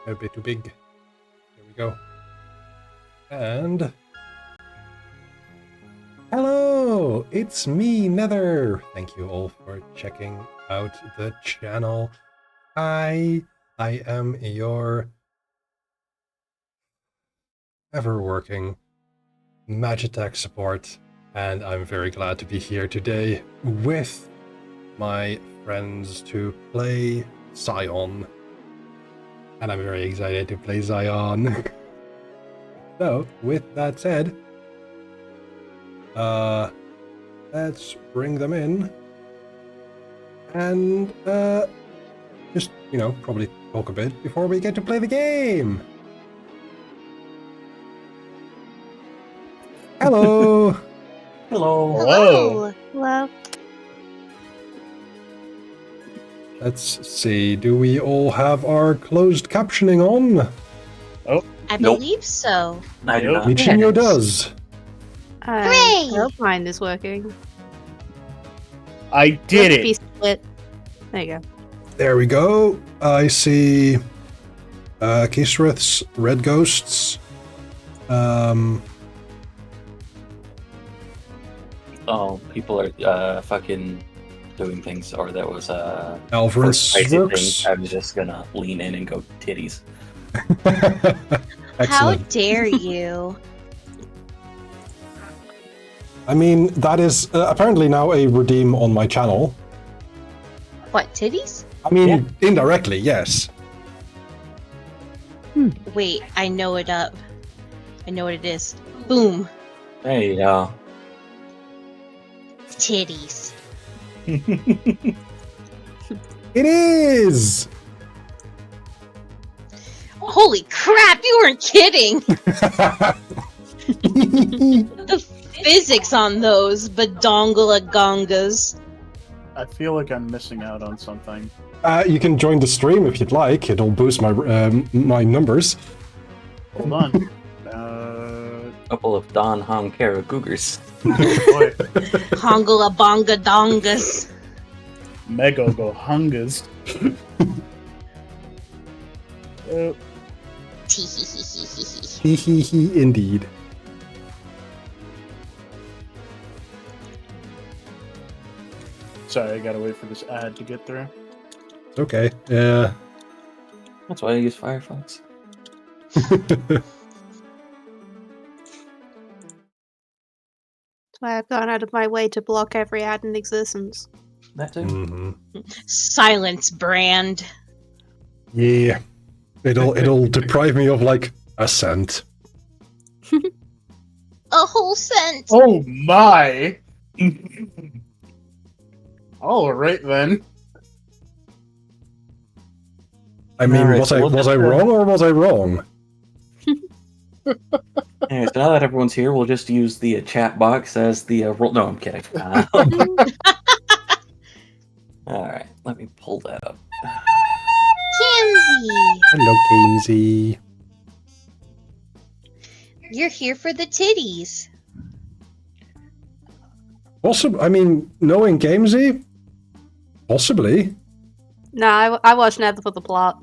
A bit too big. There we go. And hello, it's me, Nether. Thank you all for checking out the channel. I am your ever-working Magitech support, and I'm very glad to be here today with my friends to play Scion. And I'm very excited to play Scion. So, with that said, let's bring them in and just, probably talk a bit before we get to play the game. Hello! Hello. Hello. Hello. Let's see, do we all have our closed captioning on? I Nope. believe so. I do not. Michinho does. Hooray! I hope mine is working. I did Let's be it. split. There you go. There we go. I see Kisrith's red ghosts. Oh, people are fucking doing things, or that was Alvarez crazy works. thing. I was just gonna lean in and go titties. How Excellent. dare you? I mean, that is apparently now a redeem on my channel. What, titties? I mean, indirectly, yes. Wait, I know it up. I know what it is. Boom. There you go. Titties. It is! Holy crap, you weren't kidding! The physics on those badongalagongas. I feel like I'm missing out on something. You can join the stream if you'd like. It'll boost my my numbers. Hold on. Couple of Don Hong Kara Googers. Boy, Hongalabonga dongas. Mega go hungas. Hee hee hee, indeed. Sorry, I gotta wait for this ad to get through. Okay. Yeah. That's why I use Firefox. That's why I've gone out of my way to block every ad in existence. That too. hmm Silence brand. Yeah. It'll deprive me of like a cent. A whole cent. Oh my! Alright then. I mean, Alright, was so I we'll was just, I wrong or was I wrong? Anyway, so now that everyone's here, we'll just use the chat box as the roll. No, I'm kidding. Alright, let me pull that up. Tansy, Hello, Gamesy. you're here for the titties. Also, I mean, knowing Gamesy, possibly. No, I watched Nether for the plot.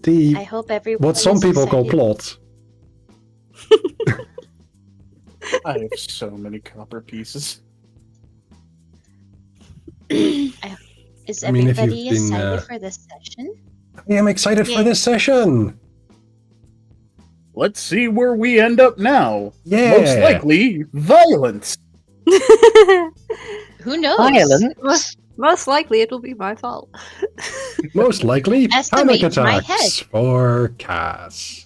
The I hope everyone. what some is people call excited. plot. I have so many copper pieces. Is I mean, if everybody you've been, excited for this session? I am excited Yeah. for this session. Let's see where we end up now. Yeah. Most likely, violence. Who knows? Most likely it'll be my fault. Most likely, Estimate panic my attacks for Cass.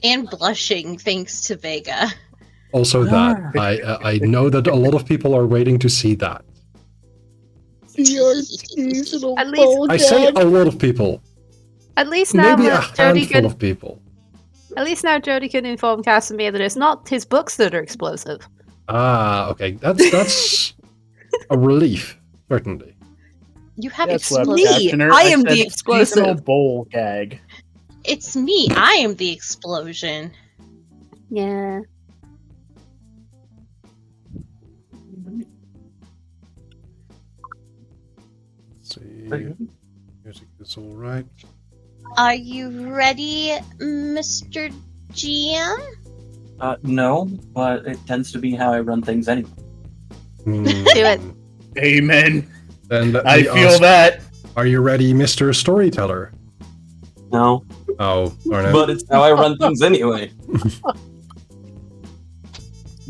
And blushing, thanks to Vega. Also, that I know that a lot of people are waiting to see that. At least, I say a lot of people, at least now maybe a Jody handful can. of people. At least now Jody can inform Cass and me that it's not his books that are explosive. Ah, okay, that's a relief, certainly. You have That's what explosive. Captioner, I am said the explosive. seasonal bowl gag. It's me. I am the explosion. Yeah. Music is all right. Are you ready, Mr. GM? No, but it tends to be how I run things anyway. Do it. Amen. Then let I me feel ask, that. are you ready, Mr. Storyteller? No, Oh, darn it. but it's how I run things anyway.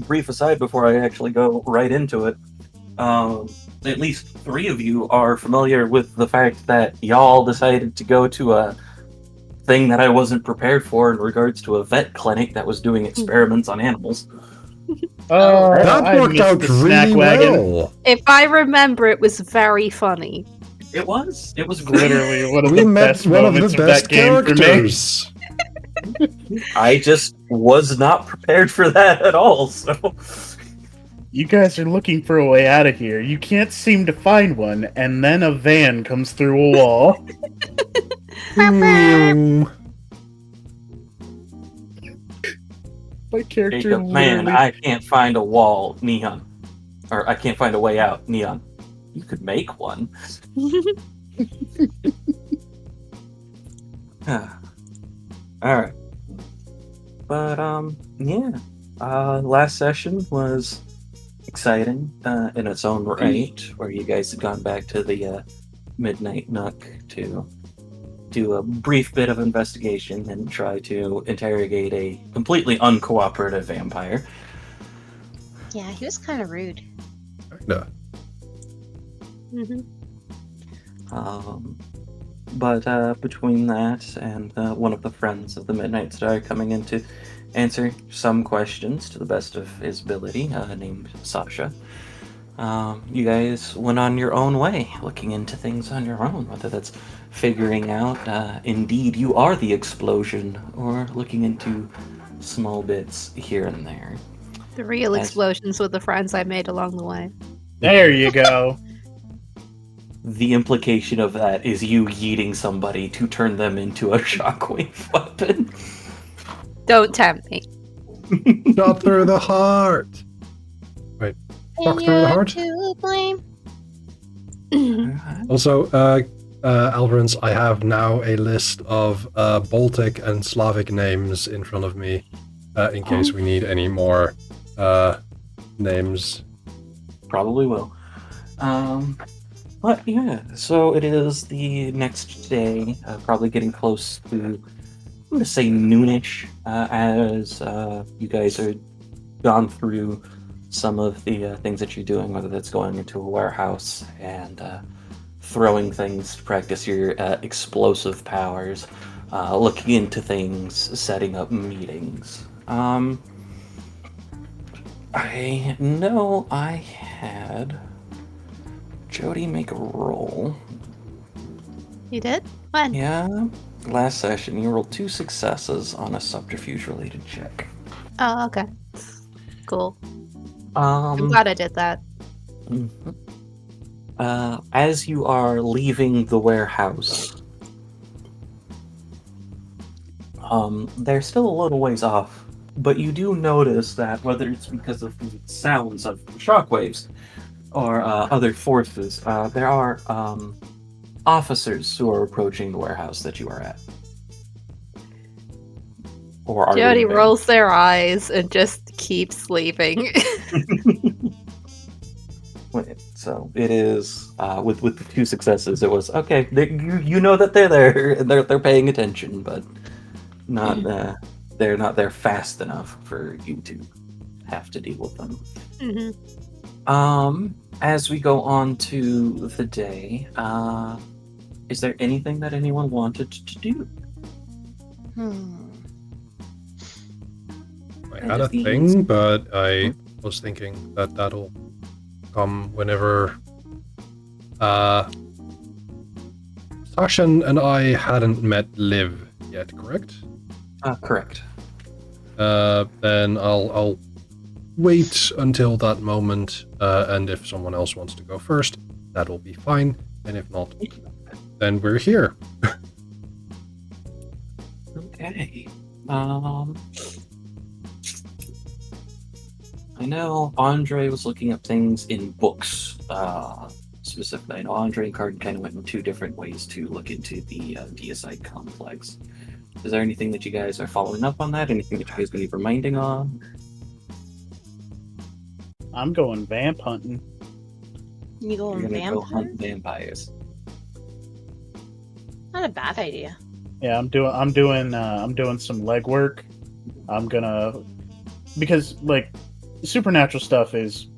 Brief aside before I actually go right into it. At least 3 of you are familiar with the fact that y'all decided to go to a thing that I wasn't prepared for in regards to a vet clinic that was doing experiments on animals. That I worked missed out the snack really wagon. well. If I remember, it was very funny. It was great. Literally one of We the met best one of the moments best that game for me. characters. I just was not prepared for that at all, so... You guys are looking for a way out of here. You can't seem to find one, and then a van comes through a wall. Hmm. My character Jacob, man, literally... I can't find a wall, Neon. Or I can't find a way out, Neon. You could make one. Alright. But, yeah. Last session was exciting in its own right, where you guys had gone back to the Midnight Nook to do a brief bit of investigation and try to interrogate a completely uncooperative vampire. Yeah, he was kind of rude. Kinda. Mhm. But between that and one of the friends of the Midnight Star coming in to answer some questions to the best of his ability, named Sasha, you guys went on your own way, looking into things on your own, whether that's figuring out indeed you are the explosion, or looking into small bits here and there. The real As- explosions with the friends I made along the way. There you go. The implication of that is you yeeting somebody to turn them into a shockwave weapon. Don't tempt me. Shot through the heart. Wait, shot through the heart? To blame. Also, Alvarans, I have now a list of Baltic and Slavic names in front of me, in case we need any more names. Probably will. But yeah, so it is the next day, probably getting close to, I'm going to say noonish, as you guys are gone through some of the things that you're doing, whether that's going into a warehouse and throwing things to practice your explosive powers, looking into things, setting up meetings. I know I had Jody make a roll. You did? When? Yeah, last session you rolled 2 successes on a subterfuge-related check. Oh, okay. Cool. I'm glad I did that. Mhm. As you are leaving the warehouse, they're still a little ways off, but you do notice that whether it's because of the sounds of shockwaves or other forces, there are officers who are approaching the warehouse that you are at. Or are Jody leaving. rolls their eyes and just keeps leaving. So it is with the 2 successes. It was okay. You know that they're there and they're paying attention, but not they're not there fast enough for you to have to deal with them. Mhm. As we go on to the day, is there anything that anyone wanted to do? I had a thing, but I was thinking that that'll come whenever Sasha and I hadn't met Liv yet, correct? Correct. Then I'll wait until that moment, and if someone else wants to go first, that will be fine, and if not, then we're here. Okay. I know Andre was looking up things in books, specifically. I know Andre and Cardin kind of went in two different ways to look into the deicide complex. Is there anything that you guys are following up on that? Anything that you guys need reminding on? I'm going vamp hunting. You go You're on gonna go vampire? hunt vampires. Not a bad idea. Yeah, I'm doing some legwork. I'm gonna, because like supernatural stuff is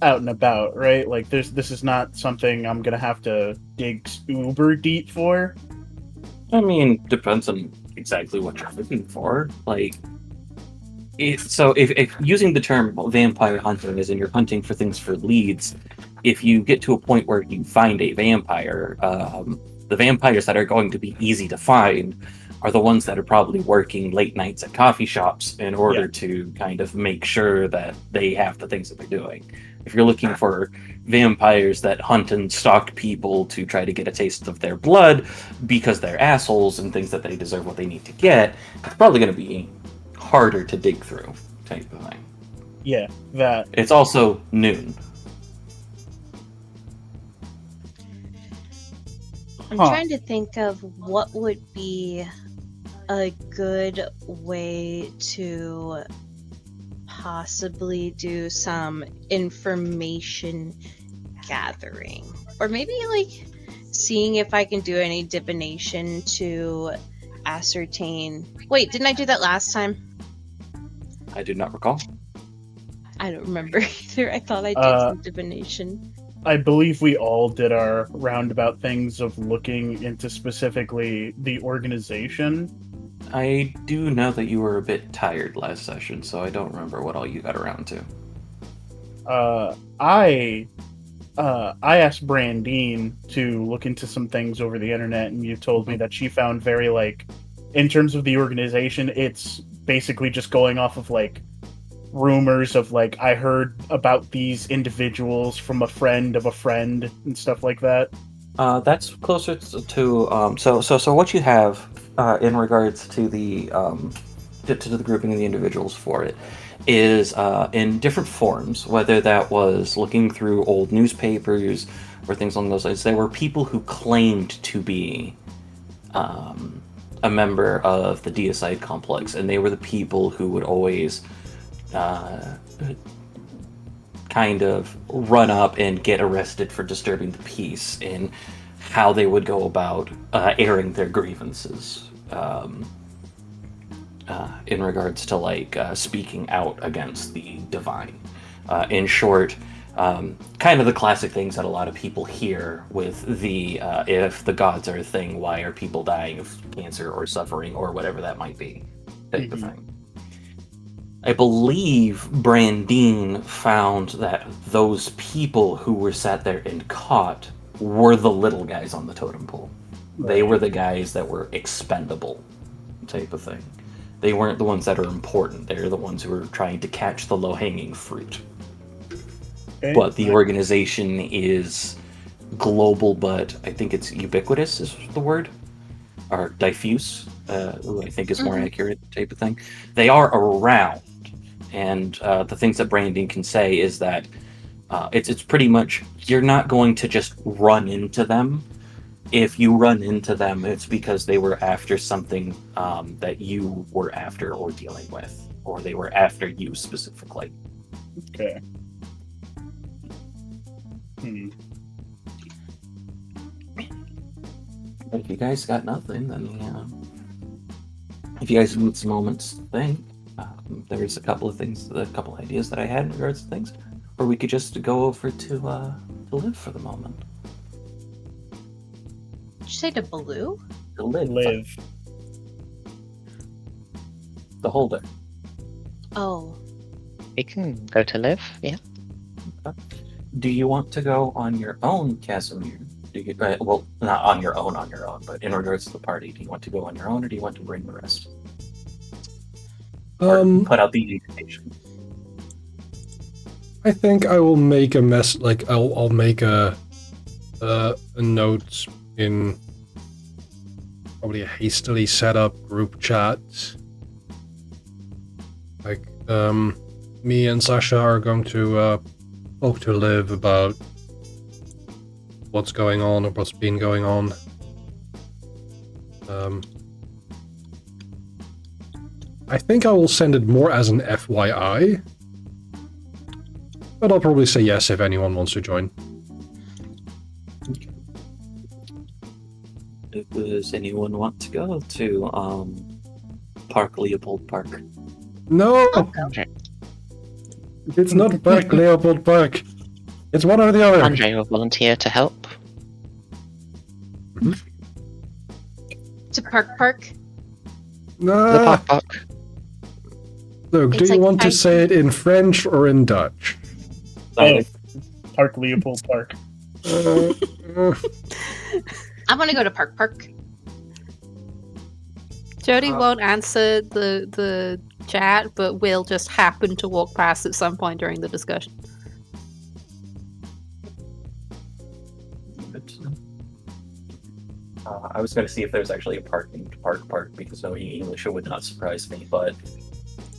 out and about, right? Like this is not something I'm gonna have to dig uber deep for. I mean, depends on exactly what you're looking for. Like, if using the term vampire hunting is in you're hunting for things for leads, if you get to a point where you find a vampire, the vampires that are going to be easy to find are the ones that are probably working late nights at coffee shops in order to kind of make sure that they have the things that they're doing. If you're looking for vampires that hunt and stalk people to try to get a taste of their blood because they're assholes and things that they deserve what they need to get, it's probably going to be harder to dig through type of thing. Yeah, that. It's also noon. I'm Huh. trying to think of what would be a good way to possibly do some information gathering. Or maybe like seeing if I can do any divination to ascertain. Wait, didn't I do that last time? I do not recall. I don't remember either. I thought I did some divination. I believe we all did our roundabout things of looking into specifically the organization. I do know that you were a bit tired last session, so I don't remember what all you got around to. I asked Brandine to look into some things over the internet, and you told me that she found very, like, in terms of the organization, it's basically just going off of, like, rumors of, like, I heard about these individuals from a friend of a friend and stuff like that. That's closer to so what you have in regards to the to the grouping of the individuals for it is in different forms, whether that was looking through old newspapers or things along those lines. There were people who claimed to be a member of the deicide complex, and they were the people who would always kind of run up and get arrested for disturbing the peace, and how they would go about airing their grievances in regards to like speaking out against the divine. In short, kind of the classic things that a lot of people hear with the if the gods are a thing, why are people dying of cancer or suffering or whatever that might be type of thing. I believe Brandine found that those people who were sat there and caught were the little guys on the totem pole. They were the guys that were expendable type of thing. They weren't the ones that are important. They're the ones who are trying to catch the low-hanging fruit. Okay. But the organization is global, but I think it's ubiquitous is the word. Or diffuse, who I think is more accurate type of thing. They are around. And the things that Brandon can say is that it's pretty much, you're not going to just run into them. If you run into them, it's because they were after something that you were after or dealing with, or they were after you specifically. Okay. If you guys got nothing, then if you guys need some moments to think, there's a couple ideas that I had in regards to things, or we could just go over to live for the moment. Did you say to Baloo? To live. Live. The holder. Oh. We can go to live, yeah. Do you want to go on your own, Casimir? Well, not on your own, but in regards to the party, do you want to go on your own, or do you want to bring the rest? Or put out the invitation? I think I will make a I'll make a note in probably a hastily set up group chat. Like, me and Sasha are going to talk to Liv about what's going on or what's been going on. I think I will send it more as an FYI, but I'll probably say yes if anyone wants to join. Does anyone want to go to Leopold Park? No! Andre, It's not Park Leopold Park. It's one or the other. Andre will volunteer to help. To Park. No. The Park. Look, do It's you like want to I- say it in French or in Dutch? Oh, Park Leopold Park. Uh, I want to go to Park. Jody won't answer the chat, but will just happen to walk past at some point during the discussion. I was going to see if there's actually a park named Park because knowing English it would not surprise me, but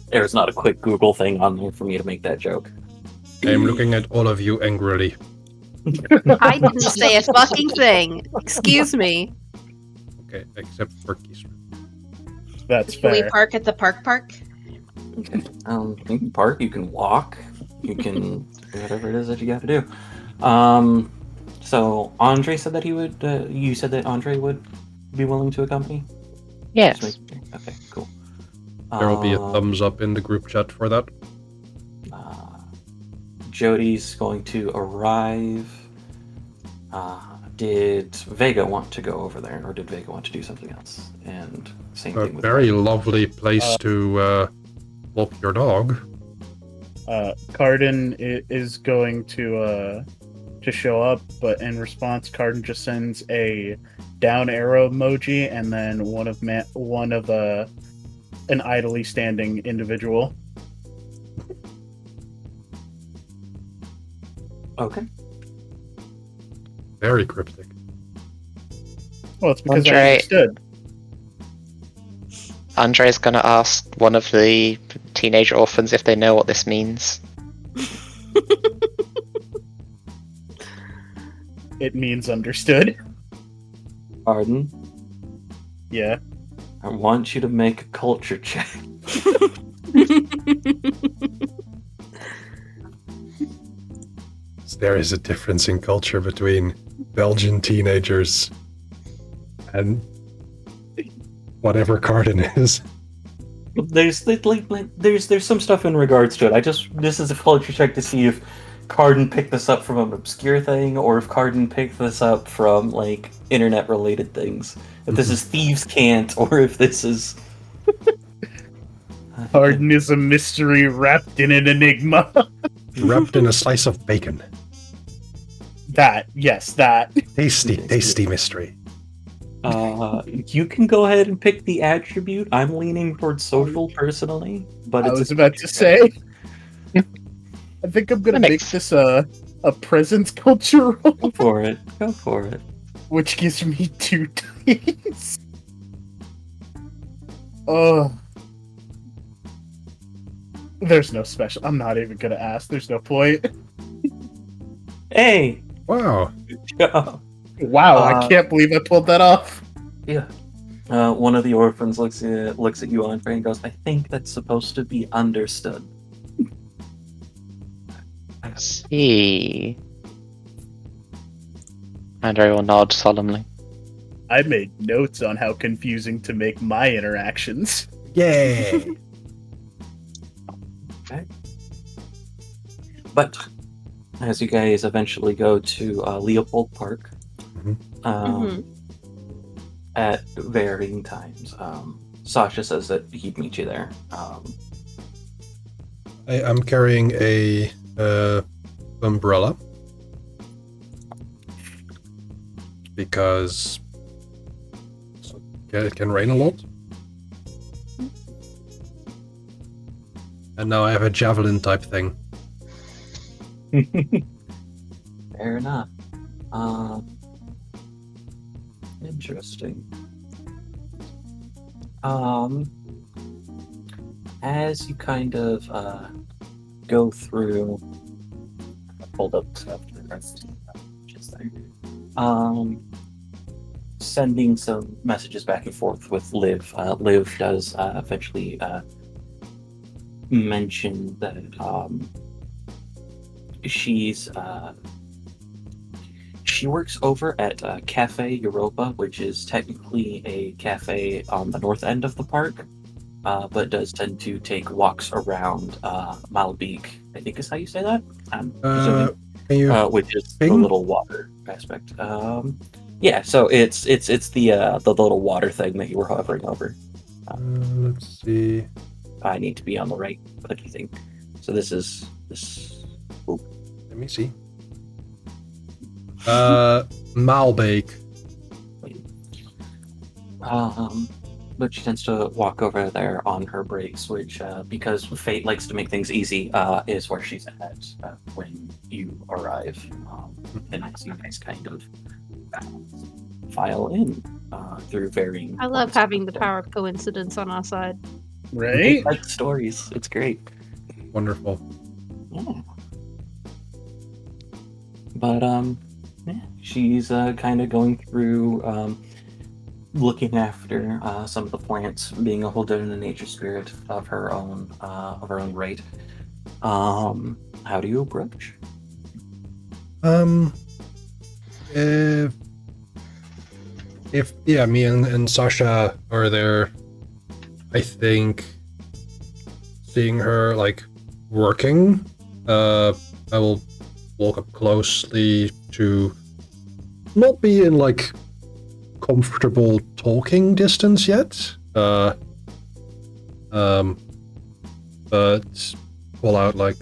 there's not a quick Google thing on there for me to make that joke. I am looking at all of you angrily. I didn't say a fucking thing. Excuse me. Okay, except for Keystone. That's Can we fair. park at the Park? Okay. You can park, you can walk, you can do whatever it is that you got to do. So Andre said that he would. You said that Andre would be willing to accompany. Yes. Okay, cool. There will be a thumbs up in the group chat for that. Jody's going to arrive. Did Vega want to go over there, or did Vega want to do something else? And same A thing with very lovely place to walk your dog. Carden is going to show up, but in response, Carden just sends a down arrow emoji and then one of an idly standing individual. Okay. Very cryptic. Well, it's because I Andre. understood. Andre's gonna ask one of the teenage orphans if they know what this means. It means understood. Arden, Yeah. I want you to make a culture check. There is a difference in culture between Belgian teenagers and whatever Carden is. There's there's some stuff in regards to it. This is a culture check to see if Carden picked this up from an obscure thing or if Carden picked this up from like internet related things. If this is Thieves' Cant or if this is Carden is a mystery wrapped in an enigma. Wrapped in a slice of bacon. That Tasty, tasty mystery. you can go ahead and pick the attribute. I'm leaning towards social personally, but I it's was about to say. I think I'm gonna That make makes- this a presence culture roll, Go for it. Go for it. which gives me 2 dice. Oh. There's no special. I'm not even gonna ask. There's no point. Hey. Wow. Wow, I can't believe I pulled that off. Yeah. One of the orphans looks at you, Andre, and goes, "I think that's supposed to be understood." I see. Andre will nod solemnly. I made notes on how confusing to make my interactions. Yay! But as you guys eventually go to Leopold Park, at varying times, Sasha says that he'd meet you there. I'm carrying a umbrella because it can rain a lot. And now I have a javelin type thing. Fair enough. Interesting. As you kind of go through, hold up stuff to the rest just there. Sending some messages back and forth with Liv. Liv does eventually mention that she works over at Cafe Europa, which is technically a cafe on the north end of the park, but does tend to take walks around Malbeek, I think is how you say that. I'm presuming. Can you Which is the ping? little water aspect. Yeah, so it's the little water thing that you were hovering over. Let's see. I need to be on the right clicky thing. So this is this. Let me see. Malbake. But she tends to walk over there on her breaks, which, because Fate likes to make things easy, is where she's at when you arrive. And as you guys kind of file in through varying. I love having the power of coincidence on our side. Right? Like stories. It's great. Wonderful. Yeah. But yeah, she's kind of going through looking after some of the plants, being a holder in the nature spirit of her own right. How do you approach? If yeah, me and Sasha are there, I think seeing her like working, I will walk up closely to not be in like comfortable talking distance yet. But call out like,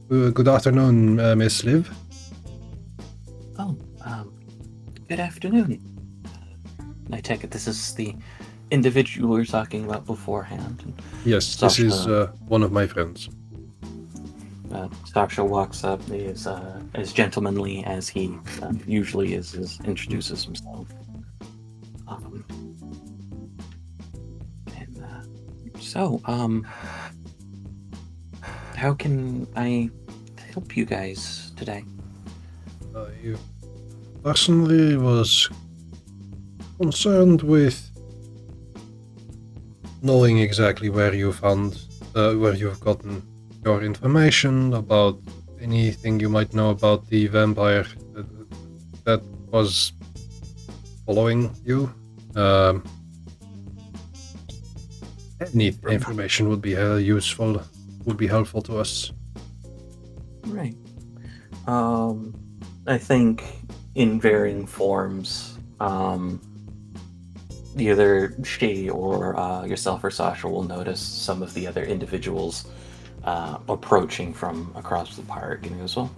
good afternoon, Miss Liv. Oh, good afternoon. I take it this is the individual we were talking about beforehand. Yes, this is one of my friends. Sasha walks up, is as gentlemanly as he usually is, introduces himself. How can I help you guys today? You personally was concerned with knowing exactly where you found, where you've gotten your information about anything you might know about the vampire that was following you. Any information would be useful, would be helpful to us. Right. I think in varying forms, either she or yourself or Sasha will notice some of the other individuals approaching from across the park, and he goes, well,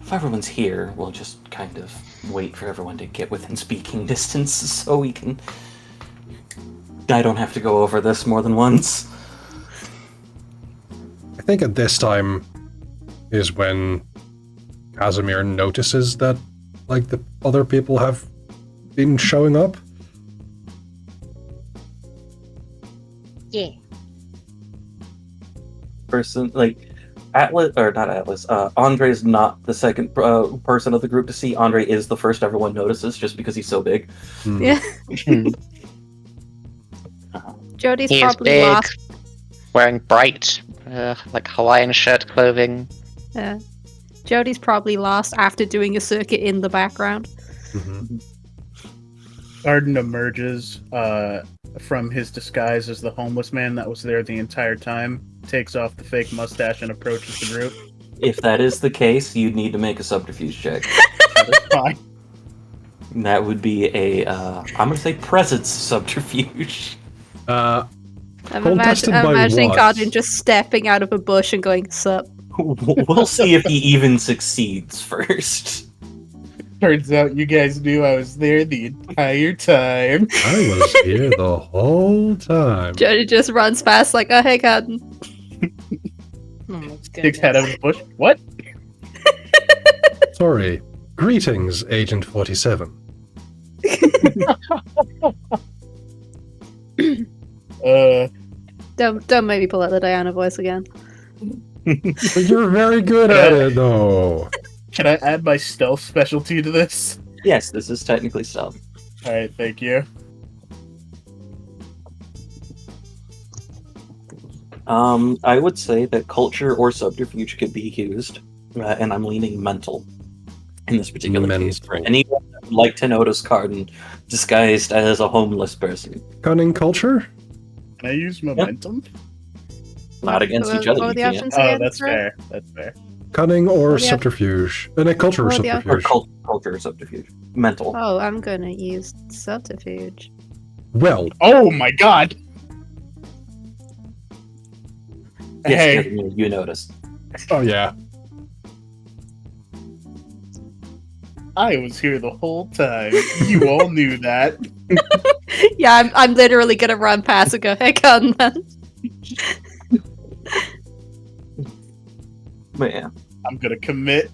if everyone's here, we'll just kind of wait for everyone to get within speaking distance so we can... I don't have to go over this more than once. I think at this time is when Casimir notices that, like, the other people have been showing up. Yeah. Person, like, Atlas, or not Atlas, Andre's not the second person of the group to see. Andre is the first everyone notices just because he's so big. Yeah. Jody's He is probably big, lost. wearing bright, like Hawaiian shirt clothing. Yeah. Jody's probably lost after doing a circuit in the background. Mm-hmm. Arden emerges from his disguise as the homeless man that was there the entire time, takes off the fake mustache and approaches the group. If that is the case, you'd need to make a subterfuge check. That is fine. That would be a, I'm gonna say presence subterfuge. I'm Contested by imagining what? Cardin just stepping out of a bush and going, sup. We'll see if he even succeeds first. Turns out you guys knew I was there the entire time. I was here the whole time. Jody just runs past like, oh, hey, Cardin. Oh my Sticks head out goodness. of the bush. What? Sorry. Greetings, Agent 47. Don't maybe pull out the Diana voice again. But you're very good at it, though. Can I add my stealth specialty to this? Yes, this is technically stealth. All right, thank you. I would say that culture or subterfuge could be used, and I'm leaning mental in this particular case. For Mental. anyone that would like to notice Carden disguised as a homeless person. Cunning culture? Can I use momentum? Not against each What other, were you the can't. options Oh, again? that's sorry? fair. That's fair. Cunning or Oh, yeah. subterfuge? And a culture or Oh, yeah. Or subterfuge? culture or subterfuge. Mental. Oh, I'm gonna use subterfuge. Well, Oh my god! Yes, Hey, Kevin, you noticed. oh yeah. I was here the whole time. You all knew that. Yeah, I'm literally gonna run past and go, hey, gun man. But yeah. I'm gonna commit.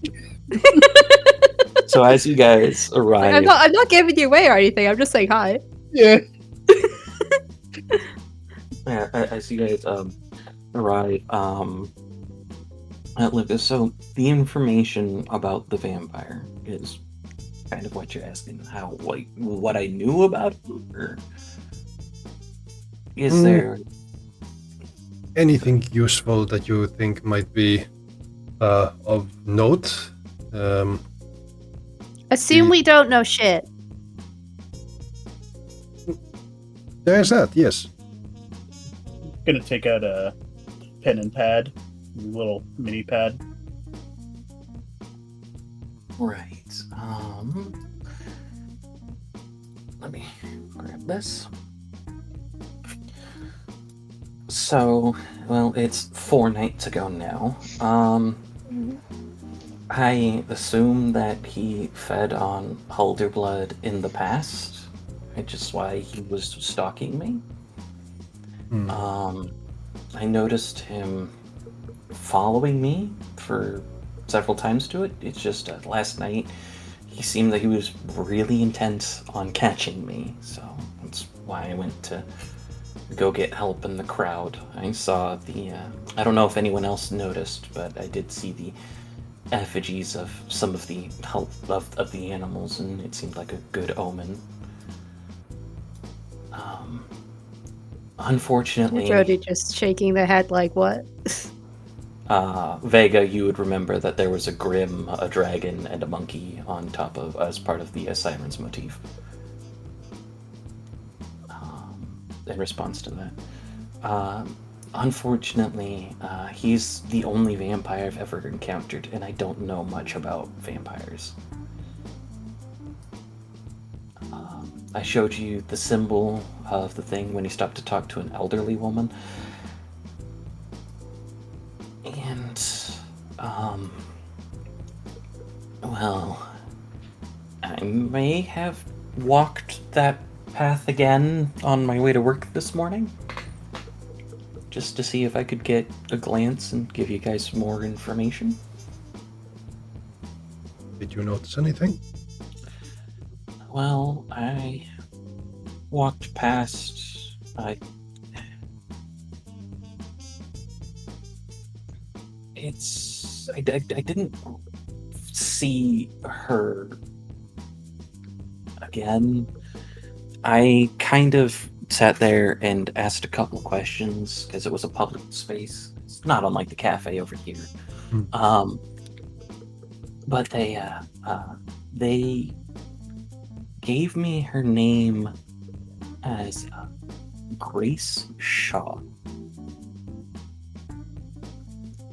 So as you guys arrive, I'm not giving you away or anything. I'm just saying hi. Yeah. yeah, as you guys arrive, at Lucas, so the information about the vampire is kind of what you're asking. How, like, what I knew about it, or is there? Anything useful that you think might be of note? Assume we don't know shit. There's that, yes. Gonna take out a pen and pad, little mini pad. Right. Let me grab this. So, well, it's 4 nights ago now. I assume that he fed on Halder blood in the past, which is why he was stalking me. I noticed him following me for several times to it. It's just last night he seemed like he was really intent on catching me, so that's why I went to go get help in the crowd. I saw the I don't know if anyone else noticed, but I did see the effigies of some of the health of the animals, and it seemed like a good omen. Unfortunately, Jody just shaking their head like, what? Vega, you would remember that there was a grim, a dragon, and a monkey on top of as part of the Siren's motif. In response to that, unfortunately, he's the only vampire I've ever encountered, and I don't know much about vampires. I showed you the symbol of the thing when he stopped to talk to an elderly woman. And, well, I may have walked that path again on my way to work this morning. Just to see if I could get a glance and give you guys more information. Did you notice anything? Well, I walked past. I didn't see her again. I kind of sat there and asked a couple questions because it was a public space. It's not unlike the cafe over here. But they gave me her name as Grace Shaw.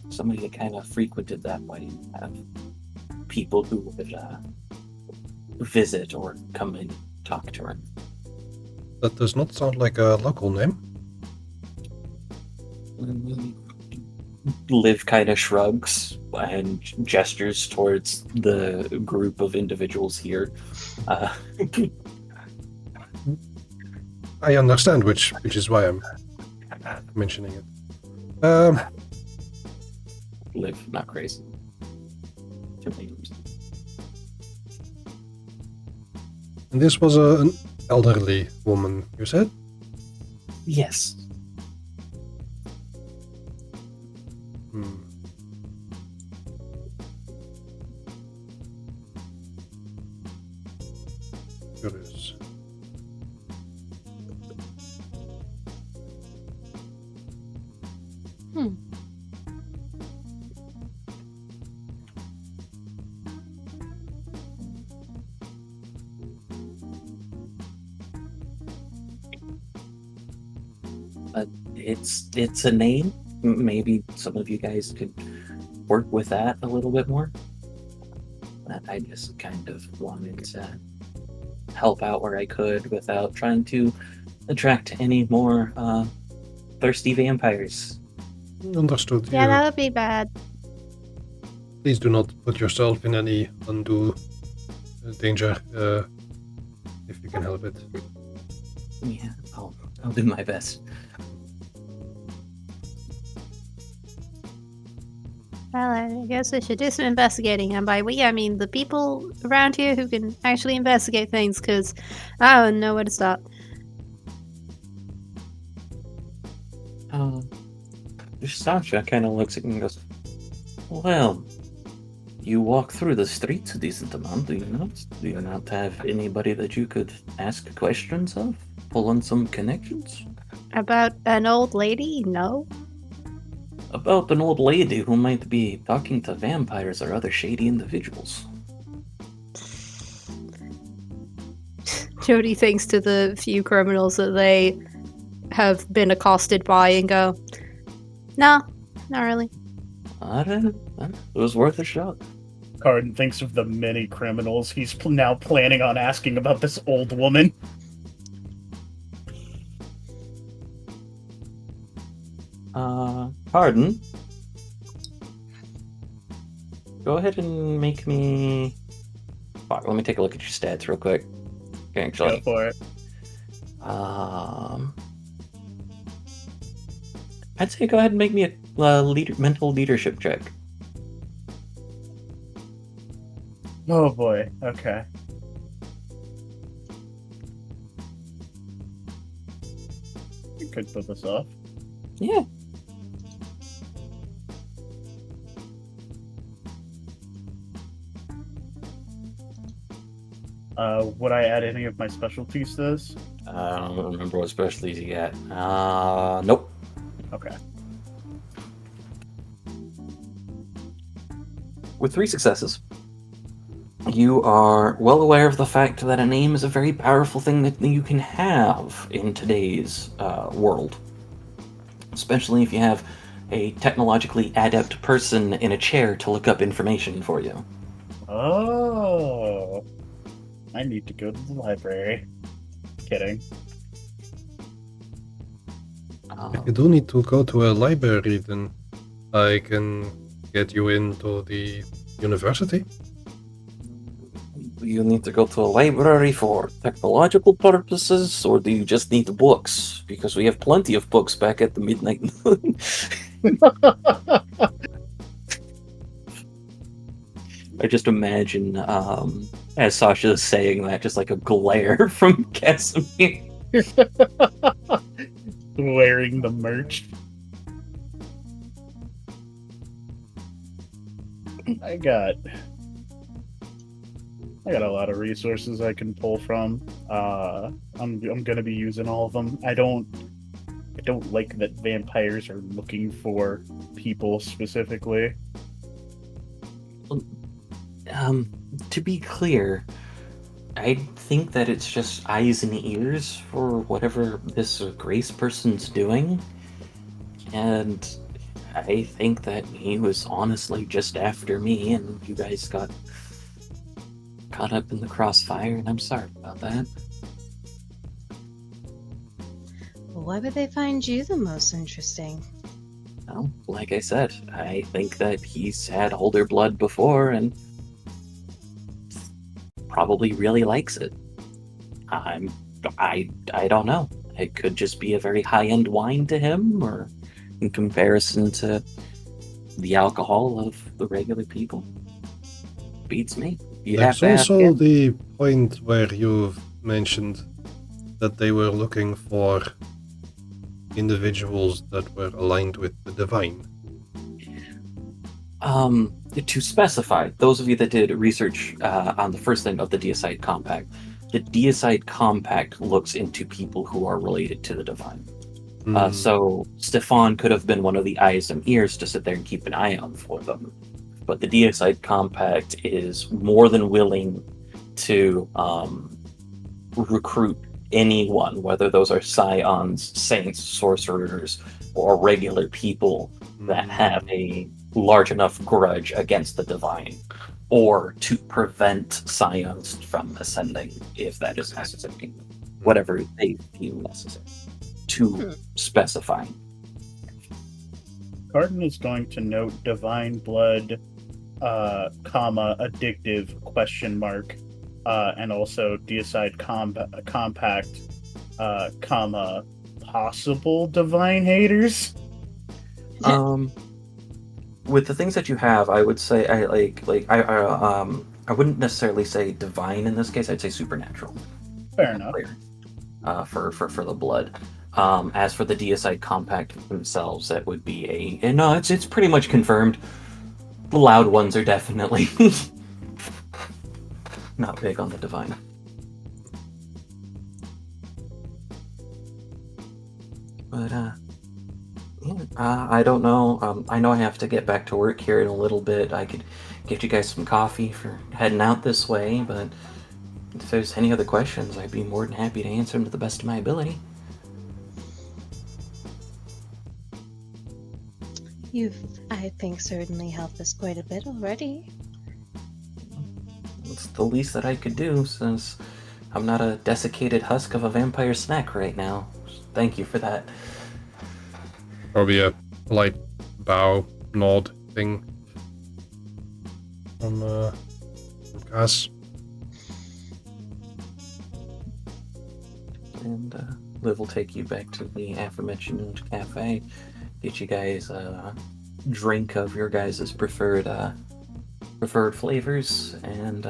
Somebody that kind of frequented that way, have people who would visit or come and talk to her. That does not sound like a local name. Liv kind of shrugs and gestures towards the group of individuals here. I understand, which is why I'm mentioning it. Liv, not crazy. And this was an elderly woman, you said? Yes. Hmm. But it's a name. Maybe some of you guys could work with that a little bit more. I just kind of wanted to help out where I could without trying to attract any more thirsty vampires. Understood. Yeah, You that would be bad. please do not put yourself in any undue danger if you can help it. Yeah, I'll do my best. Well, I guess I should do some investigating, and by we, I mean the people around here who can actually investigate things, because I don't know where to start. Sasha kind of looks at me and goes, "Well, you walk through the streets a decent amount, do you not? Do you not have anybody that you could ask questions of? Pull on some connections? About an old lady? No. About an old lady who might be talking to vampires or other shady individuals." Jody thinks to the few criminals that they have been accosted by and go, no, not really. Alright, it was worth a shot. Cardin thinks of the many criminals he's now planning on asking about this old woman. Pardon? Go ahead and make me... Fuck, let me take a look at your stats real quick. Go Actually, for it. I'd say go ahead and make me a mental leadership check. Oh boy. Okay. You could put this off. Yeah. Would I add any of my specialties to this? I don't remember what specialties you got. Nope. Okay. With 3 successes, you are well aware of the fact that a name is a very powerful thing that you can have in today's world. Especially if you have a technologically adept person in a chair to look up information for you. Oh. I need to go to the library. Kidding. If you do need to go to a library, then I can get you into the university. Do you need to go to a library for technological purposes, or do you just need books? Because we have plenty of books back at the Midnight Moon. I just imagine, as Sasha is saying that, just like a glare from Casimir. Wearing the merch. I got a lot of resources I can pull from. I'm gonna be using all of them. I don't like that vampires are looking for people specifically. To be clear, I think that it's just eyes and ears for whatever this Grace person's doing. And I think that he was honestly just after me, and you guys got caught up in the crossfire, and I'm sorry about that. Why would they find you the most interesting? Well, like I said, I think that he's had older blood before, and probably really likes it. I don't know. It could just be a very high-end wine to him, or in comparison to the alcohol of the regular people. Beats me. You have There's to ask also him. the point where you've mentioned that they were looking for individuals that were aligned with the divine. To specify, those of you that did research on the first thing of the Deicide Compact, the Deicide Compact looks into people who are related to the divine. So Stefan could have been one of the eyes and ears to sit there and keep an eye on for them. But the Deicide Compact is more than willing to recruit anyone, whether those are scions, saints, sorcerers, or regular people that have a large enough grudge against the divine, or to prevent scions from ascending if that is necessary, whatever they feel necessary to specify. Carden is going to note divine blood, comma, addictive, question mark, and also Deicide compact, comma, possible divine haters. With the things that you have, I would say I wouldn't necessarily say divine in this case. I'd say supernatural. Fair enough. For the blood. As for the Deicide Compact themselves, that would be and no, it's pretty much confirmed. The loud ones are definitely not big on the divine. But I don't know. I know I have to get back to work here in a little bit. I could get you guys some coffee for heading out this way, but if there's any other questions, I'd be more than happy to answer them to the best of my ability. You've, I think, certainly helped us quite a bit already. It's the least that I could do, since I'm not a desiccated husk of a vampire snack right now. Thank you for that. Probably a polite bow, nod thing from Cass. And Liv will take you back to the aforementioned cafe, get you guys a drink of your guys' preferred flavors, and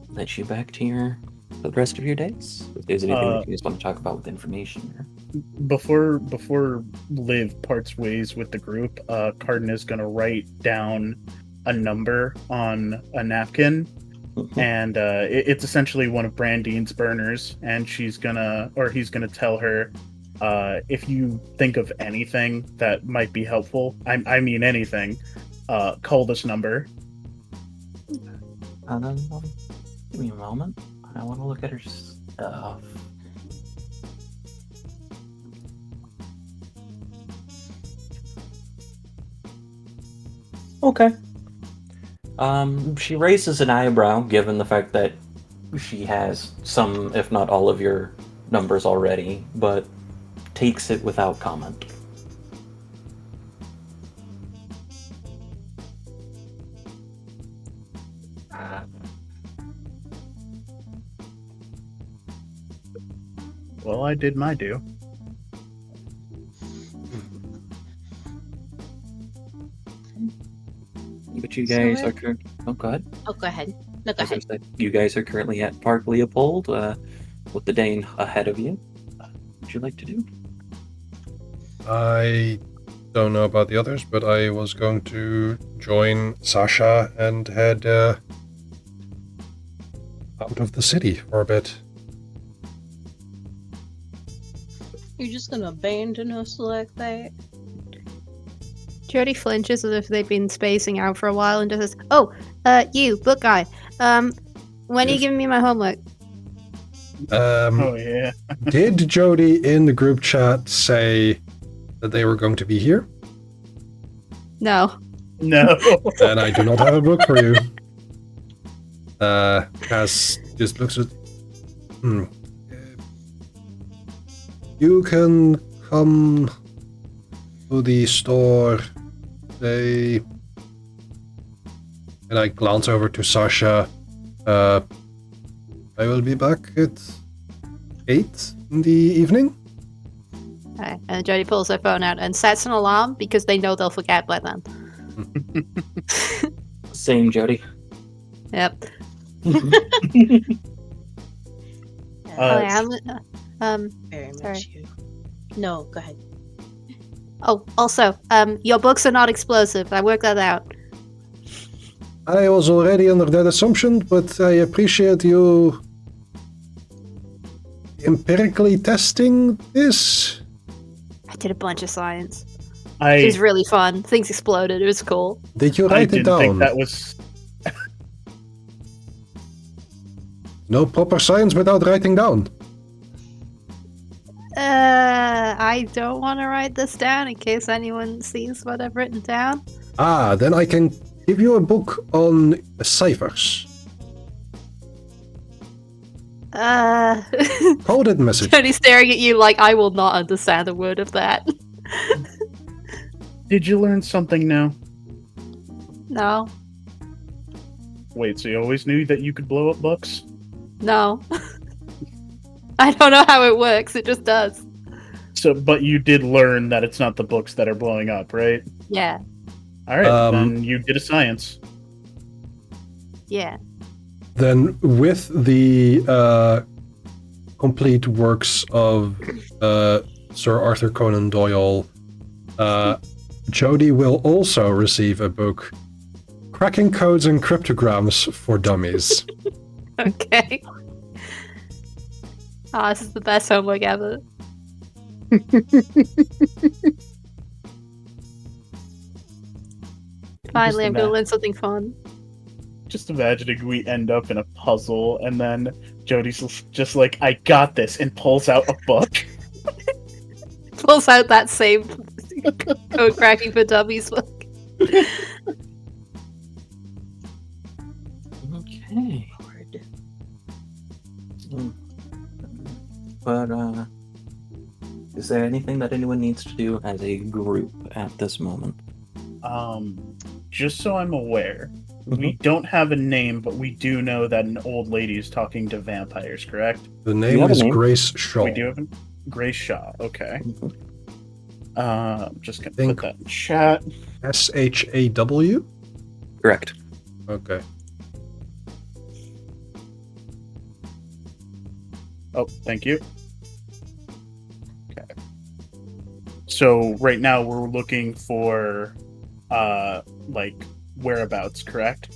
let you back to the rest of your days. If there's anything that you guys want to talk about with information. Before Liv parts ways with the group, Carden is going to write down a number on a napkin, and it's essentially one of Brandine's burners, and he's gonna tell her, if you think of anything that might be helpful, I mean anything, call this number. Give me a moment. I want to look at her stuff. Okay. She raises an eyebrow, given the fact that she has some, if not all, of your numbers already, but takes it without comment. Well, I did my due. But you guys are currently... Oh, go ahead. Oh, go ahead. No, go ahead. You guys are currently at Park Leopold, with the day ahead of you. What would you like to do? I don't know about the others, but I was going to join Sasha and head out of the city for a bit. You're just gonna abandon us like that? Jody flinches as if they've been spacing out for a while and just says, "Oh, you, book guy. When are you giving me my homework?" Oh yeah. Did Jody in the group chat say that they were going to be here? No. No. Then I do not have a book for you. Cass just looks at... You can come to the store. And I glance over to Sasha. I will be back at 8 in the evening. Okay. And Jody pulls her phone out and sets an alarm because they know they'll forget by then. Same, Jody. Yep. Very sorry. much you. No, go ahead. Oh, also, your books are not explosive. I worked that out. I was already under that assumption, but I appreciate you empirically testing this? I did a bunch of science. It I was really fun. Things exploded. It was cool. Did you I write it didn't down? think that was. No proper science without writing down. I don't want to write this down in case anyone sees what I've written down. Ah, then I can give you a book on ciphers. Coded message. Tony staring at you like I will not understand a word of that. Did you learn something new? No, Wait, so you always knew that you could blow up books? no. I don't know how it works. It just does. So, but you did learn that it's not the books that are blowing up, right? Yeah, All right, Um, then you did a science. yeah. Then with the complete works of Sir Arthur Conan Doyle, Jody will also receive a book, Cracking Codes and Cryptograms for Dummies. Okay. Ah, this is the best homework ever. Finally, I'm gonna learn something fun. Just imagining we end up in a puzzle, and then Jody's just like, "I got this," and pulls out a book. Pulls out that same code cracking for dummies book. Okay. But is there anything that anyone needs to do as a group at this moment? Just so I'm aware, we don't have a name, but we do know that an old lady is talking to vampires, correct? The name have a is name? Grace Shaw. We do have a Grace Shaw. Okay. Just gonna Think- put that in chat. SHAW? Correct. Okay. Oh, thank you. Okay. So right now we're looking for, like whereabouts, correct?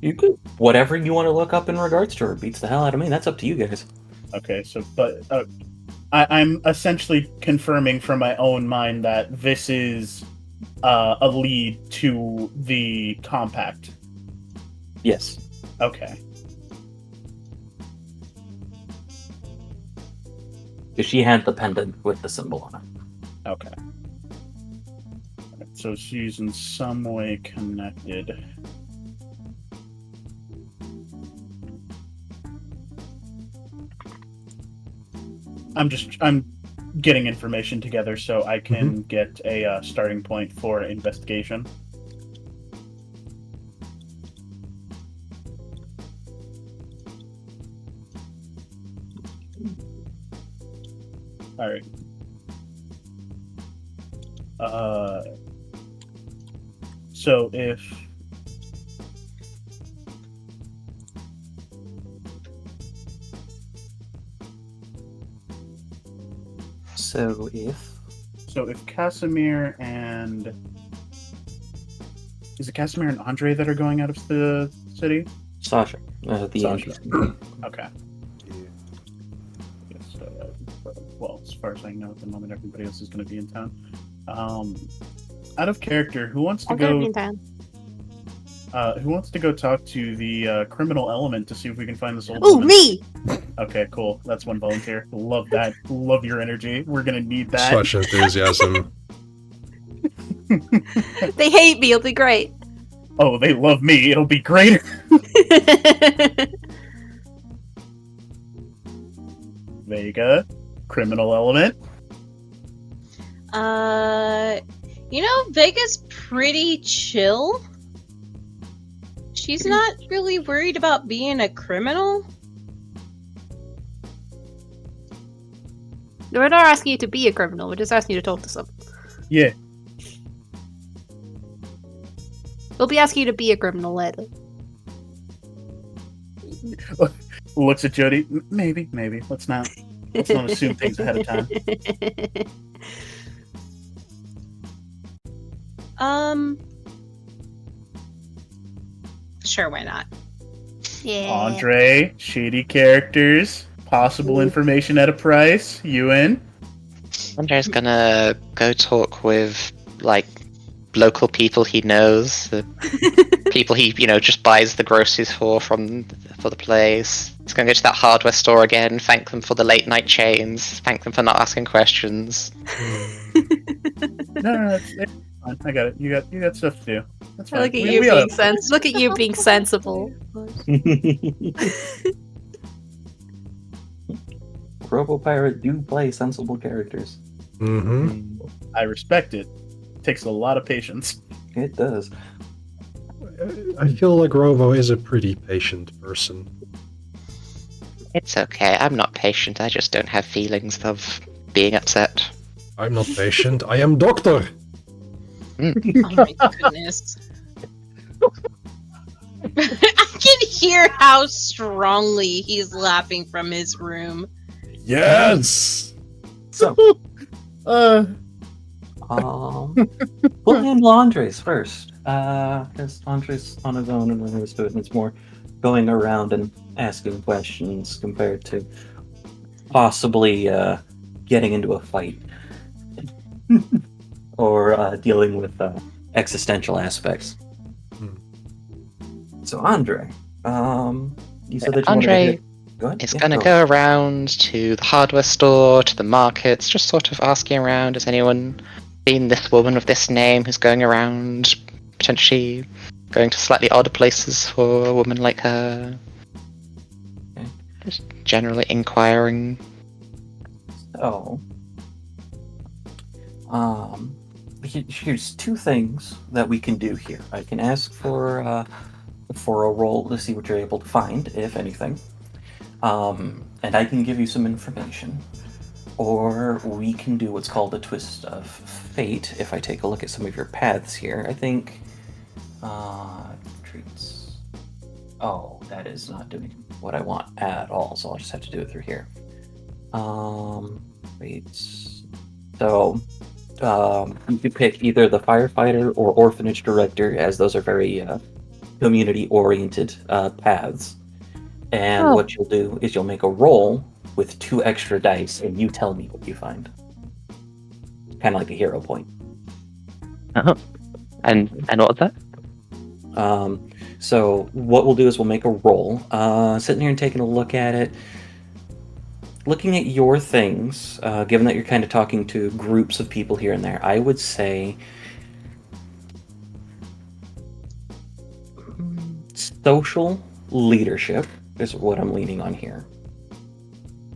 You could whatever you want to look up in regards to her beats the hell out of me. That's up to you guys. Okay. So, but I'm essentially confirming from my own mind that this is a lead to the compact. Yes. Okay. Because she had the pendant with the symbol on it. Okay. Alright, so she's in some way connected. I'm getting information together so I can get a starting point for investigation. All right. So if Casimir and is it Casimir and Andre that are going out of the city? Sasha. The Sasha. Andrews. Okay. Yes, well, as far as I know at the moment, everybody else is going to be in town. Out of character, who wants to I'm gonna be go? in town. Who wants to go talk to the criminal element to see if we can find this old Ooh, woman? me! Okay, cool. That's one volunteer. Love that. Love your energy. We're gonna need that. Such enthusiasm. They hate me, it'll be great. Oh, they love me. It'll be greater. Vega, criminal element. Vega's pretty chill. She's not really worried about being a criminal. We're not asking you to be a criminal, we're just asking you to talk to someone. Yeah. We'll be asking you to be a criminal later. Looks at Jody. Maybe. Let's not assume things ahead of time. Sure, why not? Yeah. Andre, shady characters, Possible information at a price. You in? Andre's gonna go talk with, like, local people he knows, the people he, just buys the groceries for the place. He's gonna go to that hardware store again, thank them for the late night chains, thank them for not asking questions. No, it's fine. I got it. You got stuff to do. That's fine. Look at We- you we all being have- Look at you being sensible. RoboPirate do play sensible characters. Mm-hmm. I respect it. Takes a lot of patience. It does. I feel like Rovo is a pretty patient person. It's okay, I'm not patient, I just don't have feelings of being upset. I'm not patient, I am doctor! Oh my goodness. I can hear how strongly he's laughing from his room. Yes! So, Uh, we'll handle Andres first. Because Andres on his own and when to it, and it's more going around and asking questions compared to possibly getting into a fight or dealing with existential aspects. So, Andre, you said that you Andre wanted to go ahead. is Yeah, gonna go around to the hardware store, to the markets, just sort of asking around, has anyone seen this woman of this name who's going around, potentially going to slightly odder places for a woman like her? Okay. Just generally inquiring. So, here's two things that we can do here. I can ask for a roll to see what you're able to find, if anything, and I can give you some information. Or we can do what's called a twist of fate. If I take a look at some of your paths here, I think treats. Oh, that is not doing what I want at all. So I'll just have to do it through here. Rates. So you could pick either the firefighter or orphanage director, as those are very community-oriented paths. And what you'll do is you'll make a roll with 2 extra dice, and you tell me what you find. Kind of like a hero point. Oh. And what was that? So what we'll do is we'll make a roll. Sitting here and taking a look at it, looking at your things, given that you're kind of talking to groups of people here and there, I would say social leadership is what I'm leaning on here.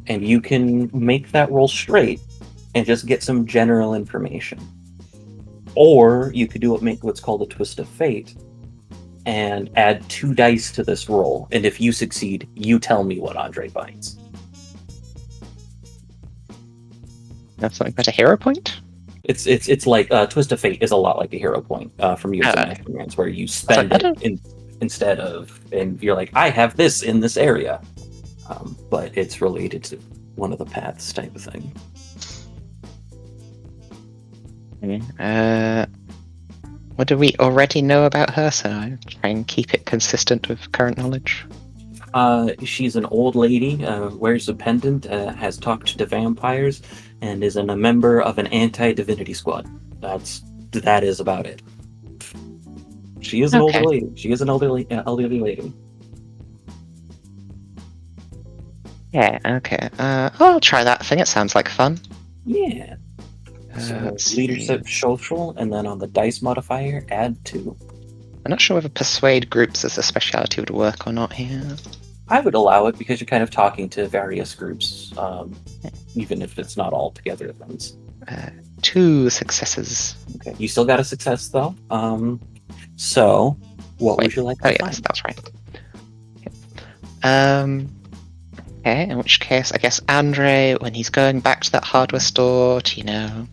And you can make that roll straight and just get some general information. Or you could do what's called a twist of fate and add 2 dice to this roll. And if you succeed, you tell me what Andre finds. That's something about a hero point? It's like twist of fate is a lot like a hero point from years of Masterminds, where you spend it instead of, and you're like, I have this in this area. But it's related to one of the paths type of thing. What do we already know about her? So I try and keep it consistent with current knowledge. She's an old lady, wears a pendant, has talked to vampires, and is a member of an anti-divinity squad. That is about it. She is an older lady. She is an elderly lady. Yeah, okay. I'll try that. I think it sounds like fun. Yeah. So leadership social, and then on the dice modifier, add 2. I'm not sure whether persuade groups as a speciality would work or not here. I would allow it because you're kind of talking to various groups, even if it's not all together at once. 2 successes. Okay, you still got a success though. So what would you like to find? That's right. Okay, in which case, I guess Andre, when he's going back to that hardware store to,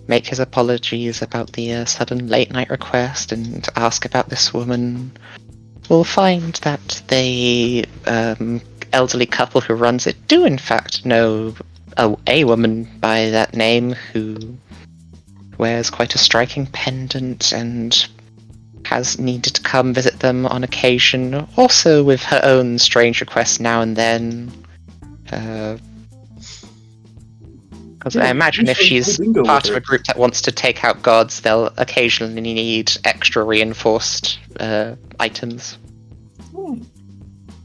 make his apologies about the sudden late night request and ask about this woman, will find that the elderly couple who runs it do in fact know a woman by that name who wears quite a striking pendant and has needed to come visit them on occasion, also with her own strange requests now and then. Because I imagine if she's we can go part with of a it. group that wants to take out gods, they'll occasionally need extra reinforced items.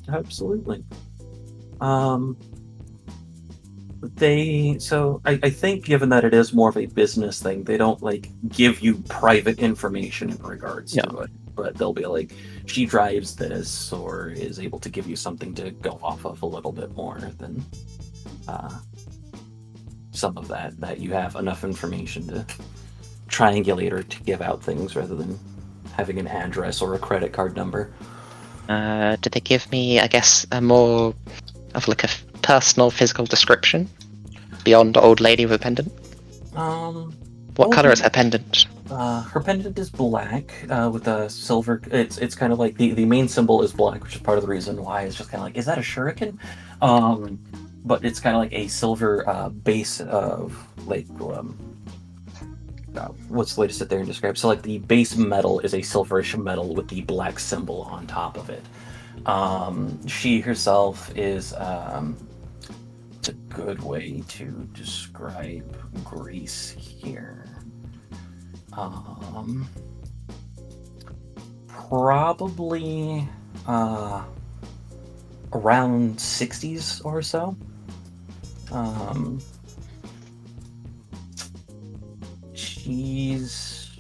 Absolutely. I think given that it is more of a business thing, they don't like give you private information in regards Yeah. to it. But they'll be like, she drives this, or is able to give you something to go off of a little bit more than some of that you have enough information to triangulate or to give out things rather than having an address or a credit card number. Did they give me, I guess, a more of like a personal physical description beyond old lady with a pendant? What color is her pendant? Her pendant is black with a silver. It's kind of like the main symbol is black, which is part of the reason why it's just kind of like, is that a shuriken? But it's kind of like a silver base of like what's the way to sit there and describe? So like the base metal is a silverish metal with the black symbol on top of it. She herself is it's a good way to describe Greece here. Probably around 60s or so. She's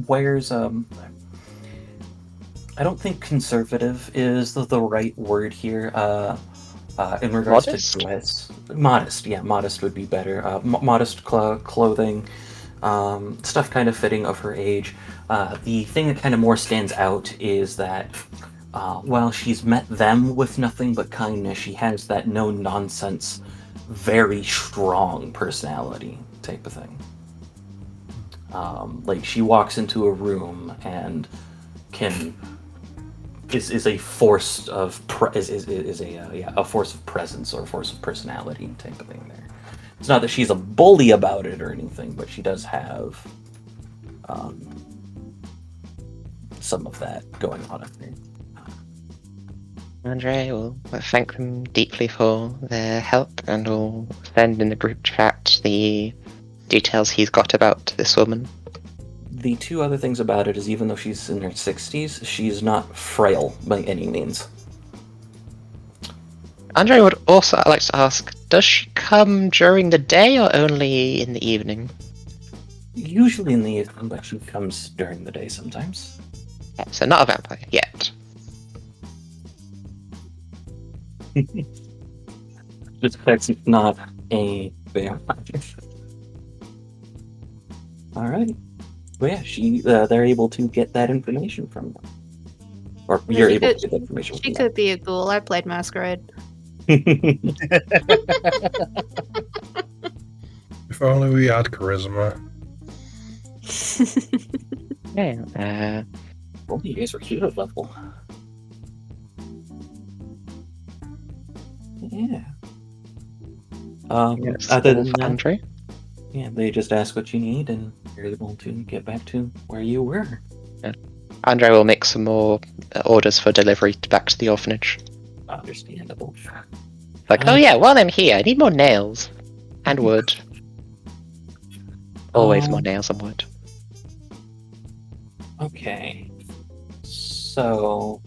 wears I don't think conservative is the right word here. In regards Modest? to dress, modest would be better. Modest clothing, stuff kind of fitting of her age. The thing that kind of more stands out is that while she's met them with nothing but kindness, she has that no nonsense, very strong personality type of thing. Like she walks into a room and is a force of a force of presence or a force of personality type of thing there. It's not that she's a bully about it or anything, but she does have some of that going on up there. Andre will thank them deeply for their help, and will send in the group chat the details he's got about this woman. The two other things about it is, even though she's in her 60s, she's not frail by any means. Andre would also like to ask, does she come during the day or only in the evening? Usually in the evening, but she comes during the day sometimes. Yeah, so not a vampire yet. Just because it's not a vampire. All right. Well, yeah, they're able to get that information from them. Or Yeah, you're she able could- to get that information She from could be a ghoul. I played Masquerade. them. If only we had charisma. Yeah. Oh, you guys were hero level. Yeah. Yes, Other all than for that, Andre. yeah, they just ask what you need, and you're able to get back to where you were. Andre will make some more orders for delivery back to the orphanage. Understandable. Like, oh yeah, while I'm here, I need more nails. And wood. Always more nails and wood. Okay. So,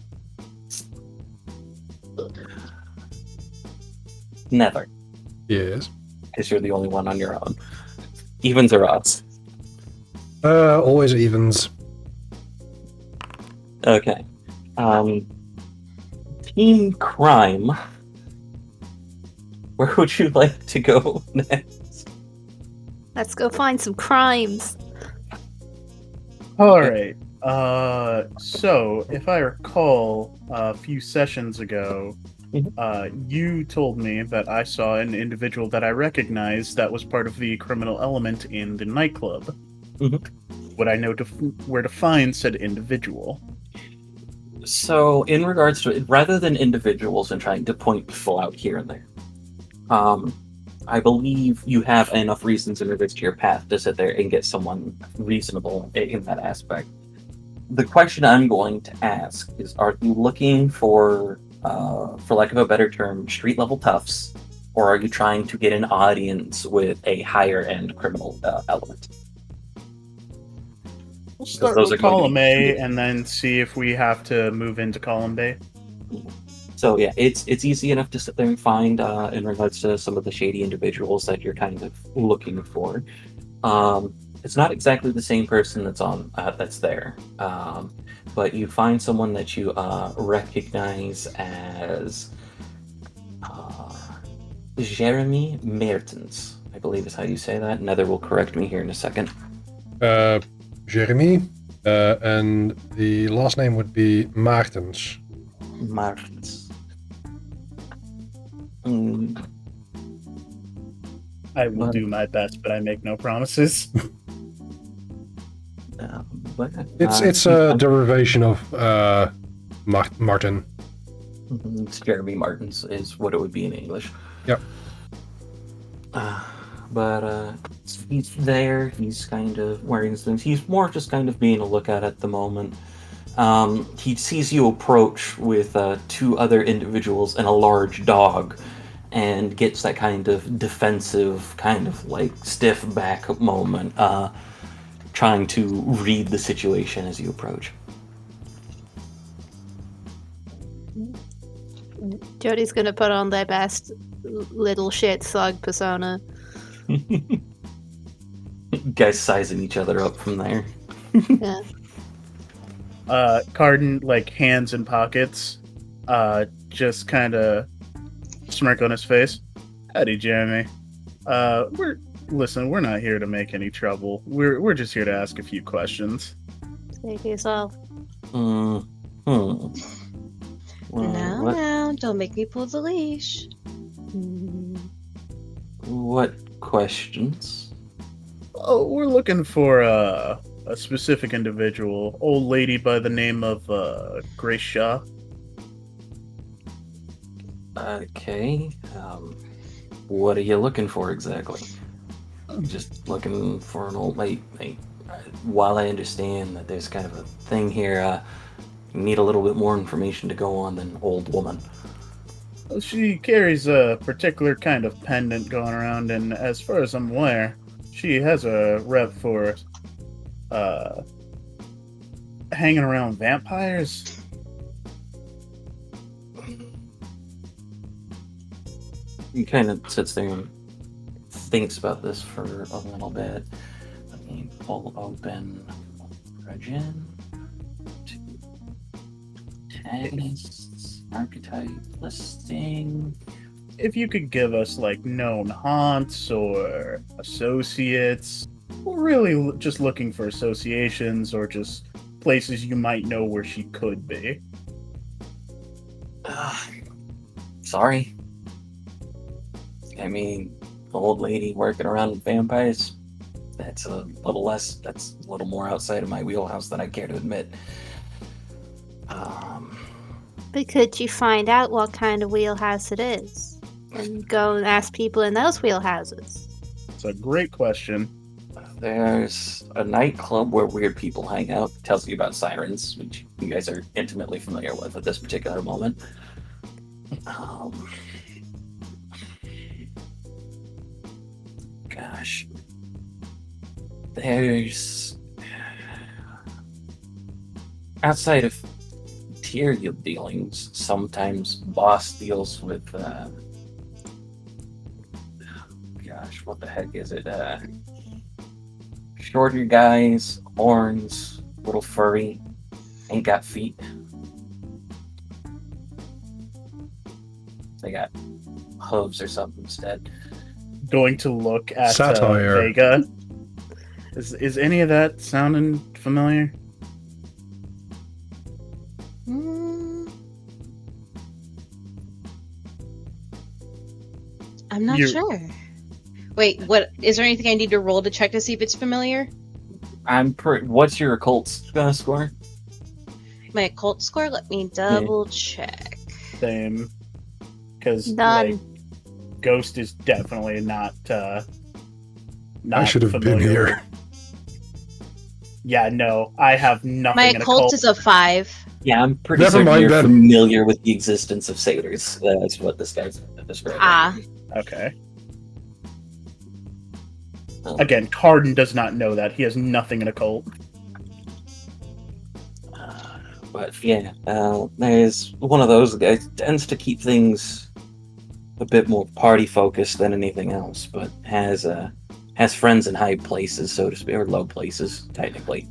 Nether, Yes. because you're the only one on your own. Evens or odds? Always evens. Okay. Team Crime. Where would you like to go next? Let's go find some crimes. All right. So if I recall, a few sessions ago, you told me that I saw an individual that I recognized that was part of the criminal element in the nightclub. Would I know where to find said individual? So, in regards to it, rather than individuals and trying to point people out here and there, I believe you have enough reasons in regards to your path to sit there and get someone reasonable in that aspect. The question I'm going to ask is, are you looking for lack of a better term, street level toughs, or are you trying to get an audience with a higher end criminal element? We'll start those with are going to be column A two. and then see if we have to move into column B. So yeah, it's easy enough to sit there and find in regards to some of the shady individuals that you're kind of looking for. It's not exactly the same person that's there, but you find someone that you recognize as Jeremy Mertens, I believe is how you say that. Nether will correct me here in a second. Jeremy, and the last name would be Maartens. Martens. I will do my best, but I make no promises. It's a derivation of Martin. It's Jeremy Martins is what it would be in English. Yep. But he's there. He's kind of wearing his things. He's more just kind of being a lookout at the moment. He sees you approach with two other individuals and a large dog, and gets that kind of defensive, kind of like stiff back moment, trying to read the situation as you approach. Jody's gonna put on their best little shit slug persona. Guys sizing each other up from there. Yeah. Carden, like hands in pockets, just kind of smirk on his face. Howdy, Jeremy. We're not here to make any trouble. We're just here to ask a few questions. Take yourself. Well, what, Now, don't make me pull the leash. what questions? Oh, we're looking for a specific individual, old lady by the name of Grace Shaw. Okay. What are you looking for exactly? I'm just looking for an old lady. While I understand that there's kind of a thing here, you need a little bit more information to go on than old woman. Well, she carries a particular kind of pendant going around, and as far as I'm aware, she has a rep for hanging around vampires. He kind of sits there and thinks about this for a little bit. Let me pull open Origin. Antagonists, archetype listing. If you could give us like known haunts or associates, we're really just looking for associations or just places you might know where she could be. Sorry. I mean, the old lady working around with vampires, that's a little more outside of my wheelhouse than I care to admit. But could you find out what kind of wheelhouse it is? And go and ask people in those wheelhouses? It's a great question. There's a nightclub where weird people hang out. It tells you about sirens, which you guys are intimately familiar with at this particular moment. Gosh. There's... Outside of material dealings, sometimes boss deals with, gosh, what the heck is it? Shorter guys, horns, little furry, ain't got feet. They got hooves or something instead. Going to look at Satire. Vega. Is any of that sounding familiar? I'm not sure. Wait, what? Is there anything I need to roll to check to see if it's familiar? What's your occult score? My occult score? Let me double check. Same. Because None. like, Ghost is definitely not I should have been familiar. here. Yeah, no, I have nothing My in occult is a 5. Yeah, I'm pretty Never certain mind you're then. familiar with the existence of satyrs. That's what this guy's describing. Ah. Okay. Okay. Again, Carden does not know that. He has nothing in occult. But yeah, there's one of those guys tends to keep things a bit more party focused than anything else, but has friends in high places, so to speak, or low places, technically,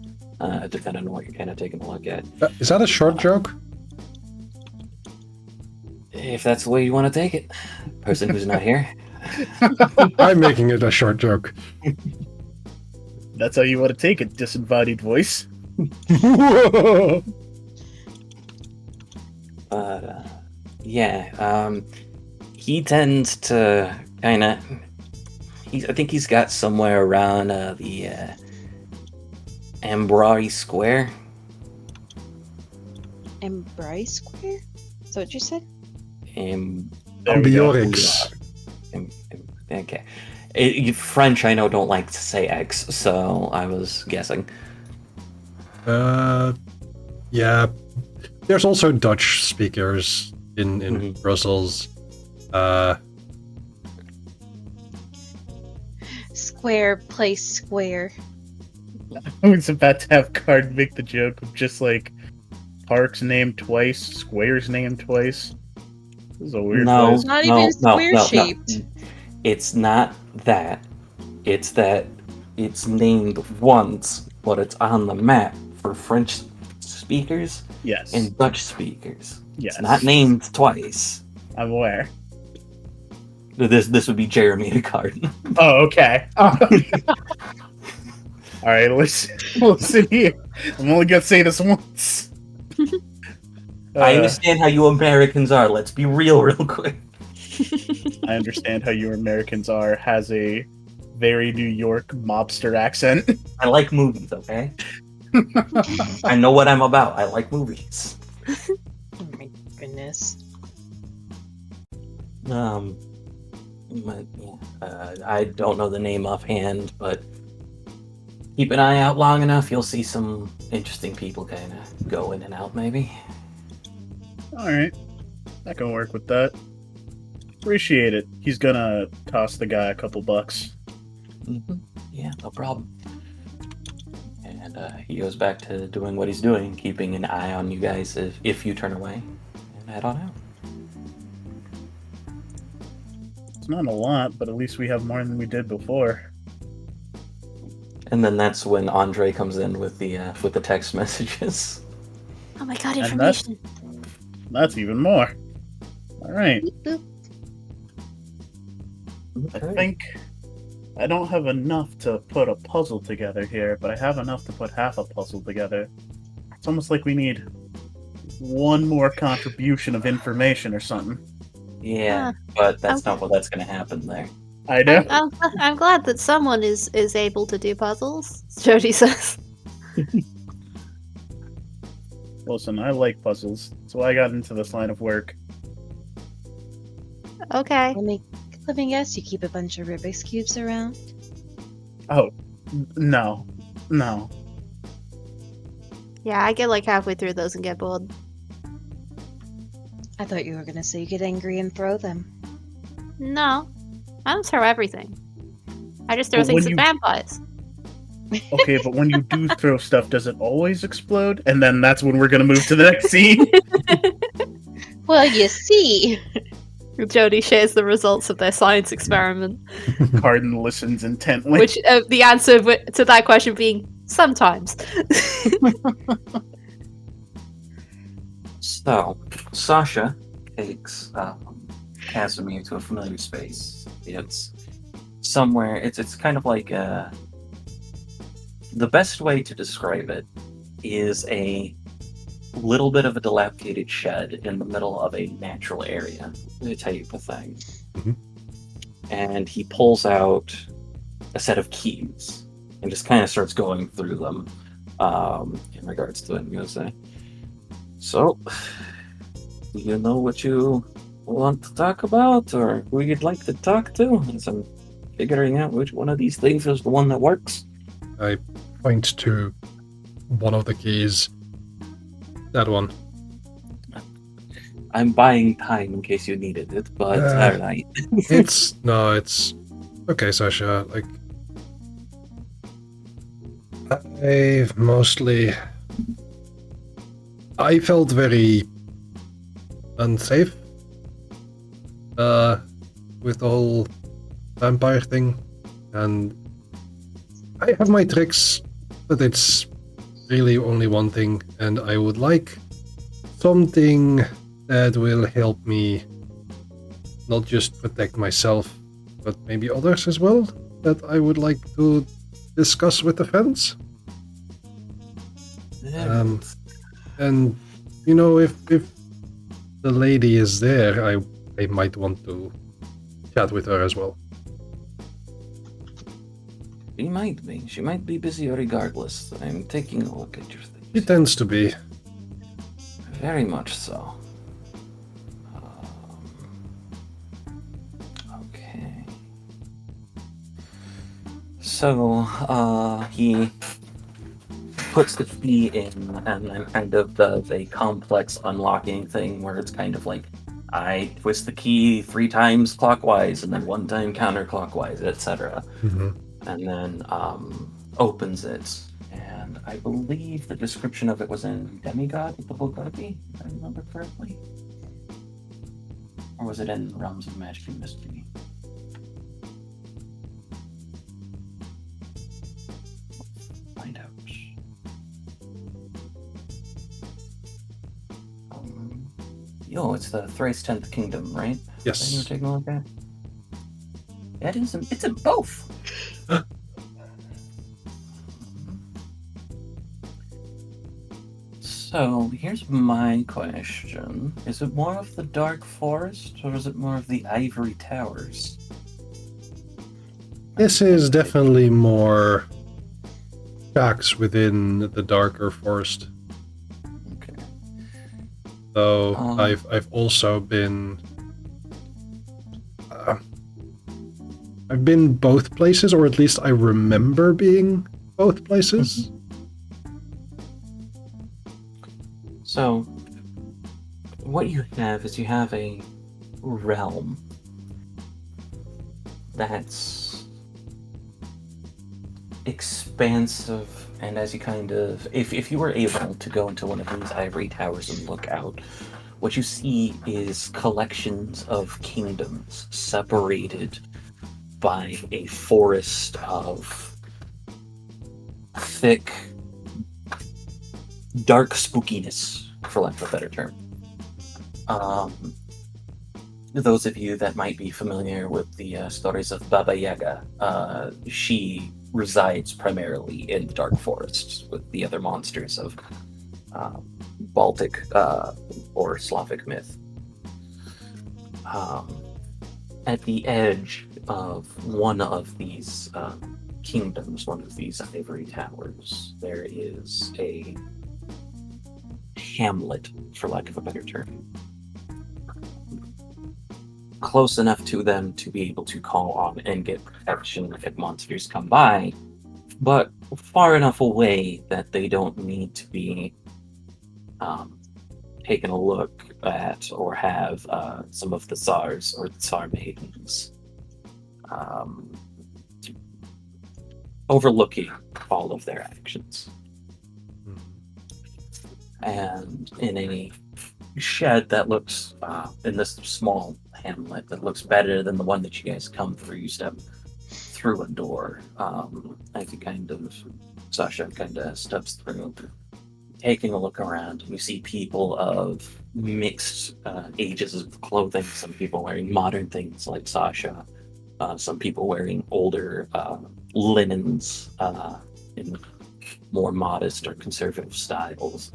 depending on what you're kind of taking a look at. Is that a short joke? If that's the way you want to take it, person who's not here. I'm making it a short joke. That's how you want to take it, disembodied voice. Yeah, he tends to kind of. I think he's got somewhere around the Ambrai Square. Embry Square? Is that what you said? There we go. Ambiorix. Okay. French, I know, don't like to say X, so I was guessing. Yeah. There's also Dutch speakers in Mhm. Brussels. Square, place square. I was about to have Card make the joke of just like parks named twice, squares named twice. This is a weird No, place. It's not even square no. shaped. It's not that. It's that it's named once, but it's on the map for French speakers Yes. and Dutch speakers. Yes. It's not named twice. I'm aware. This would be Jeremy the Card. Oh, okay. Alright, listen here. I'm only gonna say this once. I understand how you Americans are. Let's be real quick. I understand how you Americans are, has a very New York mobster accent. I like movies, okay? I know what I'm about. I like movies. Oh my goodness. But, yeah, I don't know the name offhand, but keep an eye out long enough, you'll see some interesting people kind of go in and out, maybe. Alright. I can work with that. Appreciate it. He's gonna toss the guy a couple bucks. Yeah, no problem. And he goes back to doing what he's doing, keeping an eye on you guys if you turn away, and head on out. It's not a lot, but at least we have more than we did before. And then that's when Andre comes in with the text messages. Oh my god, And information. That's even more. Alright. Boop, boop. I think I don't have enough to put a puzzle together here, but I have enough to put half a puzzle together. It's almost like we need one more contribution of information or something. Yeah, but that's not what that's going to happen there. I know. I'm glad that someone is able to do puzzles, Jody says. Listen, I like puzzles. That's why I got into this line of work. Okay. Let me guess, you keep a bunch of Rubik's Cubes around? Oh, no. No. Yeah, I get like halfway through those and get bored. I thought you were gonna say you get angry and throw them. No, I don't throw everything. I just throw But things when at vampires. Okay, but when you do throw stuff, does it always explode? And then that's when we're gonna move to the next scene? Well, you see. Jody shares the results of their science experiment, Carden listens intently. which the answer to that question being sometimes. So, Sasha takes Casimir to a familiar space. It's somewhere. It's kind of like the best way to describe it is a little bit of a dilapidated shed in the middle of a natural area, type of thing. Mhm. And he pulls out a set of keys and just kind of starts going through them in regards to it. And goes, so, do you know what you want to talk about, or who you'd like to talk to? As I'm figuring out which one of these things is the one that works. I point to one of the keys. That one. I'm buying time in case you needed it, but alright. It's okay, Sasha. Like, I felt very unsafe with the whole vampire thing, and I have my tricks, but it's really only one thing, and I would like something that will help me not just protect myself, but maybe others as well, that I would like to discuss with the friends. And you know, if the lady is there, I might want to chat with her as well. She might be busy regardless. I'm taking a look at your things. She tends to be. Very much so. Okay. So, he puts the key in and then kind of does a complex unlocking thing where it's kind of like, I twist the key 3 times clockwise and then 1 time counterclockwise, etc. Mm-hmm. And then opens it. And I believe the description of it was in Demigod with the Bulgarby, if I remember correctly. Or was it in Realms of Magic and Mystery? Find out. Yo, it's the Thrice 10th Kingdom, right? That you were Yes. taking a look at? That is, it's in both! So, here's my question. Is it more of the Dark Forest, or is it more of the Ivory Towers? This is definitely more tracks within the darker forest. Okay. Though I've also been I've been both places, or at least I remember being both places. So, what you have is you have a realm that's expansive, and as you kind of, if you were able to go into one of these ivory towers and look out, what you see is collections of kingdoms separated by a forest of thick, dark spookiness, for lack of a better term. Those of you that might be familiar with the stories of Baba Yaga, she resides primarily in the dark forests with the other monsters of Baltic or Slavic myth. At the edge of one of these kingdoms, one of these ivory towers, there is a hamlet, for lack of a better term. Close enough to them to be able to call on and get protection if monsters come by, but far enough away that they don't need to be taken a look at or have some of the Tsars or the Tsar maidens overlooking all of their actions. And in a shed that looks, in this small hamlet that looks better than the one that you guys come through, you step through a door. As you kind of, Sasha kind of steps through, taking a look around. You see people of mixed ages of clothing, some people wearing modern things like Sasha, some people wearing older linens in more modest or conservative styles,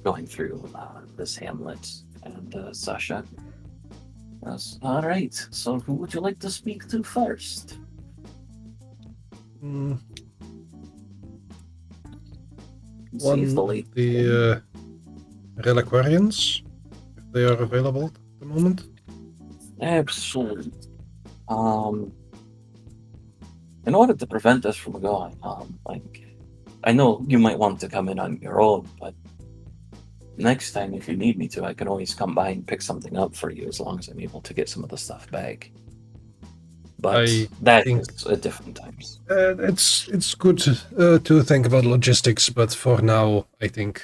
going through this hamlet. And Sasha goes, all right, so who would you like to speak to first? One Sees the late the reliquarians, if they are available at the moment. Absolutely. In order to prevent this from going on, like, I know you might want to come in on your own, but Next time, if you need me to, I can always come by and pick something up for you as long as I'm able to get some of the stuff back. But I that think is at different times. it's good to think about logistics, but for now, I think,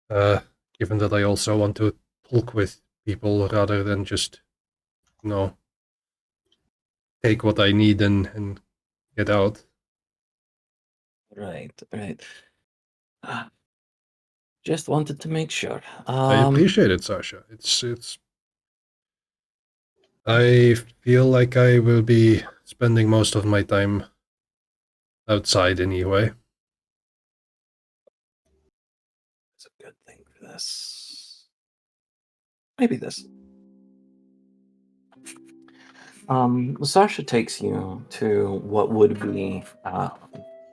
given that I also want to talk with people rather than just, you know, take what I need and get out. Right, right. Ah, just wanted to make sure. I appreciate it, Sasha. I feel like I will be spending most of my time outside anyway. It's a good thing for this. Maybe this. Sasha takes you to what would be,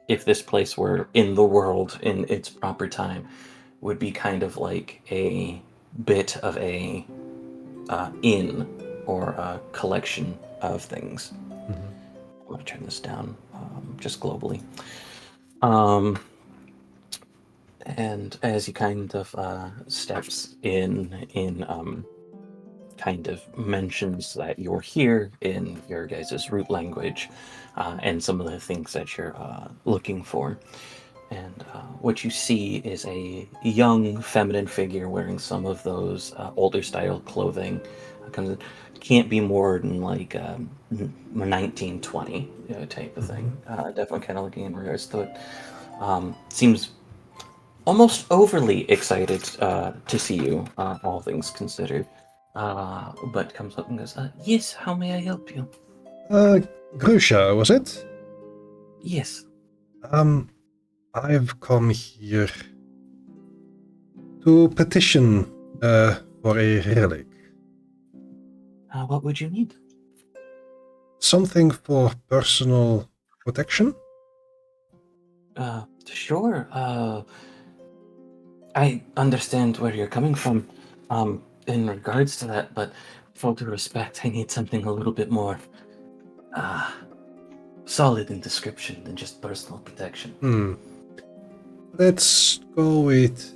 if this place were in the world in its proper time, would be kind of like a bit of a inn or a collection of things. Mhm. I'm going to turn this down just globally. Um, and as he kind of steps in kind of mentions that you're here in your guys' root language and some of the things that you're looking for. And what you see is a young feminine figure wearing some of those older style clothing. Kind of can't be more than like 1920 type of thing. Definitely kind of looking in regards to it. Seems almost overly excited to see you, all things considered. But comes up and goes, yes, how may I help you? Grusha, was it? Yes. I've come here to petition for a relic. What would you need? Something for personal protection? Sure. I understand where you're coming from in regards to that, but for all due respect, I need something a little bit more solid in description than just personal protection. Let's go with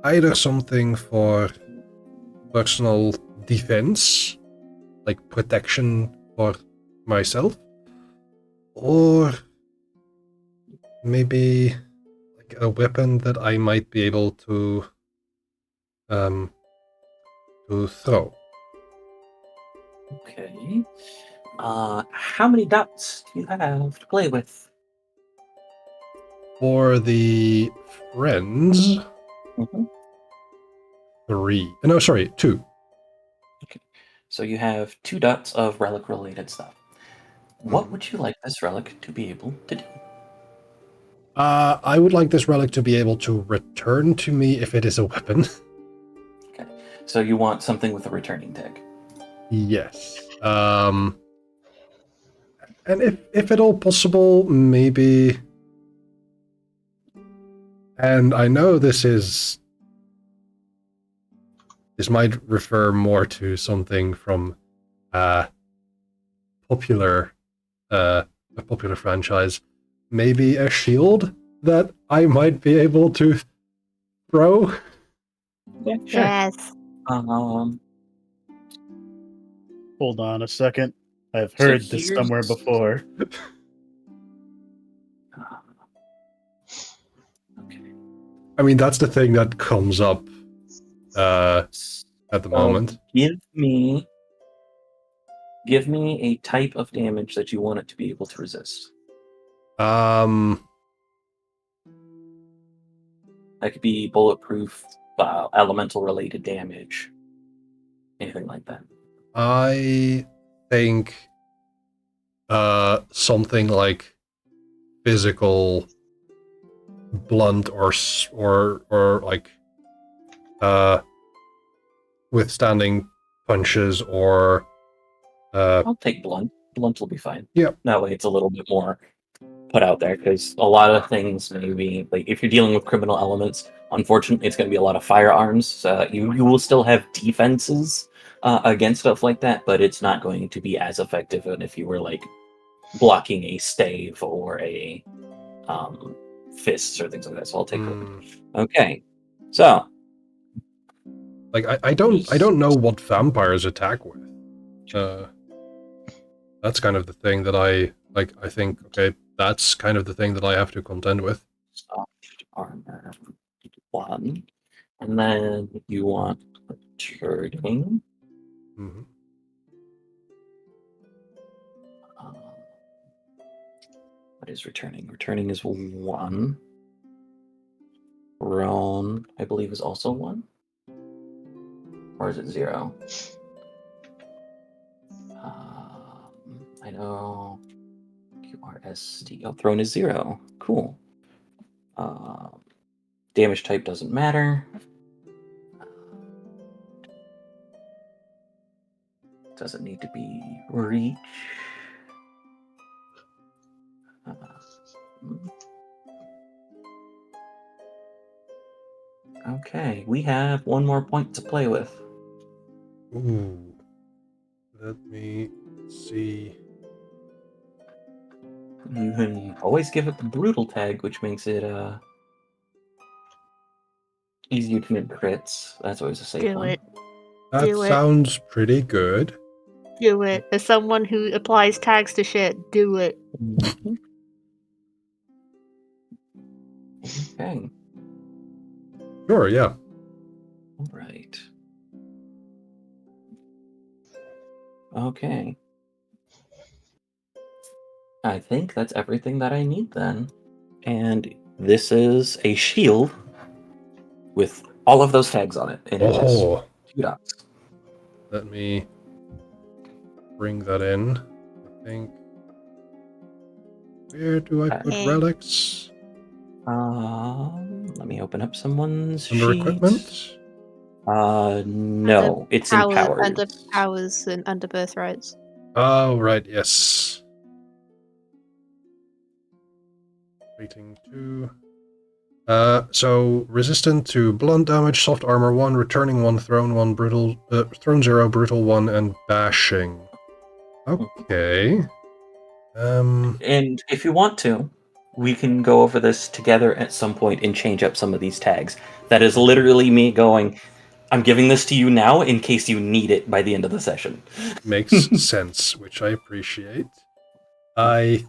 either something for personal defense, like protection for myself, or maybe like a weapon that I might be able to throw. Okay. How many dots do you have to play with? For the friends, Mhm. 3. No, sorry, 2. So you have 2 dots of relic related stuff. What Mhm. would you like this relic to be able to do? I would like this relic to be able to return to me if it is a weapon. Okay. So you want something with a returning tag. Yes. And if at all possible, maybe. And I know this might refer more to something from popular a popular franchise. Maybe a shield that I might be able to throw. Yeah, sure. Yes. Um, Hold on a second. I've So heard this here's- somewhere before. okay. I mean, that's the thing that comes up at the moment. Give me a type of damage that you want it to be able to resist. Um, That could be bulletproof, elemental related damage, anything like that. I think something like physical, blunt, or like withstanding punches, or I'll take blunt. Blunt will be fine. Yeah. That way it's a little bit more put out there because a lot of things maybe like if you're dealing with criminal elements, unfortunately it's going to be a lot of firearms. So you will still have defenses against stuff like that, but it's not going to be as effective than if you were like blocking a stave or a fists or things like that. So I'll take her. Hmm. Okay. So Like I don't know what vampires attack with. That's kind of the thing that I like. I think okay, that's kind of the thing that I have to contend with. soft armor 1. And then you want turning. Hmm. Um, what is returning? Returning is 1. Prone, I believe, is also 1. Or is it 0? I know. QRSD. Oh, thrown is 0. Cool. Damage type doesn't matter. Doesn't need to be reach. Okay, we have one more point to play with. Ooh. Let me see. You can always give it the brutal tag, which makes it easier to make crits. That's always a safe Do one. it. That Do it. sounds pretty good. Do it. As someone who applies tags to shit, do it. Mhm. Okay. Sure, yeah. All right. Okay. I think that's everything that I need then. And this is a shield with all of those tags on it. And it is Oh, 2 dots. let me bring that in. I think. Where do I put Eh. relics? Let me open up someone's Under sheet. equipment? No, it's in powers. Under powers and under birthrights. Oh, right, yes. Rating 2. So resistant to blunt damage, soft armor 1, returning 1, thrown 1, brutal, thrown 0, brutal 1, and bashing. Okay. And if you want to, we can go over this together at some point and change up some of these tags. That is literally me going, I'm giving this to you now in case you need it by the end of the session. Makes sense, which I appreciate. I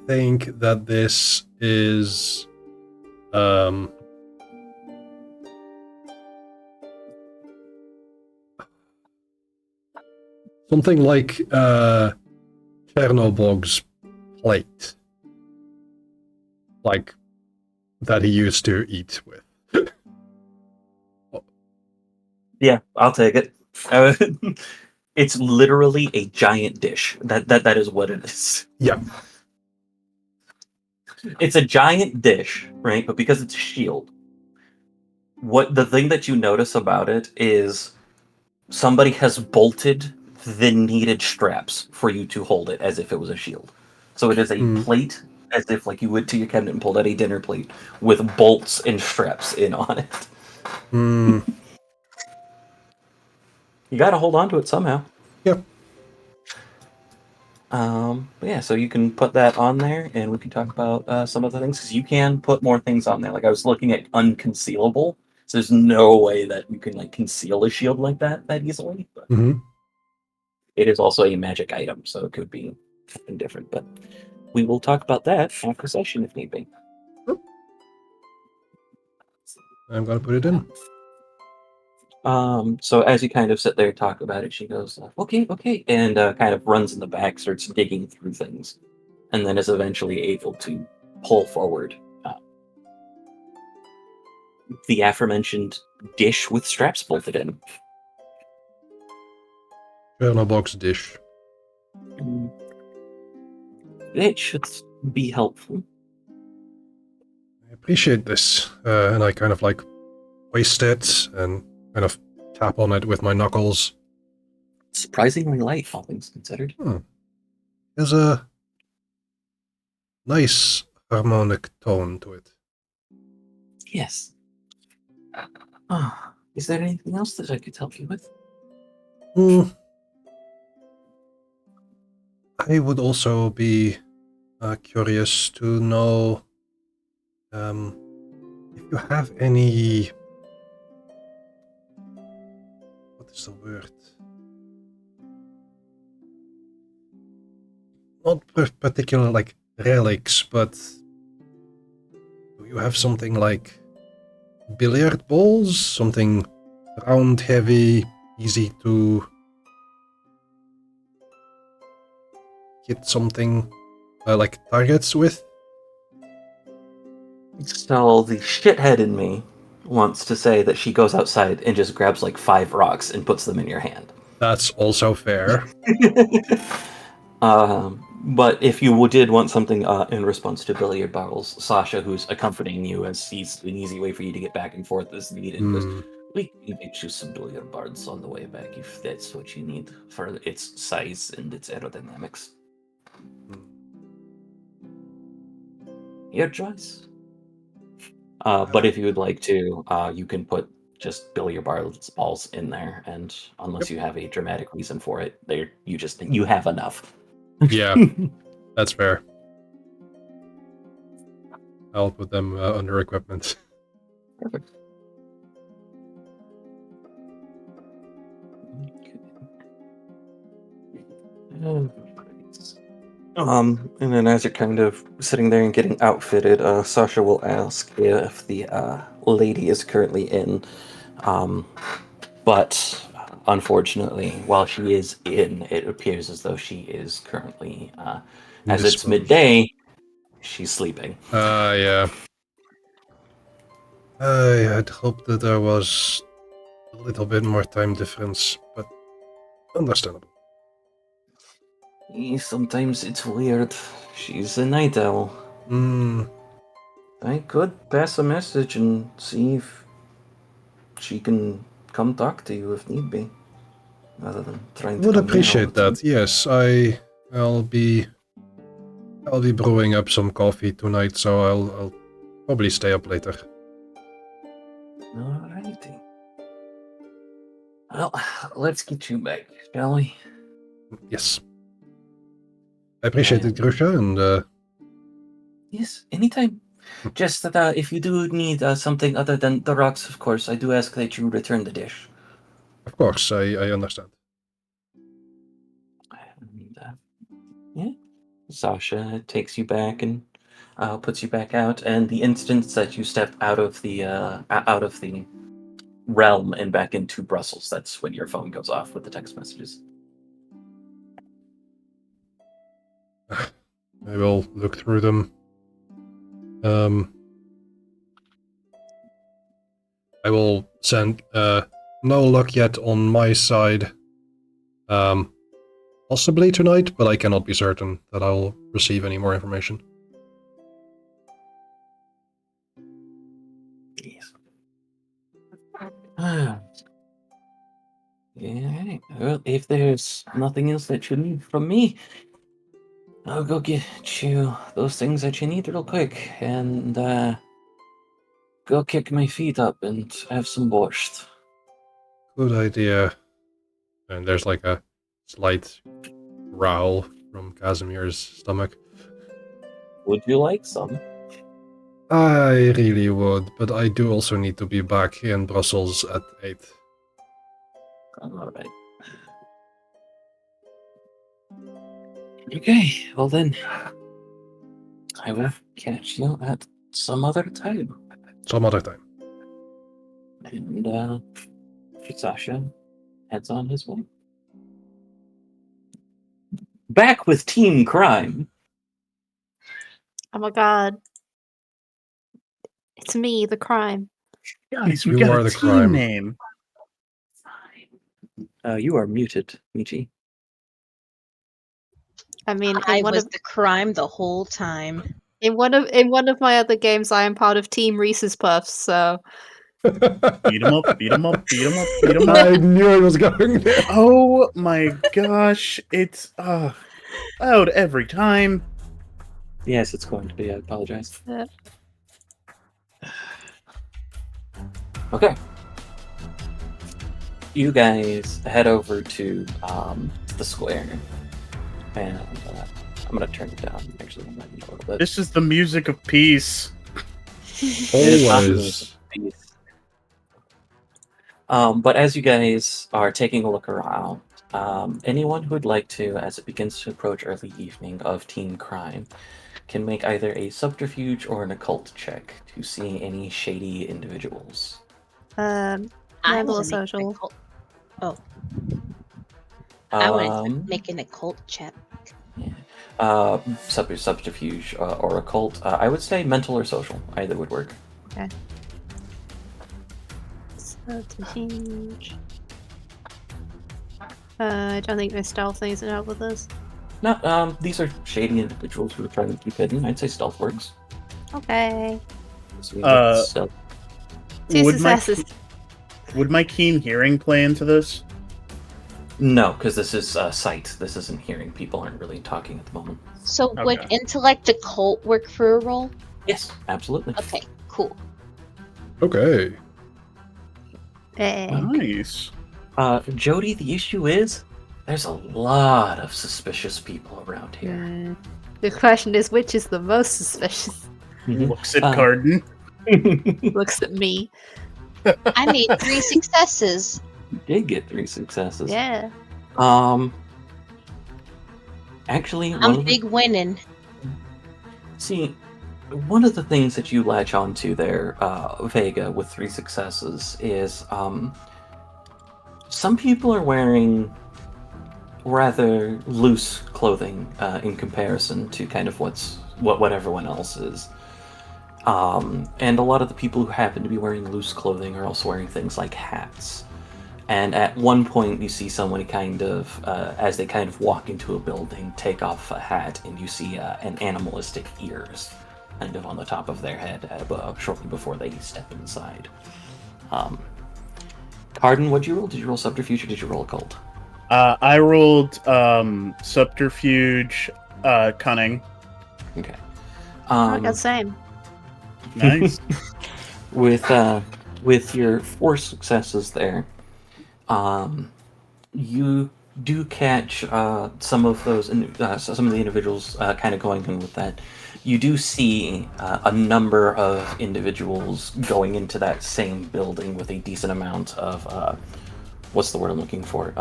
think that this is something like Chernobog's plate. Like that he used to eat with. Yeah, I'll take it. It's literally a giant dish. That is what it is. Yeah. It's a giant dish, right? But because it's a shield, what the thing that you notice about it is somebody has bolted the needed straps for you to hold it as if it was a shield. So it is a plate, as if like you would to your cabinet and pulled out a dinner plate with bolts and straps in on it. You got to hold on to it somehow. Yep. But yeah, so you can put that on there, and we can talk about some other things because you can put more things on there. Like I was looking at unconcealable, so there's no way that you can like conceal a shield like that easily. But it is also a magic item, so it could be something different. But we will talk about that after session if need be. I'm gonna put it in. So as you kind of sit there and talk about it, she goes, okay, and kind of runs in the back, starts digging through things, and then is eventually able to pull forward the aforementioned dish with straps bolted in. Chernobog's dish. It should be helpful. I appreciate this. And I kind of like waste it and kind of tap on it with my knuckles. Surprisingly light, all things considered. There's a nice harmonic tone to it. Yes. Is there anything else that I could help you with? I would also be curious to know if you have any. What is the word? Not particular like relics, but do you have something like billiard balls? Something round, heavy, easy to hit something like targets with? So the shithead in me wants to say that she goes outside and just grabs like 5 rocks and puts them in your hand. That's also fair. But if you did want something in response to billiard balls, Sasha, who's accompanying you as he's an easy way for you to get back and forth as needed, goes, we can make you some billiard balls on the way back if that's what you need for its size and its aerodynamics. Your choice. But if you would like to, you can put just billiard balls in there, and unless you have a dramatic reason for it, you have enough. Yeah, that's fair. I'll put them under equipment. Perfect. And then as you're kind of sitting there and getting outfitted, Sasha will ask if the lady is currently in. But unfortunately, while she is in, it appears as though she is currently, as it's Indisposed. midday, she's sleeping. Yeah. I had hoped that there was a little bit more time difference, but understandable. Sometimes it's weird. She's a night owl. I could pass a message and see if she can come talk to you if need be, rather than trying to Would come here all appreciate the time. that. Yes, I'll be brewing up some coffee tonight, so I'll probably stay up later. Alrighty. Well, let's get you back, shall we? Yes. I appreciate it, Grusha, and Yes, anytime. Just that if you do need something other than the rocks, of course, I do ask that you return the dish. of course, I understand. And, yeah. Sasha takes you back and puts you back out, and the instant that you step out of the realm and back into Brussels, that's when your phone goes off with the text messages. I will look through them. I will send no luck yet on my side. Possibly tonight, but I cannot be certain that I'll receive any more information. Yes. Yeah, well, if there's nothing else that you need from me, I'll go get you those things that you need real quick, and go kick my feet up and have some borscht. Good idea. And there's like a slight growl from Casimir's stomach. Would you like some? I really would, but I do also need to be back in Brussels at 8. Alright. Okay, well then, I will catch you at some other time. Some other time. And Sasha heads on his way. Back with Team Crime. Oh my god. It's me, the crime. Guys, we You got are a the team crime. name. You are muted, Michi. I mean, I in one was of the crime the whole time. in one of my other games, I am part of Team Reese's Puffs. So Beat 'em up, beat 'em up, beat 'em up, beat 'em up. I knew I was going there. Oh my gosh, it's out every time. Yes, it's going to be. I apologize. Okay. You guys head over to the square. And I'm gonna turn it down. Actually, I'm gonna a little bit. This is the music of peace. It is not the Always. music of peace. But as you guys are taking a look around, anyone who would like to, as it begins to approach early evening of teen crime, can make either a subterfuge or an occult check to see any shady individuals. I Mental want to make an social. occult. Oh, I want to Um, make an occult check. subterfuge or occult. I would say mental or social. Either would work. Subterfuge. I don't think my stealth things to help with this. No, these are shady individuals who are trying to keep hidden. I'd say stealth works. Okay. So we get stealth. 2 Would my successes. would my keen hearing play into this? No, because this is sight. This isn't hearing. People aren't really talking at the moment. So would Okay. intellect occult work for a roll? Yes, absolutely. Okay, cool. Okay. Nice. Jody, the issue is there's a lot of suspicious people around here. The question is, which is the most suspicious? Looks at Uh, Carden. Looks at me. I made 3 successes. You did get 3 successes. Yeah. Actually, I'm big winning. See, one of the things that you latch onto there, Vega, with 3 successes is some people are wearing rather loose clothing in comparison to kind of what everyone else is. And a lot of the people who happen to be wearing loose clothing are also wearing things like hats. And at one point, you see someone kind of, as they kind of walk into a building, take off a hat, and you see an animalistic ears kind of on the top of their head shortly before they step inside. Carden, what'd you roll? Did you roll subterfuge or did you roll occult? I rolled subterfuge, cunning. Okay. I got the same. Nice. With your 4 successes there, you do catch some of those some of the individuals kind of going in with that. You do see a number of individuals going into that same building with a decent amount of what's the word I'm looking for?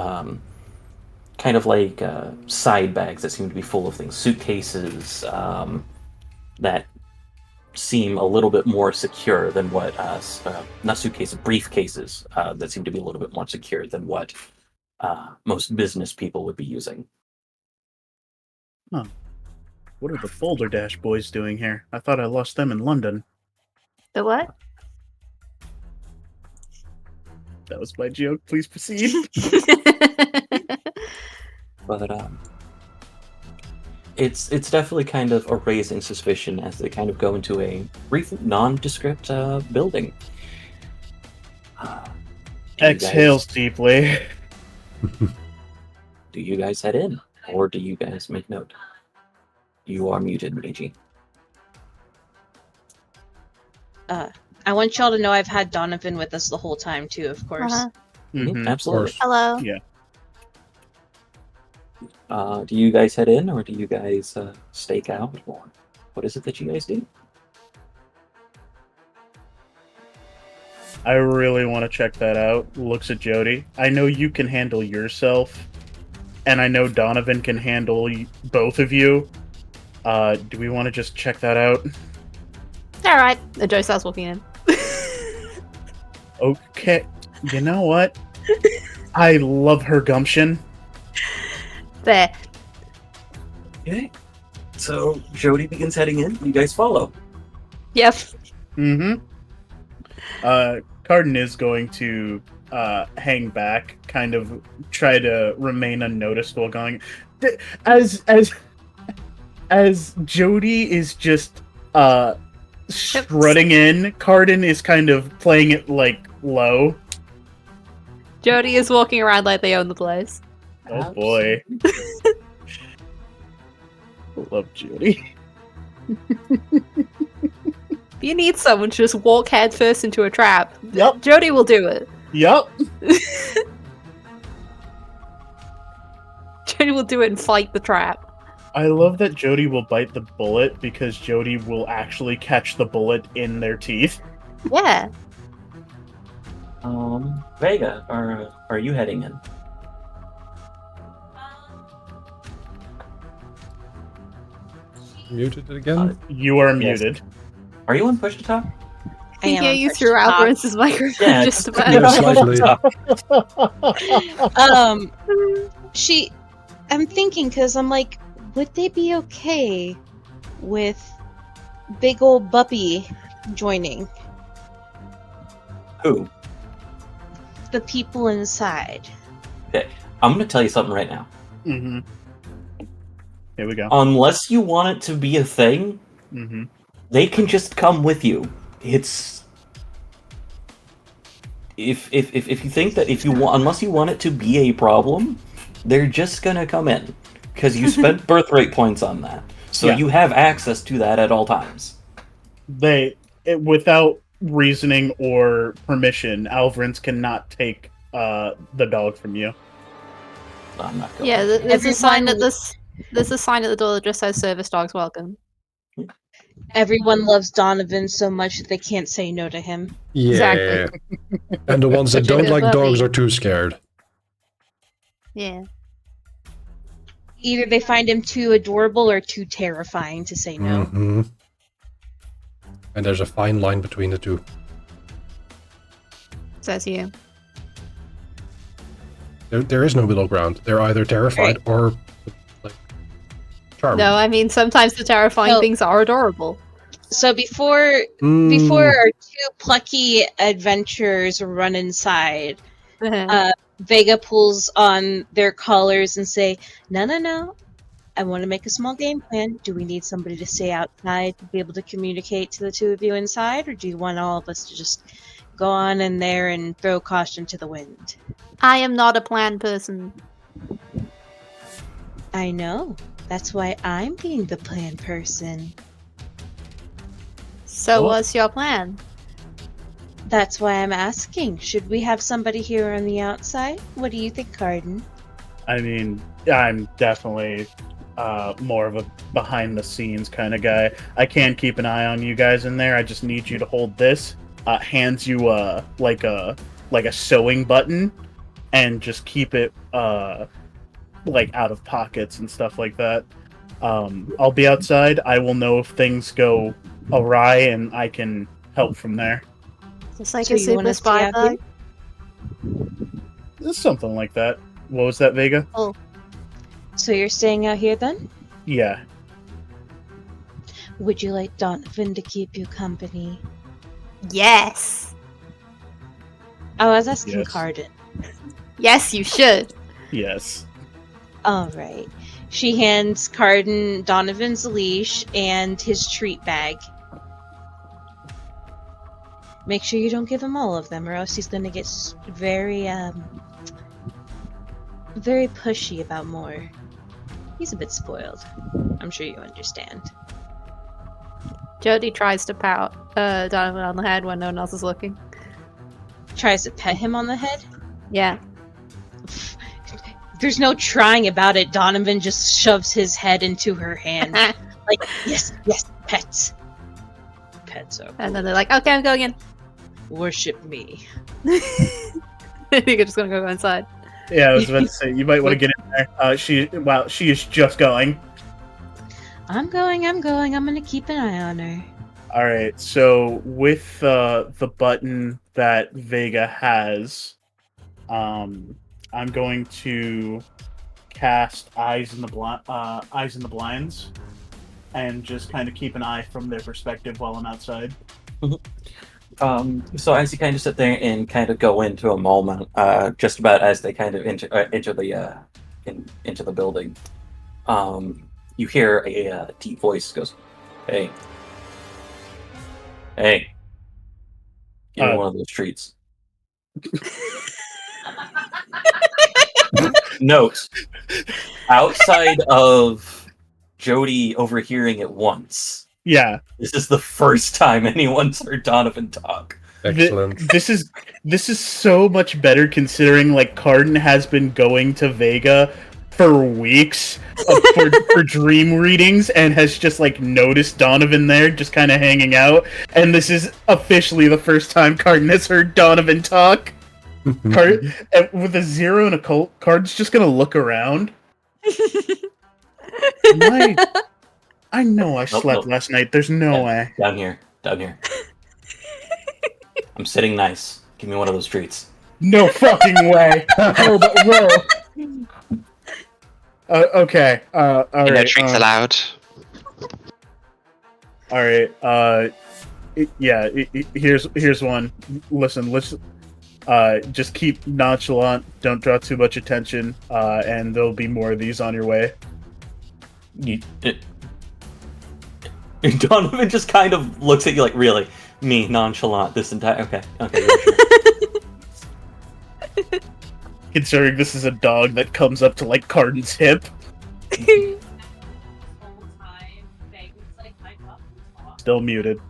Kind of like side bags that seem to be full of things, suitcases that seem a little bit more secure than what not suitcases, briefcases that seem to be a little bit more secure than what most business people would be using. Huh. What are the Boulder Dash boys doing here? I thought I lost them in London. The what? That was my joke. Please proceed. But it's definitely kind of a raising suspicion as they kind of go into a brief, nondescript building. Exhales deeply. Do you guys head in, or do you guys make note? You are muted, Meiji. I want y'all to know I've had Donovan with us the whole time too, of course. Mhm. Absolutely. Hello. Do you guys head in, or do you guys stake out, or what is it that you guys do? I really want to check that out. Looks at Jody. I know you can handle yourself, and I know Donovan can handle both of you. Do we want to just check that out? All right. And Joe starts walking in. Okay. You know what? I love her gumption. There. Okay. So Jody begins heading in. You guys follow. Yep. Mm-hmm. Carden is going to hang back, kind of try to remain unnoticed while going. As Jody is just strutting in, Carden is kind of playing it like low. Jody is walking around like they own the place. Oh boy. Love Jody. If you need someone to just walk headfirst into a trap, Yep. Jody will do it. Yup. Jody will do it and fight the trap. I love that Jody will bite the bullet because Jody will actually catch the bullet in their teeth. Yeah. Vega, are you heading in? Muted it again? You are Yes. muted. Are you on push to talk? I am Yeah, on you push threw to out talk. Lawrence's microphone Yeah, just just- about. Yeah, slightly. I'm thinking because I'm like, would they be okay with big old Buppy joining Who? the people inside? I'm gonna tell you something right now. Mm-hmm. Here we go. Unless you want it to be a thing, Mm-hmm. they can just come with you. It's if you think that if you want, unless you want it to be a problem, they're just gonna come in because you spent birthright points on that, so Yeah. you have access to that at all times. Without reasoning or permission, Alvrins cannot take the dog from you. I'm not going. Yeah, there's a sign at Everyone- there's a sign at the door that just says "Service dogs welcome." Everyone loves Donovan so much that they can't say no to him. Yeah. Exactly. And the ones that Such a don't good like dogs puppy. are too scared. Yeah. Either they find him too adorable or too terrifying to say no. Hmm. And there's a fine line between the two. Says you. There is no middle ground. They're either terrified or like charmed. No, I mean sometimes the terrifying No. things are adorable. So before our two plucky adventurers run inside, Vega pulls on their collars and say, No. I want to make a small game plan. Do we need somebody to stay outside to be able to communicate to the two of you inside? Or do you want all of us to just go on in there and throw caution to the wind? I am not a plan person. I know. That's why I'm being the plan person. So Oh. what's your plan? That's why I'm asking. Should we have somebody here on the outside? What do you think, Carden? I mean, I'm definitely more of a behind-the-scenes kind of guy. I can keep an eye on you guys in there. I just need you to hold this. Hands you like a sewing button, and just keep it like out of pockets and stuff like that. I'll be outside. I will know if things go awry, and I can help from there. Just like So a you wanna super spy stay out bug. Something like that. What was that, Vega? So you're staying out here then? Yeah. Would you like Donovan to keep you company? Yes. I was asking Yes. Carden. Yes, you should. Yes. Alright. She hands Carden Donovan's leash and his treat bag. Make sure you don't give him all of them, or else he's gonna get very pushy about more. He's a bit spoiled. I'm sure you understand. Jody tries to pout Donovan on the head when no one else is looking. Tries to pet him on the head. Yeah. There's no trying about it. Donovan just shoves his head into her hand. Like, yes, pets. Pets are And then they're like, okay, I'm going in. worship me. I think I'm just gonna go inside. Yeah, I was about to say you might want to get in there. She is just going. I'm going. I'm gonna keep an eye on her. All right. So with the button that Vega has, I'm going to cast Eyes in the Blinds, and just kind of keep an eye from their perspective while I'm outside. So as you kind of sit there and kind of go into a moment, just about as they kind of enter the building, you hear a deep voice goes, "Hey, give me one of those treats." Note, outside of Jody overhearing it once, Yeah. this is the first time anyone's heard Donovan talk. Excellent. This is so much better considering like Carden has been going to Vega for weeks for dream readings and has just like noticed Donovan there just kind of hanging out, and this is officially the first time Cardin has heard Donovan talk. With a 0 and a cult, Card's just gonna look around. I know I slept last night. There's no way. Down here. I'm sitting nice. Give me one of those treats. No fucking way. Hold up, whoa. Okay. All right. No treats allowed. All right. Here's one. Listen. Let's just keep nonchalant. Don't draw too much attention. And there'll be more of these on your way. Donovan just kind of looks at you like, really? Me, nonchalant, this entire... Okay, sure. Considering this is a dog that comes up to, like, Cardin's hip. Still muted.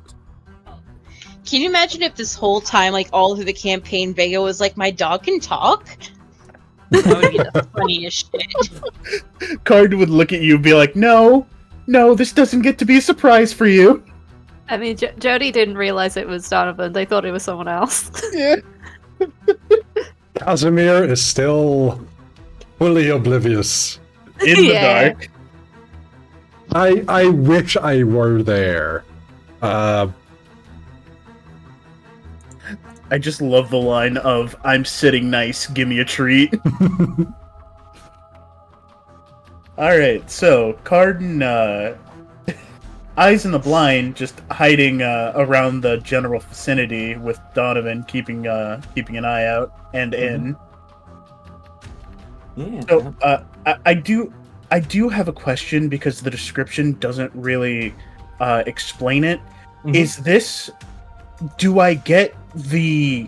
Can you imagine if this whole time, like, all through the campaign, Vega was like, my dog can talk? That would be the funniest shit. Card would look at you and be like, no, this doesn't get to be a surprise for you. I mean, Jody didn't realize it was Donovan. They thought it was someone else. Yeah. Casimir is still fully oblivious. In the dark. I wish I were there. I just love the line of, I'm sitting nice, give me a treat. Alright, so, Cardin, eyes in the blind, just hiding around the general vicinity with Donovan keeping an eye out and in. Yeah. So, I do have a question because the description doesn't really explain it. Mhm. Is this... Do I get the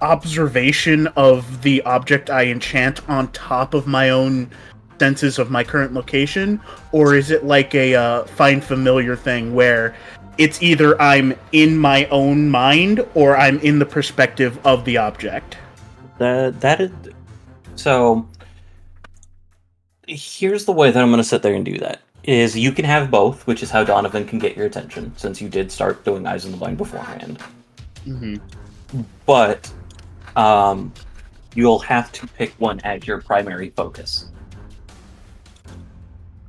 observation of the object I enchant on top of my own senses of my current location? Or is it like a find familiar thing where it's either I'm in my own mind or I'm in the perspective of the object? That is... So, here's the way that I'm going to sit there and do that. Is you can have both, which is how Donovan can get your attention, since you did start doing Eyes in the Blind beforehand. Mm-hmm. But you'll have to pick one as your primary focus.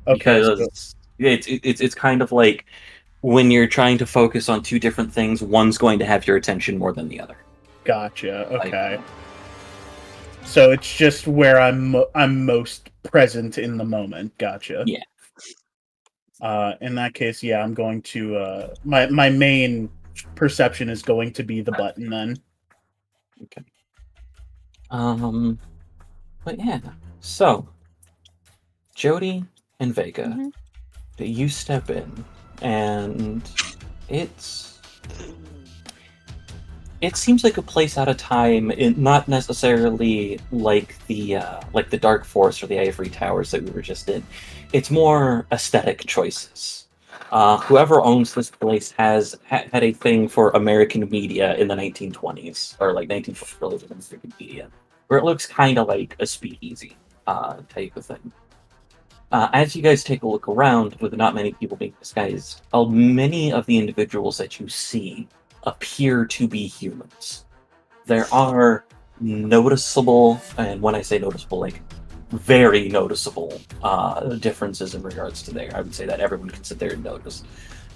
Okay. Because it's kind of like when you're trying to focus on two different things, one's going to have your attention more than the other. Gotcha. Okay. So it's just where I'm most present in the moment. Gotcha. Yeah. In that case, yeah, I'm going to my main perception is going to be the button then. Okay. But yeah. So, Jody and Vega, Mhm. you step in, and it seems like a place out of time, not necessarily like the Dark Forest or the Ivory Towers that we were just in. It's more aesthetic choices. Whoever owns this place has had a thing for American media in the 1920s, or like 1940s American media, where it looks kind of like a speakeasy type of thing. As you guys take a look around, with not many people being disguised, many of the individuals that you see appear to be humans. There are noticeable, and when I say noticeable, like very noticeable differences in regards to there. I would say that everyone can sit there and notice.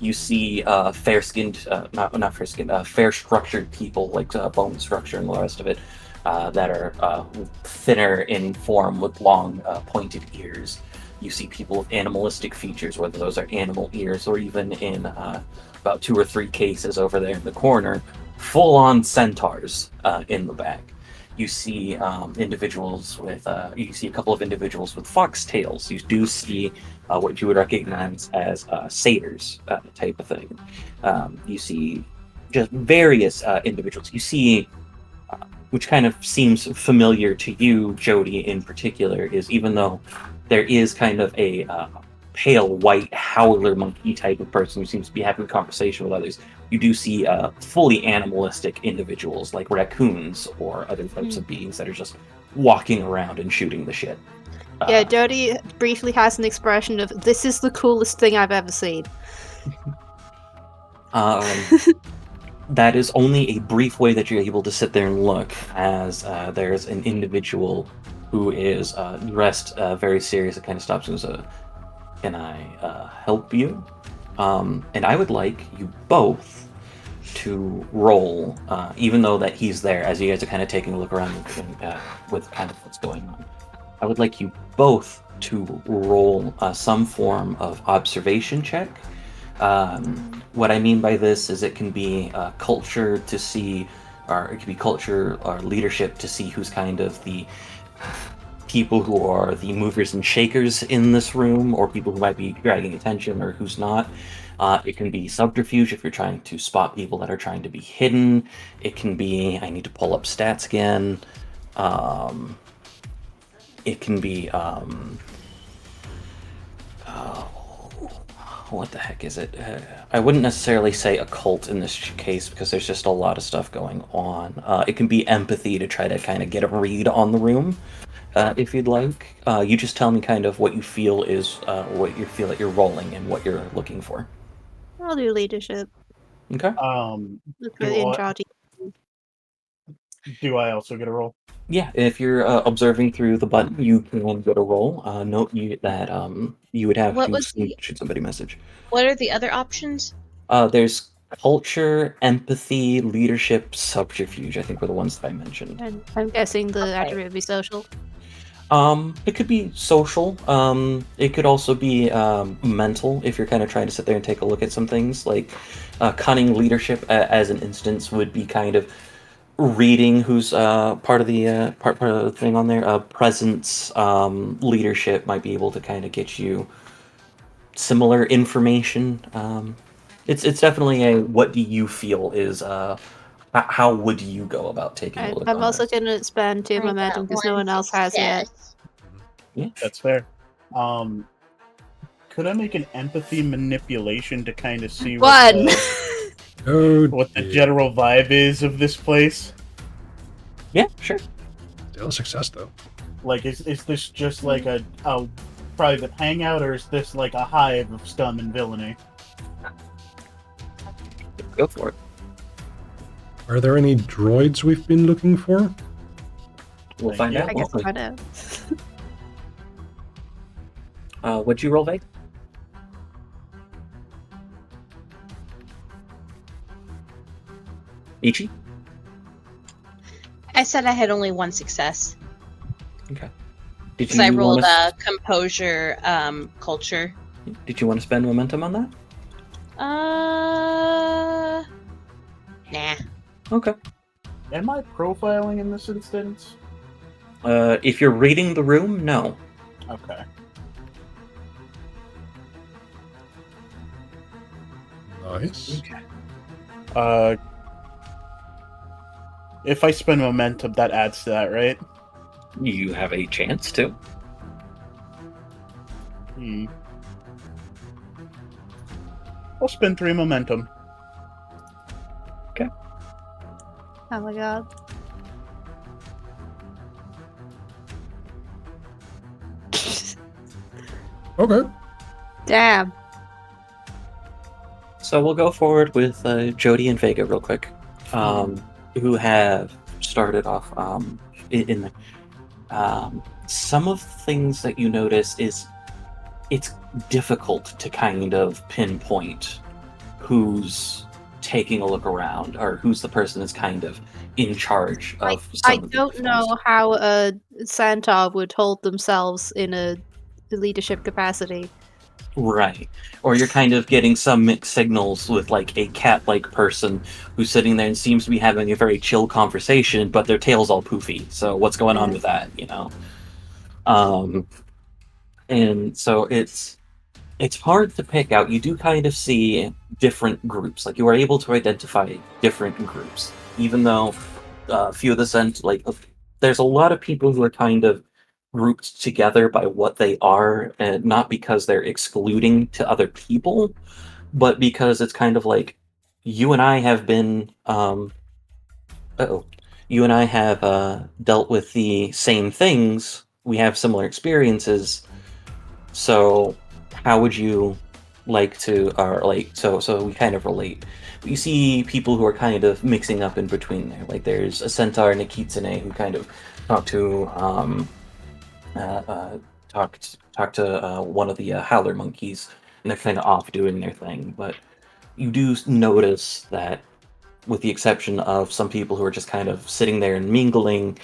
You see fair-skinned, not fair-skinned, fair-structured people, like bone structure and the rest of it, that are thinner in form with long pointed ears. You see people with animalistic features, whether those are animal ears or even in about 2 or 3 cases over there in the corner, full-on centaurs in the back. You see individuals with, you see a couple of individuals with foxtails. You do see what you would recognize as satyrs type of thing. You see just various individuals. You see, which kind of seems familiar to you, Jody, in particular, is even though there is kind of a pale white howler monkey type of person who seems to be having a conversation with others, you do see fully animalistic individuals like raccoons or other types of beings that are just walking around and shooting the shit. Yeah, Uh, Jody briefly has an expression of "This is the coolest thing I've ever seen." that is only a brief way that you're able to sit there and look, as there's an individual who is dressed very serious. It kind of stops and goes, "Can I help you?" And I would like you both to roll, even though that he's there, as you guys are kind of taking a look around with kind of what's going on. I would like you both to roll some form of observation check. What I mean by this is it can be culture to see, or it can be culture or leadership to see who's kind of the people who are the movers and shakers in this room, or people who might be dragging attention, or who's not. It can be subterfuge if you're trying to spot people that are trying to be hidden. It can be, I need to pull up stats again. It can be, what the heck is it? I wouldn't necessarily say occult in this case because there's just a lot of stuff going on. It can be empathy to try to kind of get a read on the room, if you'd like. You just tell me kind of what you feel is what you feel that you're rolling and what you're looking for. I'll do leadership. Okay. Look for Do in I, charge. do I also get a roll? Yeah, if you're observing through the button, you can go to roll. Note that you would have What to was the? shoot somebody a message. What are the other options? There's culture, empathy, leadership, subterfuge. I think were the ones that I mentioned. And I'm guessing the Okay. attribute would be social. It could be social. It could also be mental if you're kind of trying to sit there and take a look at some things. Like cunning leadership, as an instance, would be kind of reading who's part of the part of the thing on there. Presence, leadership might be able to kind of get you similar information. It's definitely a what do you feel is how would you go about taking a look I'm on also this? gonna spend 2 I momentum got because no one one else has yet. success. That's fair. Could I make an empathy manipulation to kind of see what One. Oh, what the dear. general vibe is of this place? Yeah, sure. Still a success, though. Like, is this just like a private hangout, or is this like a hive of scum and villainy? Go for it. Are there any droids we've been looking for? We'll Thank find you. out. I guess won't we? I know. What'd you roll, Veg? Ichi? I said I had only one success Okay. Did because I rolled wanna, a composure culture. Did you want to spend momentum on that? Nah. Okay. Am I profiling in this instance? If you're reading the room, no. Okay. Nice. Okay. If I spend momentum, that adds to that, right? You have a chance to. I'll spend 3 momentum. Oh my god. Okay. Damn. So we'll go forward with Jody and Vega real quick, who have started off in the. Some of the things that you notice is it's difficult to kind of pinpoint who's taking a look around or who's the person that's kind of in charge of some I of the don't know things. how a Centaur would hold themselves in a leadership capacity. Right. Or you're kind of getting some mixed signals with like a cat-like person who's sitting there and seems to be having a very chill conversation, but their tail's all poofy. So what's going on Yeah. with that, you know? And so it's hard to pick out. You do kind of see different groups. Like you are able to identify different groups, even though a few of the there's a lot of people who are kind of grouped together by what they are, and not because they're excluding to other people, but because it's kind of like you and I have been. You and I have dealt with the same things we have similar experiences. So how would you like to, or like, so we kind of relate. You see people who are kind of mixing up in between there. Like there's a centaur and a kitsune who kind of talk to one of the howler monkeys, and they're kind of off doing their thing. But you do notice that, with the exception of some people who are just kind of sitting there and mingling,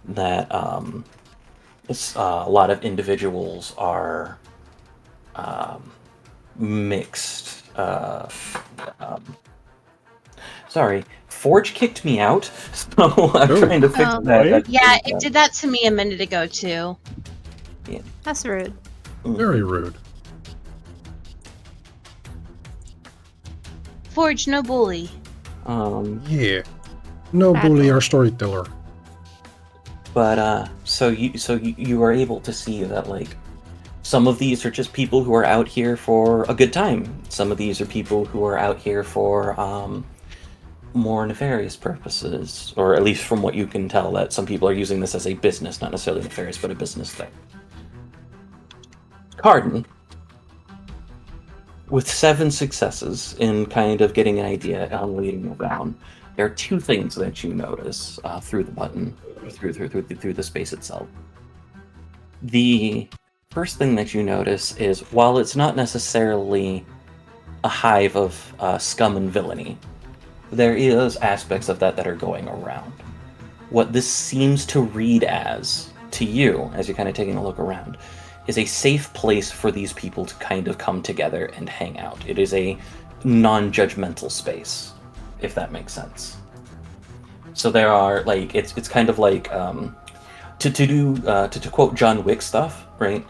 that a lot of individuals are mixed. Sorry, Forge kicked me out, so I'm Oh. trying to fix Oh. that. Yeah, it did that to me a minute ago too. That's rude. Very rude. Forge, no bully. Yeah. No Bad bully boy. or storyteller. But so you are able to see that, like, some of these are just people who are out here for a good time. Some of these are people who are out here for more nefarious purposes, or at least from what you can tell, that some people are using this as a business, not necessarily nefarious, but a business thing. Carden, with 7 successes in kind of getting an idea on leading around, there are 2 things that you notice through the button, through the space itself. The first thing that you notice is, while it's not necessarily a hive of scum and villainy, there is aspects of that are going around. What this seems to read as, to you, as you're kind of taking a look around, is a safe place for these people to kind of come together and hang out. It is a non-judgmental space, if that makes sense. So there are, like, it's kind of like, to quote John Wick stuff, right?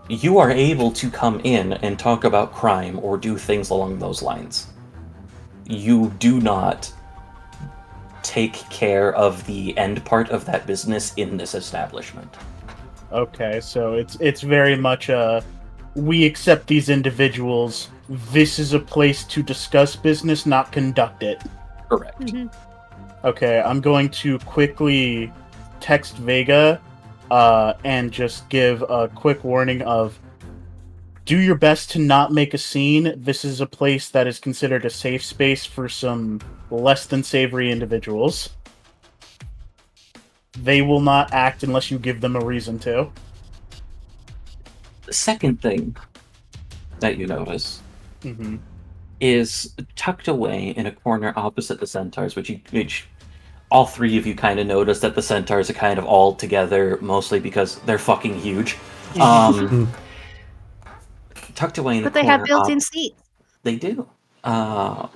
You are able to come in and talk about crime or do things along those lines. You do not take care of the end part of that business in this establishment. Okay, so it's very much we accept these individuals. This is a place to discuss business, not conduct it. Correct. Mhm. Okay, I'm going to quickly text Vega and just give a quick warning of, do your best to not make a scene. This is a place that is considered a safe space for some less than savory individuals. They will not act unless you give them a reason to. The second thing that you notice Mm-hmm. is tucked away in a corner opposite the centaurs, which all 3 of you kind of notice that the centaurs are kind of all together, mostly because they're fucking huge. Tucked away in But the they corner. have built-in seats. They do. But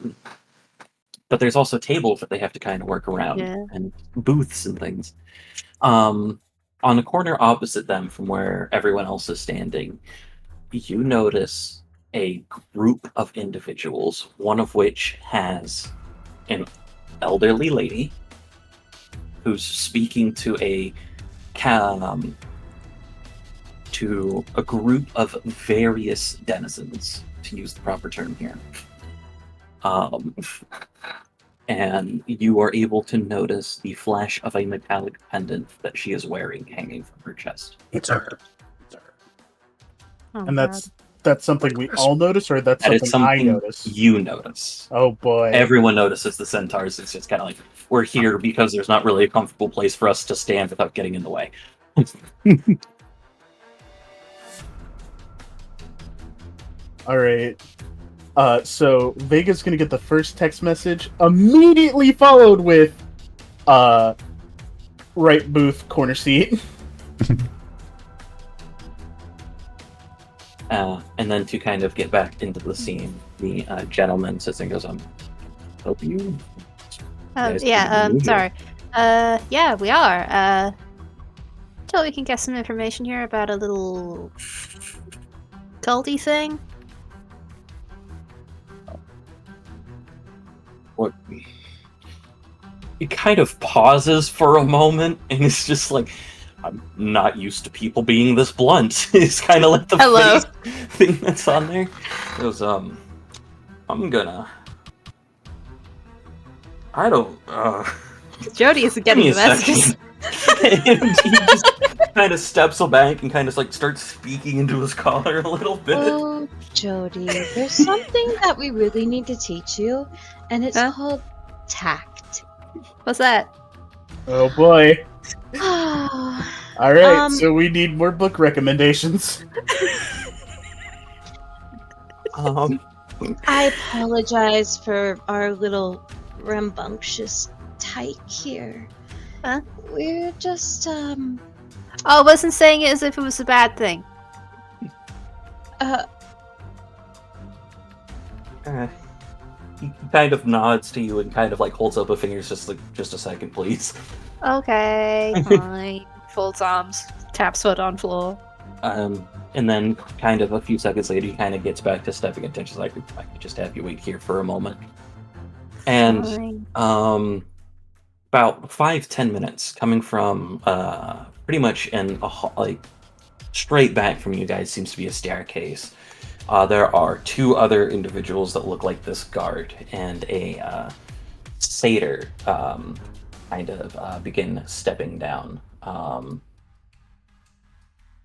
there's also tables that they have to kind of work around, Yeah. and booths and things. On the corner opposite them, from where everyone else is standing, you notice a group of individuals, one of which has an elderly lady who's speaking to a group of various denizens, to use the proper term here. And you are able to notice the flash of a metallic pendant that she is wearing hanging from her chest. It's her. Oh, And God. that's something we all notice, or that's That is something I something notice? you notice. Oh boy. Everyone notices the centaurs. It's just kind of like, we're here because there's not really a comfortable place for us to stand without getting in the way. All right. So Vega's gonna get the first text message, immediately followed with, right booth, corner seat. And then to kind of get back into the scene, the gentleman sits and goes, help you? Guys, Yeah, pretty new here. sorry. Yeah, we are. Till we can get some information here about a little culty thing. What? It kind of pauses for a moment, and it's just like, I'm not used to people being this blunt. It's kind of like the Hello. face thing that's on there. It goes, I'm gonna. I don't. Jody isn't Give me getting a the messages. second. And he just kind of steps back and kind of like starts speaking into his collar a little bit. Oh, Jody, there's something that we really need to teach you, and it's Huh? called tact. What's that? Oh boy. Oh, All right, Um, so we need more book recommendations. I apologize for our little rambunctious tyke here. Huh? We're just, Oh, I wasn't saying it as if it was a bad thing. He kind of nods to you and kind of like holds up a finger, just like, just a second, please. Okay, fine. Folds arms, taps foot on floor. And then kind of a few seconds later, he kind of gets back to stepping attention. Like, I could just have you wait here for a moment. And Fine. about 5-10 minutes coming from pretty much in like straight back from you guys seems to be a staircase. There are two other individuals that look like this guard and a satyr kind of begin stepping down.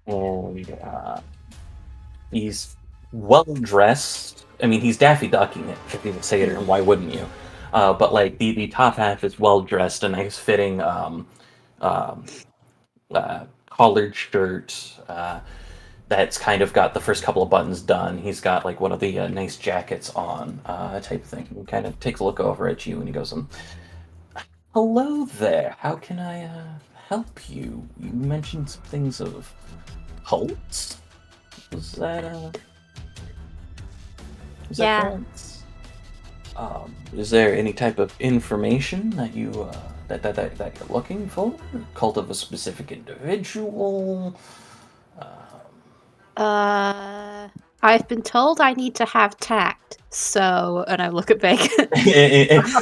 And he's well dressed. I mean, he's Daffy Ducking it if he's a satyr, and why wouldn't you? But like the top half is well dressed, a nice fitting collared shirt that's kind of got the first couple of buttons done. He's got like one of the nice jackets on, type of thing. He kind of takes a look over at you and he goes, "Hello there. How can I help you? You mentioned some things of cults. Was that is Yeah. that correct? Is there any type of information that you that you're looking for? Cult of a specific individual? I've been told I need to have tact. So, and I look at Bacon.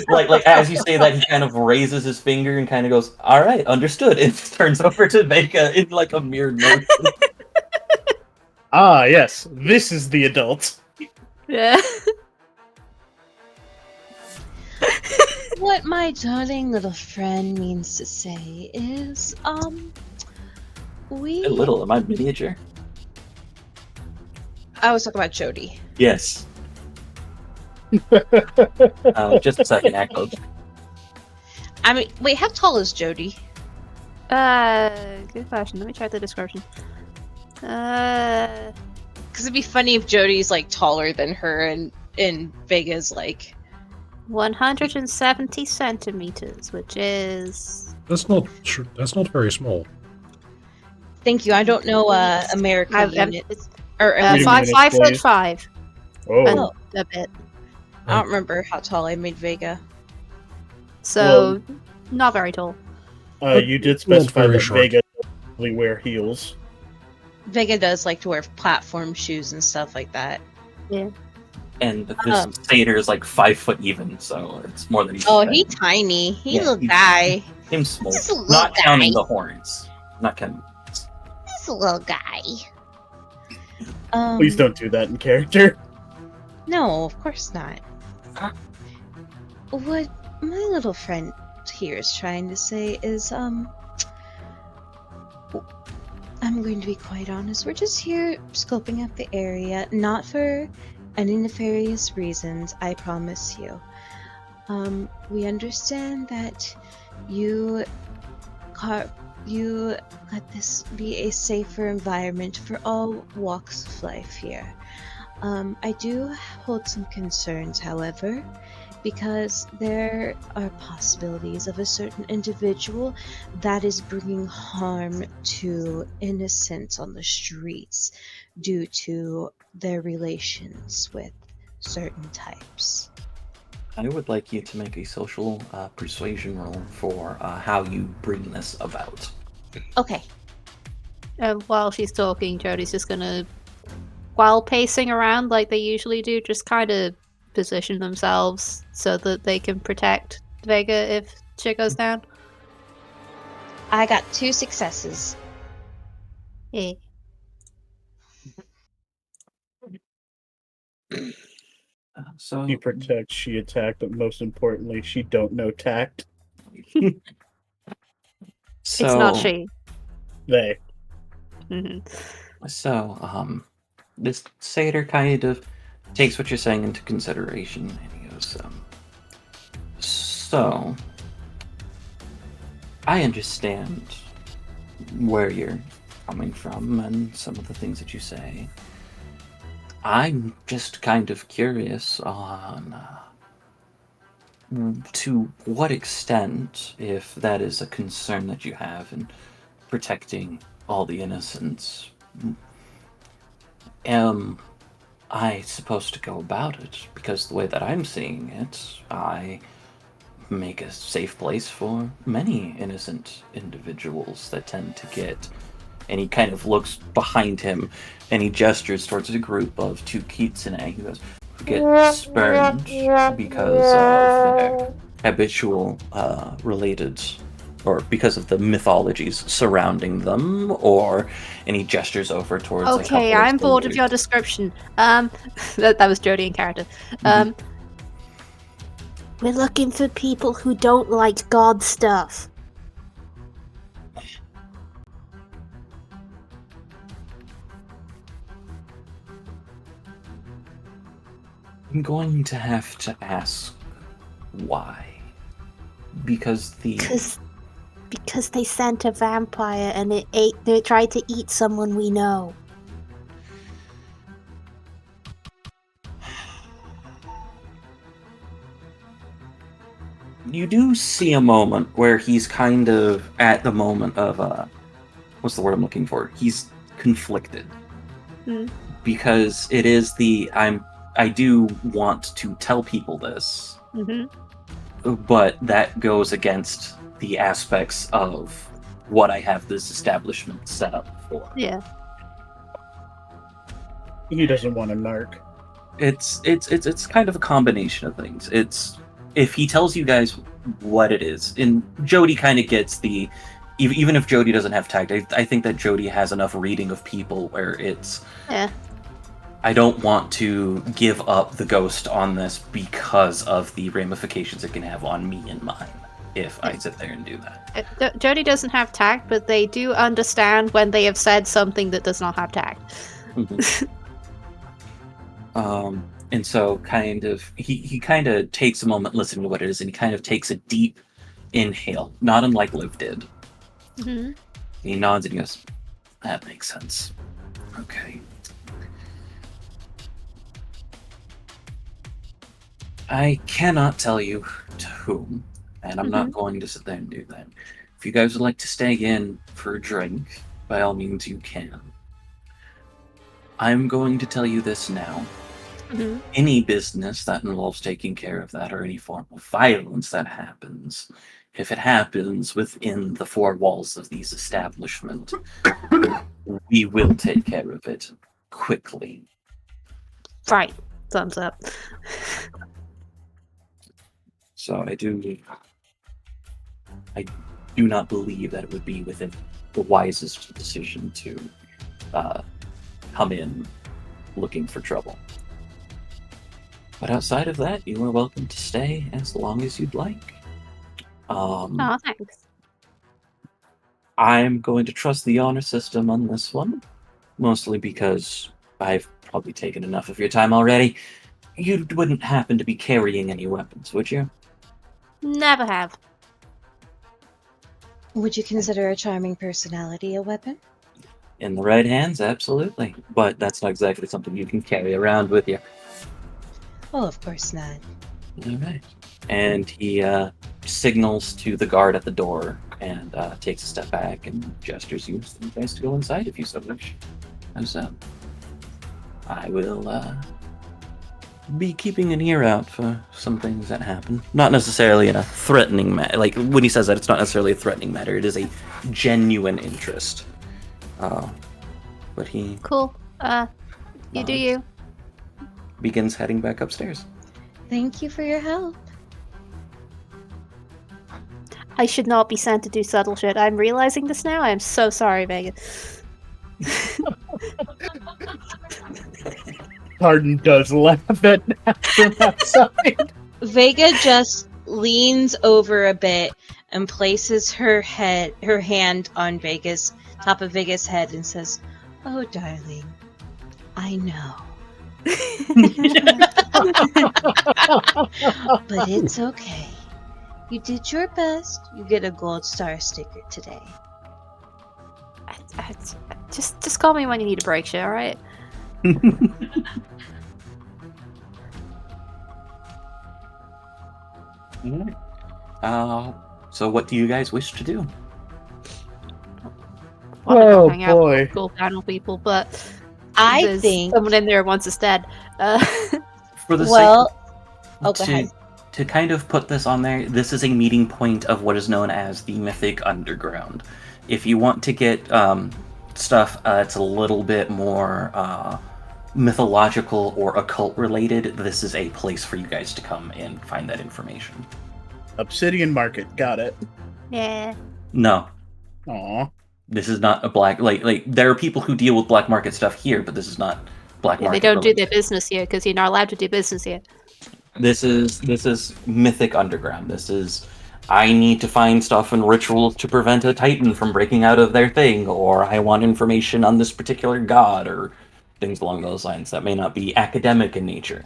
like as you say that, he kind of raises his finger and kind of goes, "All right, understood." And turns over to Vega in like a mirrored motion. Ah, yes, this is the adult. Yeah. what my darling little friend means to say is, we. A little, am I miniature? I was talking about Jody. Yes. Just a second, Echo. I mean, wait, how tall is Jody? Good question. Let me check the description. Because it'd be funny if Jody's like taller than her, and Vega's like. 170 centimeters, which is That's not very small. Thank you. I don't know American units or Freedom five units, please. 5'5". Oh, A bit. I don't remember how tall I made Vega. So, not very tall. you did Not specify very that short. Vega doesn't really wear heels. Vega does like to wear platform shoes and stuff like that. Yeah. And this satyr is like 5 foot even, so it's more than he. Oh, he's tiny. He's Yeah, a little he's- guy. Him small, He's a little not counting guy. the horns. Not counting. He's a little guy. Please don't do that in character. No, of course not. What my little friend here is trying to say is, I'm going to be quite honest. We're just here scoping out the area, not for any nefarious reasons, I promise you. We understand that you let this be a safer environment for all walks of life here. I do hold some concerns, however, because there are possibilities of a certain individual that is bringing harm to innocents on the streets due to their relations with certain types. I would like you to make a social persuasion roll for how you bring this about. Okay. While she's talking, Jody's just gonna, while pacing around like they usually do, just kind of position themselves so that they can protect Vega if shit goes down. I got 2 successes. Yeah. So She protects, she attacked, but most importantly, she don't know tact. so It's not she. They. So, this satyr kind of takes what you're saying into consideration, and he goes, so, I understand where you're coming from and some of the things that you say. I'm just kind of curious on to what extent, if that is a concern that you have in protecting all the innocents, am I supposed to go about it? Because the way that I'm seeing it, I make a safe place for many innocent individuals that tend to get. And he kind of looks behind him and he gestures towards a group of two kitsune. He goes, get spurned because of their habitual related, or because of the mythologies surrounding them, or any gestures over towards Okay, a couple I'm bored of soldiers. your description. That was Jodie in character. We're looking for people who don't like God stuff. I'm going to have to ask why. Because Because they sent a vampire and it tried to eat someone we know. you do see a moment where he's kind of at the moment of what's the word I'm looking for? He's conflicted. Because it is I do want to tell people this, but that goes against the aspects of what I have this establishment set up for. Yeah. He doesn't want to narc. It's kind of a combination of things. It's if he tells you guys what it is, and Jody kind of gets the even if Jody doesn't have tact, I think that Jody has enough reading of people where it's I don't want to give up the ghost on this because of the ramifications it can have on me and mine if I sit there and do that. Jody doesn't have tact, but they do understand when they have said something that does not have tact. And so kind of he kind of takes a moment listening to what it is, and he kind of takes a deep inhale, not unlike Liv did. He nods and he goes, that makes sense. Okay. I cannot tell you to whom, and I'm not going to sit there and do that. If you guys would like to stay in for a drink, by all means you can. I'm going to tell you this now. Any business that involves taking care of that, or any form of violence that happens, if it happens within the four walls of these establishments, we will take care of it quickly. Right. Thumbs up. So I do not believe that it would be within the wisest decision to come in looking for trouble. But outside of that, you are welcome to stay as long as you'd like. Oh, thanks. I'm going to trust the honor system on this one, mostly because I've probably taken enough of your time already. You wouldn't happen to be carrying any weapons, would you? Never have. Would you consider a charming personality a weapon? In the right hands, absolutely. But that's not exactly something you can carry around with you. Well, of course not. All right. And he signals to the guard at the door and takes a step back and gestures you guys to go inside if you so wish. So I will be keeping an ear out for some things that happen. Not necessarily in a threatening matter. Like, when he says that, it's not necessarily a threatening matter. It is a genuine interest. But he... Cool. You do you. Begins heading back upstairs. Thank you for your help. I should not be sent to do subtle shit. I'm realizing this now. I'm so sorry, Vega. Harden does laugh at that from outside. Vega just leans over a bit and places her hand on Vega's top of Vega's head and says, "Oh, darling, I know, but it's okay. You did your best. You get a gold star sticker today." Just call me when you need a break, shit, alright? Alright. So what do you guys wish to do? Want to Oh, go hang out boy. with cool panel people, but I there's think. someone in there wants us dead. For the Well, sake go ahead. to kind of put this on there, this is a meeting point of what is known as the Mythic Underground. If you want to get stuff it's a little bit more mythological or occult related, this is a place for you guys to come and find that information. Obsidian Market, got it. Yeah. No, Aw. this is not a black like there are people who deal with black market stuff here, but this is not black Yeah, market. they don't do related. their business here because you're not allowed to do business here. This is Mythic Underground. This is I need to find stuff and rituals to prevent a Titan from breaking out of their thing, or I want information on this particular god, or things along those lines that may not be academic in nature.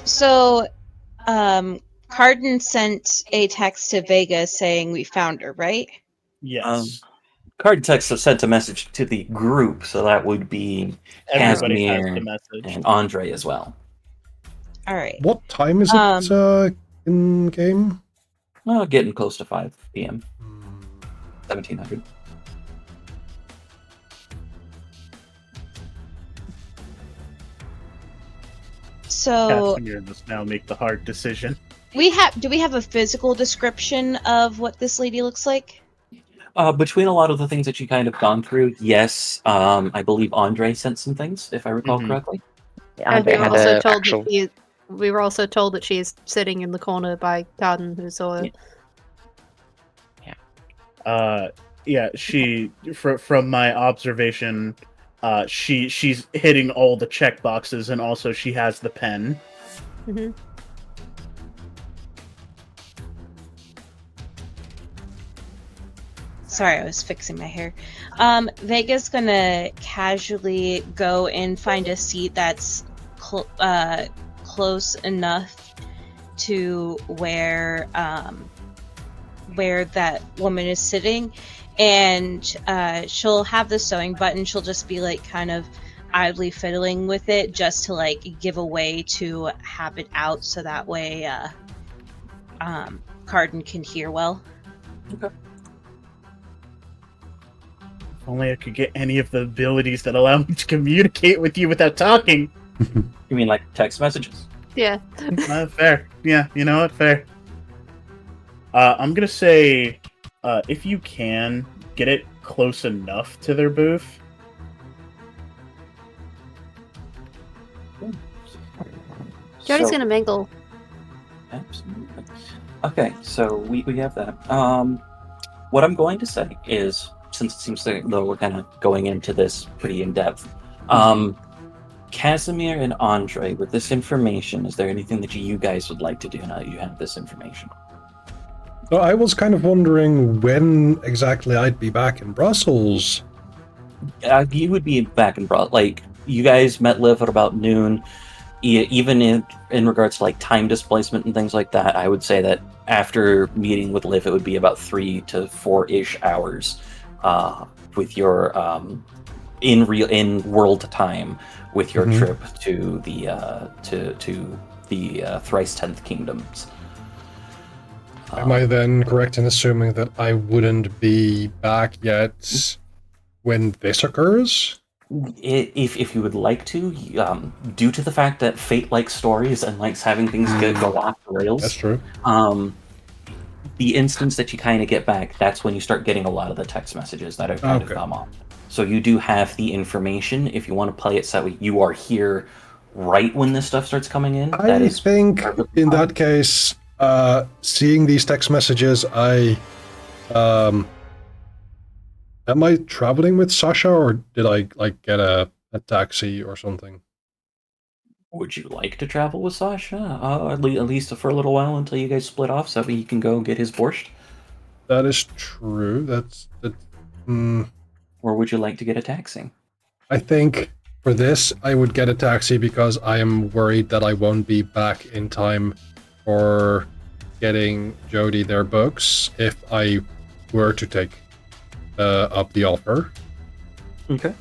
So, Cardin sent a text to Vega saying we found her, right? Yes. Card text have sent a message to the group, so that would be Everybody has Casimir the message. and Andre as well. All right. What time is it in game? Well, getting close to 5 p.m. 1700. So Casimir must now make the hard decision. do we have a physical description of what this lady looks like? Between a lot of the things that you kind of gone through, yes, I believe Andre sent some things, if I recall Mhm. correctly. And Andre we were had also a told actual. that we were also told that she's sitting in the corner by Garden, who saw her. Yeah, she from my observation, she's hitting all the check boxes, and also she has the pen. Hmm. Sorry, I was fixing my hair. Vega's gonna casually go and find a seat that's close enough to where that woman is sitting, and she'll have the sewing button. She'll just be like kind of idly fiddling with it, just to like give a way to have it out, so that way Cardin can hear well. If only I could get any of the abilities that allow me to communicate with you without talking. You mean like text messages? Yeah. Fair. Yeah, you know what? Fair. I'm gonna say, if you can, get it close enough to their booth. Jody's So- gonna mingle. Absolutely. Okay, so we have that. What I'm going to say is, since it seems like though we're kind of going into this pretty in depth, Casimir and Andre, with this information, is there anything that you guys would like to do now that you have this information? So I was kind of wondering when exactly I'd be back in Brussels. You would be back in like you guys met Liv at about noon. Even in regards to like time displacement and things like that, I would say that after meeting with Liv, it would be about 3 to 4-ish hours with your in world time with your trip to the thrice 10th kingdoms. Am I then correct in assuming that I wouldn't be back yet when this occurs? If you would like to, due to the fact that Fate likes stories and likes having things go off the rails, That's true. The instance that you kind of get back, that's when you start getting a lot of the text messages that have kind of come off. So you do have the information. If you want to play it so you are here right when this stuff starts coming in. I think in that case, seeing these text messages, am I traveling with Sasha, or did I like get a taxi or something? Would you like to travel with Sasha? At least for a little while until you guys split off, so he can go get his borscht? That is true. Or would you like to get a taxi? I think for this, I would get a taxi because I am worried that I won't be back in time for getting Jody their books if I were to take up the offer. Okay.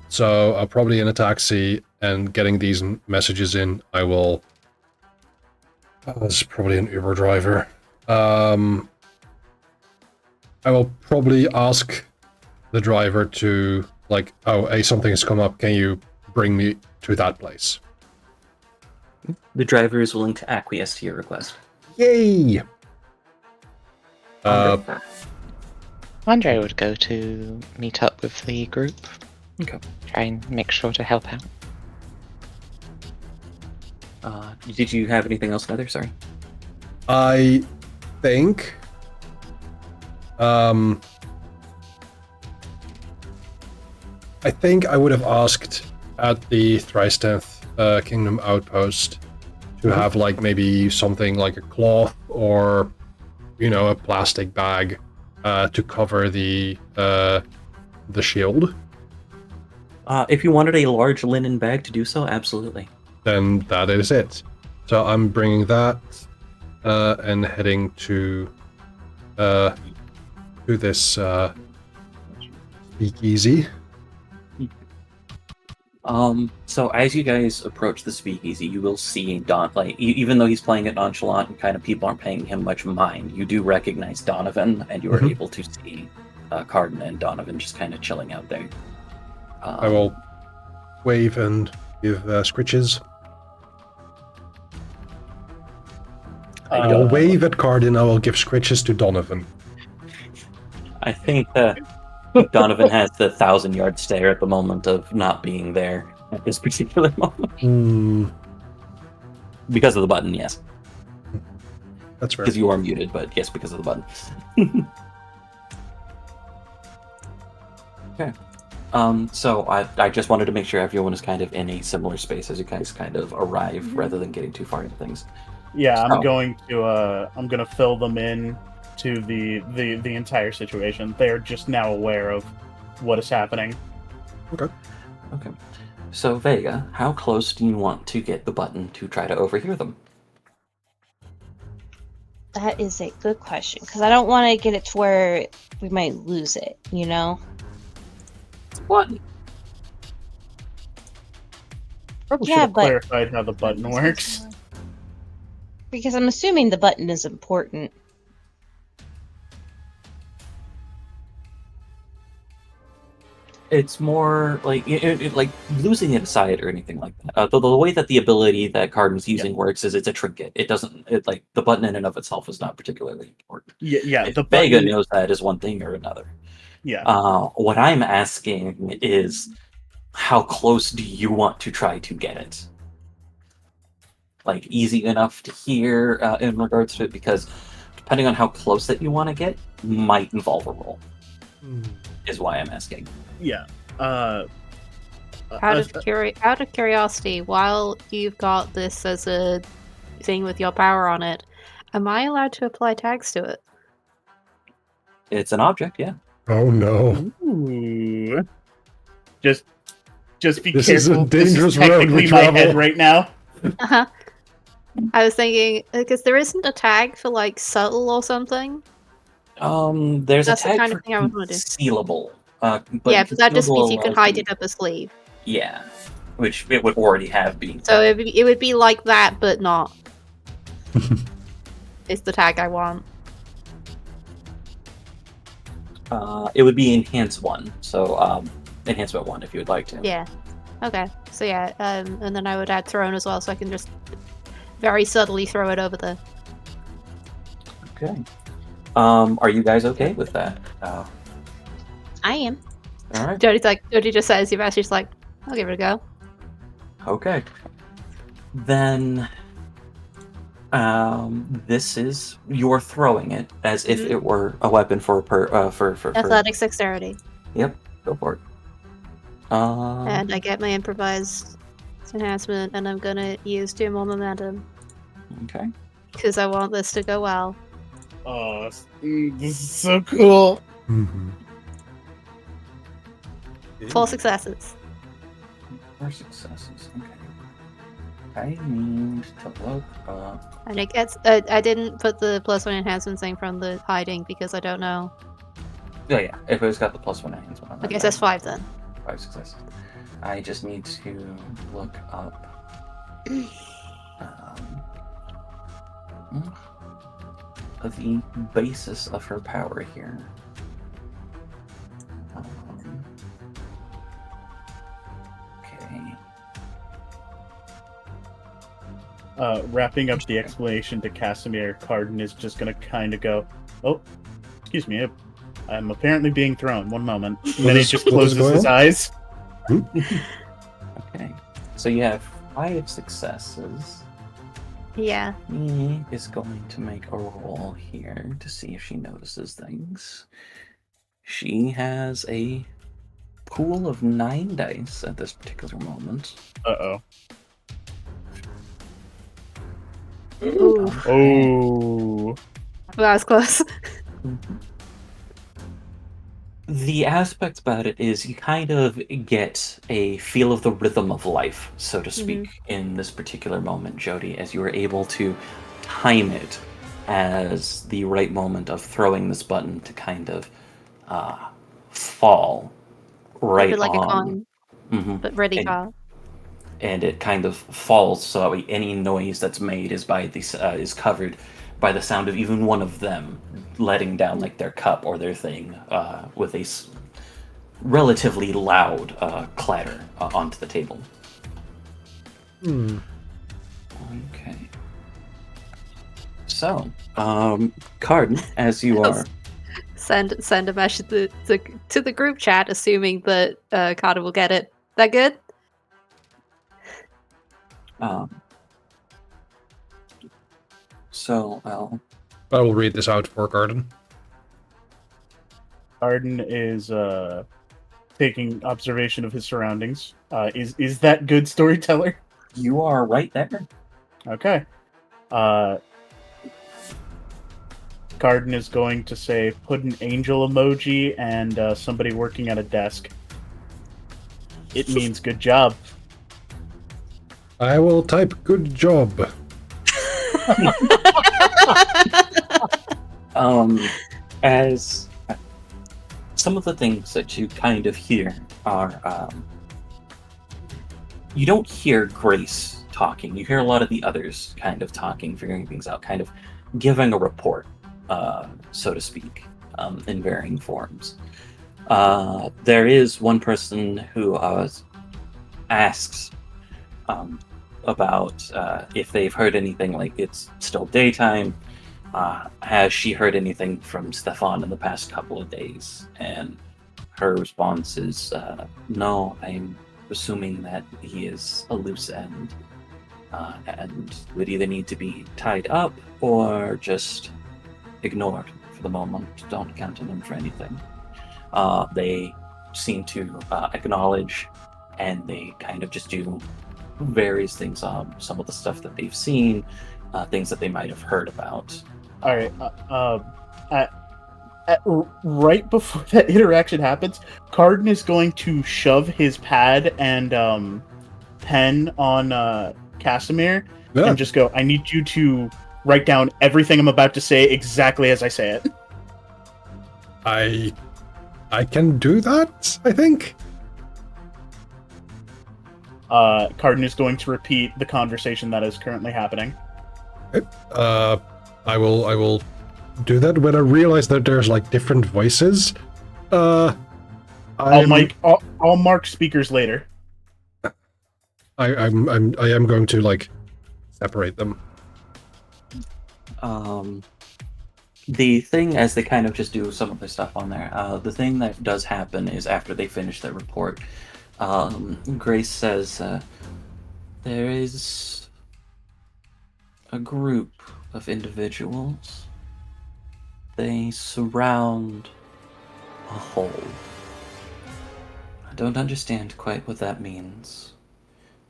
So I'll probably in a taxi and getting these messages in. I will. This is probably an Uber driver. I will probably ask the driver to like, oh, hey, something has come up. Can you bring me to that place? The driver is willing to acquiesce to your request. Yay! Andre would go to meet up with the group. Okay. Try and make sure to help out. Did you have anything else, Nether? Sorry. I think I would have asked at the Thrice-10th Kingdom outpost to have like maybe something like a cloth or a plastic bag to cover the shield. If you wanted a large linen bag to do so, absolutely. Then that is it. So I'm bringing that and heading to this speakeasy. So as you guys approach the speakeasy, you will see even though he's playing it nonchalant and kind of people aren't paying him much mind, you do recognize Donovan, and you are able to see Cardin and Donovan just kind of chilling out there. I will wave and give scritches. I will wave at Cardin. I will give scritches to Donovan. I think Donovan has the 1,000-yard stare at the moment of not being there at this particular moment. Because of the button, yes. That's fair. Because you are muted, but yes, because of the button. Okay. So I just wanted to make sure everyone is kind of in a similar space as you guys kind of arrive, rather than getting too far into things. Yeah, So- I'm going to fill them in to the entire situation. They're just now aware of what is happening. Okay. So Vega, how close do you want to get the button to try to overhear them? That is a good question, because I don't want to get it to where we might lose it, What? Probably Yeah, should have but- clarified how the button works. Because I'm assuming the button is important. It's more like like losing it aside or anything like that. The way that the ability that Cardin's using works is it's a trinket. It doesn't like the button in and of itself is not particularly important. Yeah. If The Vega button. knows that is one thing or another. Yeah. What I'm asking is, how close do you want to try to get it? Like easy enough to hear in regards to it, because depending on how close that you want to get, might involve a roll. Is why I'm asking. Yeah. Out of curiosity, while you've got this as a thing with your power on it, am I allowed to apply tags to it? It's an object, yeah. Oh no. Ooh. Just be This careful. is a dangerous this is road technically we my travel. head right now. Uh-huh. I was thinking, because there isn't a tag for, like, subtle or something. There's That's a the tag kind for of thing I would wanna do. concealable. But Yeah, but that just means concealable you can allows hide it up a sleeve. Yeah, which it would already have been. So it would be like that, but not. It's the tag I want. It would be enhance 1, so enhancement 1 if you would like to. Yeah. Okay. So yeah, and then I would add thrown as well, so I can just very subtly throw it over there. Okay. Are you guys okay with that? I am. All right. Jody just says, Sebastian's like, I'll give it a go. Okay. Then, this is you're throwing it as if it were a weapon for Athletics dexterity. Yep. Go for it. And I get my improvised enhancement, and I'm gonna use 2 more momentum Okay. because I want this to go well. Oh, this is so cool. Mm-hmm. 4 successes. 4 successes. Okay. I need to look up. And it gets. I didn't put the +1 enhancement thing from the hiding because I don't know. Oh yeah, if it's got the +1 enhancement on I that, guess that's 5 then. 5 successes. I just need to look up the basis of her power here. Okay. Wrapping up the explanation to Casimir, Carden is just going to kind of go, "Oh, excuse me, I'm apparently being thrown. One moment." And then he just What is closes going his on? eyes. Okay. So you have 5 successes. Yeah. He is going to make a roll here to see if she notices things. She has a pool of 9 dice at this particular moment. Uh-oh. Ooh, Oh. that was close. The aspect about it is you kind of get a feel of the rhythm of life, so to speak, in this particular moment, Jody, as you are able to time it as the right moment of throwing this button to kind of fall right Bit like a on. con, but really And- far. and it kind of falls so that way any noise that's made is is covered by the sound of even one of them letting down like their cup or their thing with a relatively loud clatter onto the table. Hmm. Okay. So, Carden, as you are, Send a message to the group chat, assuming that Carter will get it. That good? so I will read this out for Garden. Carden is taking observation of his surroundings. Is that good storyteller? you are right there. Okay. Carden is going to say, put an angel emoji and somebody working at a desk. It means good job. I will type good job. As some of the things that you kind of hear are, you don't hear Grace talking. You hear a lot of the others kind of talking, figuring things out, kind of giving a report, so to speak, in varying forms. There is one person who asks about if they've heard anything, like it's still daytime. Has she heard anything from Stefan in the past couple of days? And her response is, no, I'm assuming that he is a loose end and would either need to be tied up or just ignored for the moment. Don't count on him for anything. They seem to acknowledge and they kind of just do various things on some of the stuff that they've seen, things that they might have heard about. All right. Right before that interaction happens, Carden is going to shove his pad and pen on Casimir Yeah, and just go, I need you to write down everything I'm about to say exactly as I say it. I can do that, I think. Carden is going to repeat the conversation that is currently happening. I will do that when I realize that there's like different voices. I'll mark speakers later. I am going to like separate them. The thing, as they kind of just do some of the stuff on there, the thing that does happen is after they finish their report, Grace says, there is a group of individuals. They surround a hole. I don't understand quite what that means,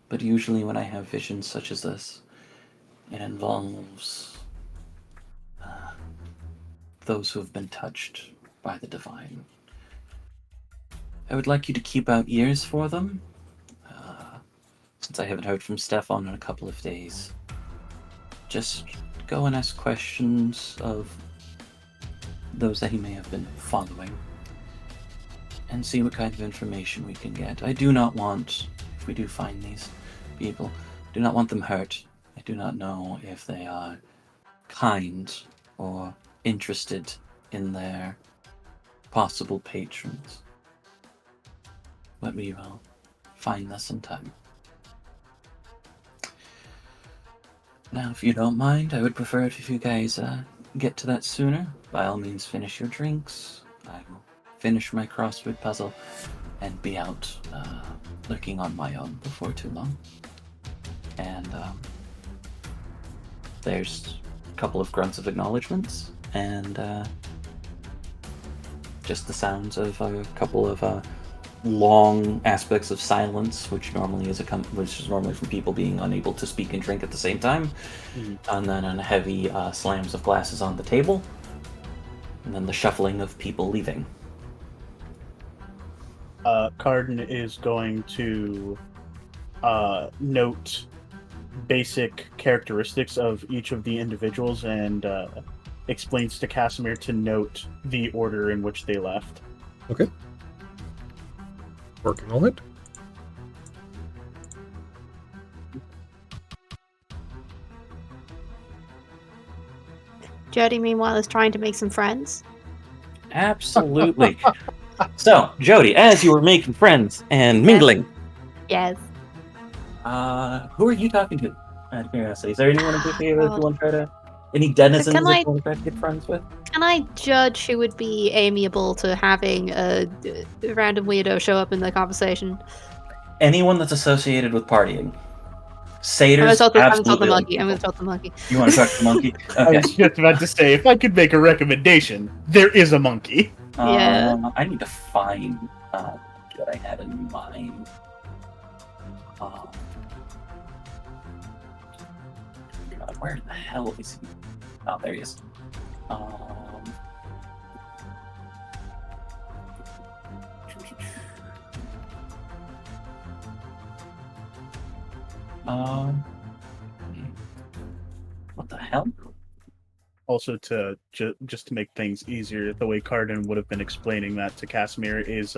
But usually when I have visions such as this, it involves those who have been touched by the divine. I would like you to keep out ears for them, since I haven't heard from Stefan in a couple of days. Just go and ask questions of those that he may have been following, and see what kind of information we can get. I do not want, if we do find these people, do not want them hurt. I do not know if they are kind or interested in their possible patrons. But we will find this in time. Now, if you don't mind, I would prefer it if you guys get to that sooner. By all means, finish your drinks. I will finish my crossword puzzle and be out looking on my own before too long. And there's a couple of grunts of acknowledgements and just the sounds of a couple of long aspects of silence, which normally is normally from people being unable to speak and drink at the same time, and then heavy slams of glasses on the table, and then the shuffling of people leaving. Carden is going to note basic characteristics of each of the individuals and explains to Casimir to note the order in which they left. Okay. Working on it. Jody, meanwhile, is trying to make some friends. Absolutely. So, Jody, as you were making friends and mingling, Yes. who are you talking to? Out of curiosity, is there anyone in particular that you want to try to? Any denizens Can that I- you want to try to get friends with? Can I judge who would be amiable to having a random weirdo show up in the conversation? Anyone that's associated with partying. I'm Satyrs, gonna talk absolutely. the monkey. I'm gonna talk the monkey. You want to talk to the monkey? I Okay. was just about to say, if I could make a recommendation, there is a monkey. Yeah. I need to find what I had in mind. God, where the hell is he? Oh, there he is. What the hell? Also, to just to make things easier, the way Carden would have been explaining that to Casimir is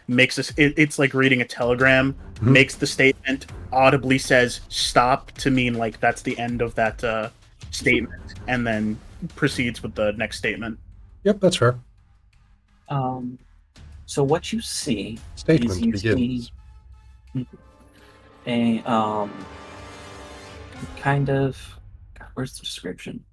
makes us. It's like reading a telegram. Mhm. Makes the statement, audibly says "stop" to mean like that's the end of that statement, and then proceeds with the next statement. Yep, that's fair. So what you see Statement is you begins. see a kind of. God, where's the description?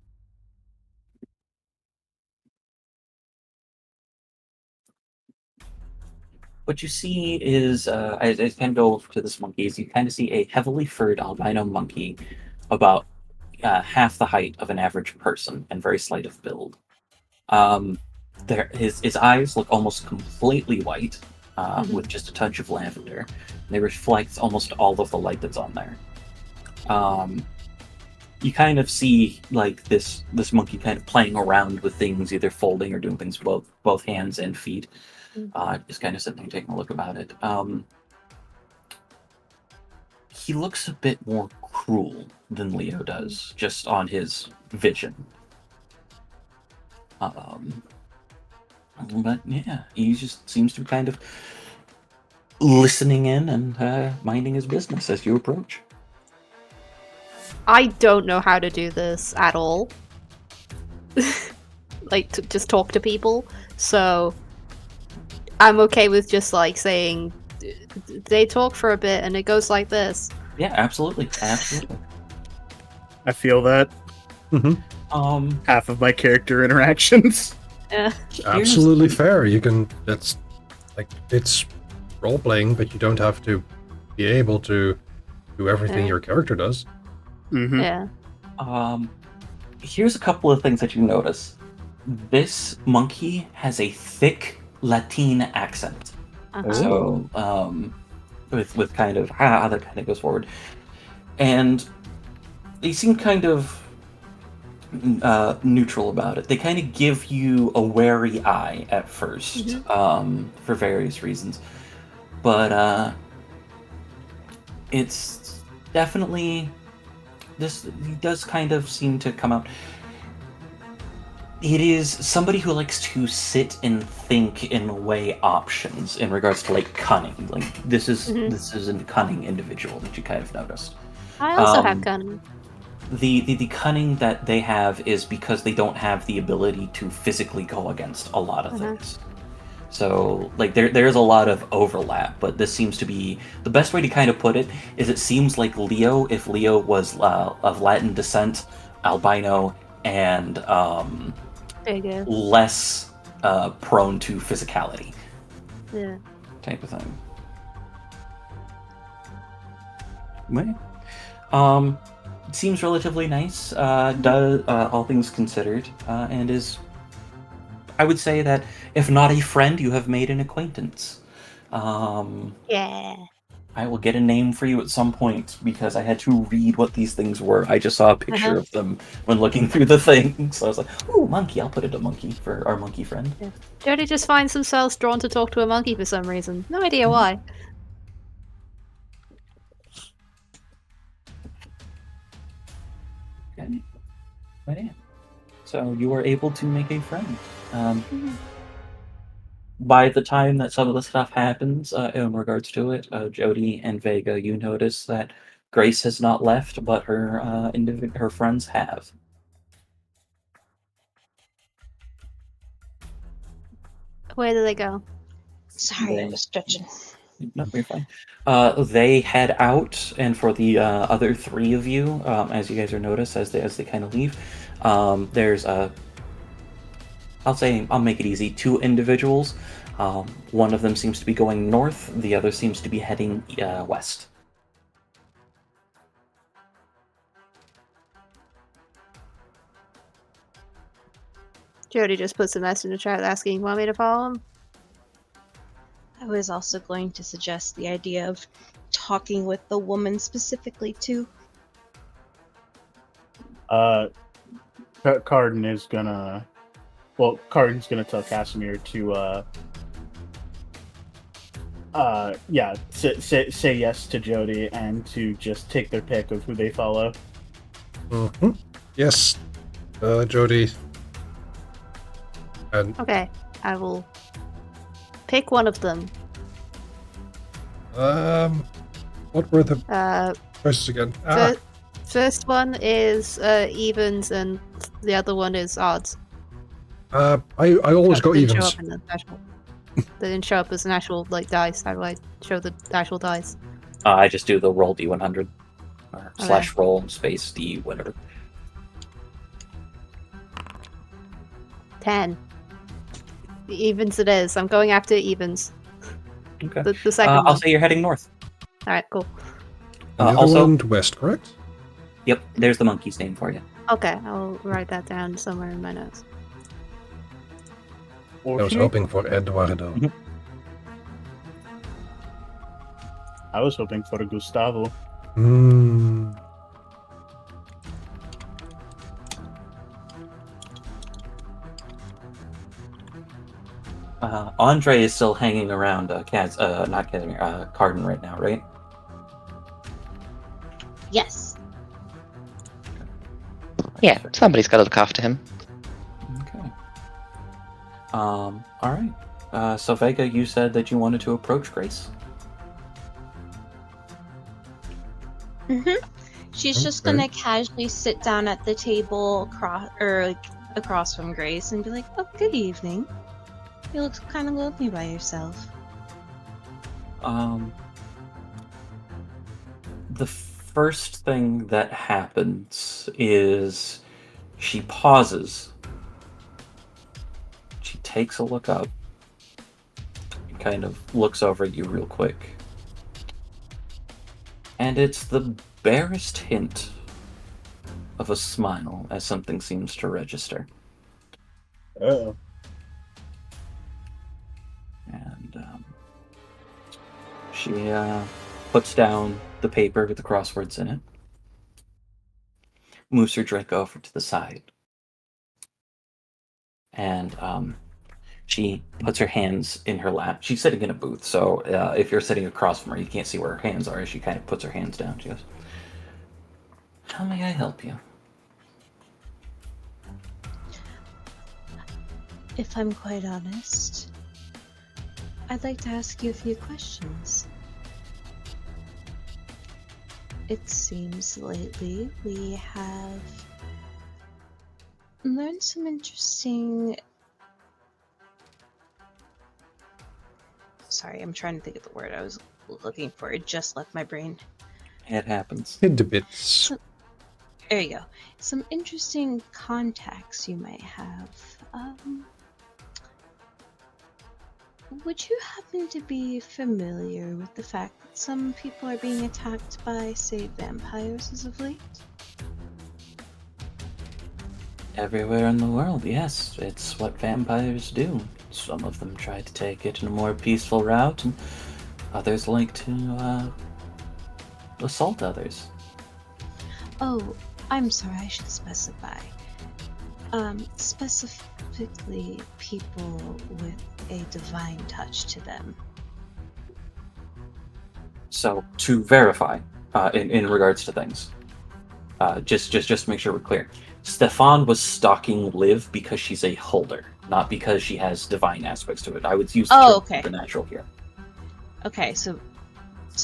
What you see is, I kind of go over to this monkey, is you kind of see a heavily furred albino monkey about half the height of an average person and very slight of build. His eyes look almost completely white, with just a touch of lavender. They reflect almost all of the light that's on there. You kind of see like this monkey kind of playing around with things, either folding or doing things with both hands and feet. Just kind of sitting there taking a look about it. He looks a bit more cruel than Leo does, just on his vision. But yeah, he just seems to be kind of listening in and minding his business as you approach. I don't know how to do this at all. Like, to just talk to people. So, I'm okay with just, like, saying, they talk for a bit and it goes like this. Yeah, absolutely. Absolutely. I feel that half of my character interactions. Absolutely fair. You can. That's like it's role playing, but you don't have to be able to do everything your character does. Mm-hmm. Yeah. Here's a couple of things that you notice. This monkey has a thick Latin accent. Uh-huh. So, with kind of how that kind of goes forward, and they seem kind of neutral about it. They kind of give you a wary eye at 1st, for various reasons, but it's definitely this. He does kind of seem to come out. It is somebody who likes to sit and think and weigh options in regards to like cunning. Like this is a cunning individual that you kind of noticed. I also have Um, cunning. The cunning that they have is because they don't have the ability to physically go against a lot of things. So like there's a lot of overlap, but this seems to be the best way to kind of put it is it seems like Leo, if Leo was of Latin descent, albino, and There you go. less prone to physicality Yeah. type of thing. Right. It seems relatively nice, does all things considered, and is, I would say that if not a friend, you have made an acquaintance. Yeah. I will get a name for you at some point because I had to read what these things were. I just saw a picture of them when looking through the thing, so I was like, "Ooh, monkey! I'll put it a monkey for our monkey friend." Yeah. Jody just finds themselves drawn to talk to a monkey for some reason. No idea why. Okay. Right. So you are able to make a friend. By the time that some of the stuff happens in regards to it, Jody and Vega, you notice that Grace has not left, but her her friends have. Where do they go? Sorry, I They, was stretching. no, you're fine. They head out, and for the other three of you, as you guys are noticed as they kind of leave, there's I'll make it easy. Two individuals. One of them seems to be going north. The other seems to be heading west. Jody just puts a message in the chat asking, "Want me to follow him?" I was also going to suggest the idea of talking with the woman specifically too. Carden's gonna tell Casimir to say yes to Jody and to just take their pick of who they follow. Yes, Jody. And Okay, I will pick one of them. what were the choices again? First one is evens, and the other one is odds. I always go That didn't show evens. up in the actual. They didn't show up as an actual like dice. How do I show the actual dice? I just do the roll d100 or Okay. /roll space d whatever. 10. Evens it is. I'm going after evens. Okay. The second one. I'll say you're heading north. All right, cool. And the other Also, one to west, correct? Yep, there's the monkey's name for you. Okay, I'll write that down somewhere in my notes. I was hoping for Eduardo. I was hoping for Gustavo. Hmm. Andre is still hanging around Carden right now, right? Yes. Yeah, somebody's got to look after him. Okay. All right. So Vega, you said that you wanted to approach Grace. She's just Okay. gonna casually sit down at the table across from Grace and be like, "Oh, good evening. You look kind of lonely by yourself." The first thing that happens is she pauses. She takes a look up and kind of looks over at you real quick. And it's the barest hint of a smile as something seems to register. And She puts down the paper with the crosswords in it, moves her drink over to the side, and she puts her hands in her lap. She's sitting in a booth, so if you're sitting across from her, you can't see where her hands are. As she kind of puts her hands down, she goes, "How may I help you?" If I'm quite honest, I'd like to ask you a few questions. It seems lately we have learned some interesting... Sorry, I'm trying to think of the word I was looking for. It just left my brain. It happens. In the bits. There you go. Some interesting contacts you might have. Would you happen to be familiar with the fact that some people are being attacked by, say, vampires as of late? Everywhere in the world, yes. It's what vampires do. Some of them try to take it in a more peaceful route, and others like to assault others. Oh, I'm sorry, I should specify. Specifically people with a divine touch to them. So, to verify, in regards to things, just to make sure we're clear, Stefan was stalking Liv because she's a holder, not because she has divine aspects to it. I would use the term supernatural here. Okay, so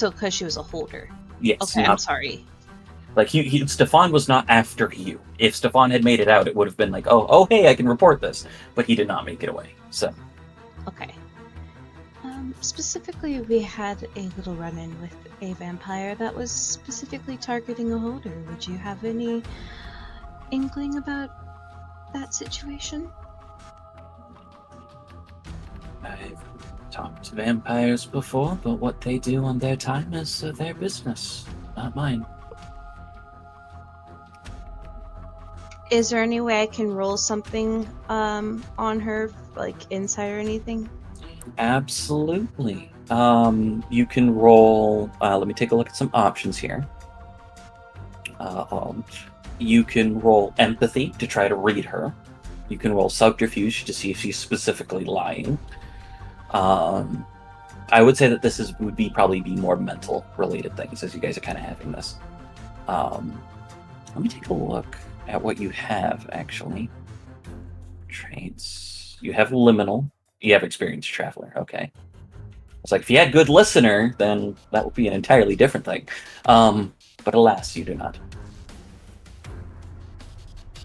because she was a holder. Yes. Okay, I'm sorry. Like Stefan was not after you. If Stefan had made it out, it would have been like, oh, hey, I can report this. But he did not make it away. So. Okay. Specifically, we had a little run-in with a vampire that was specifically targeting a holder. Would you have any inkling about that situation? I've talked to vampires before, but what they do on their time is their business, not mine. Is there any way I can roll something on her, like insight or anything? Absolutely. You can roll. Let me take a look at some options here. You can roll empathy to try to read her. You can roll subterfuge to see if she's specifically lying. I would say that this would probably be more mental related things, as you guys are kind of having this. Let me take a look at what you have, actually. Traits. You have liminal. You have experienced traveler. Okay. It's like, if you had good listener, then that would be an entirely different thing. But alas, you do not.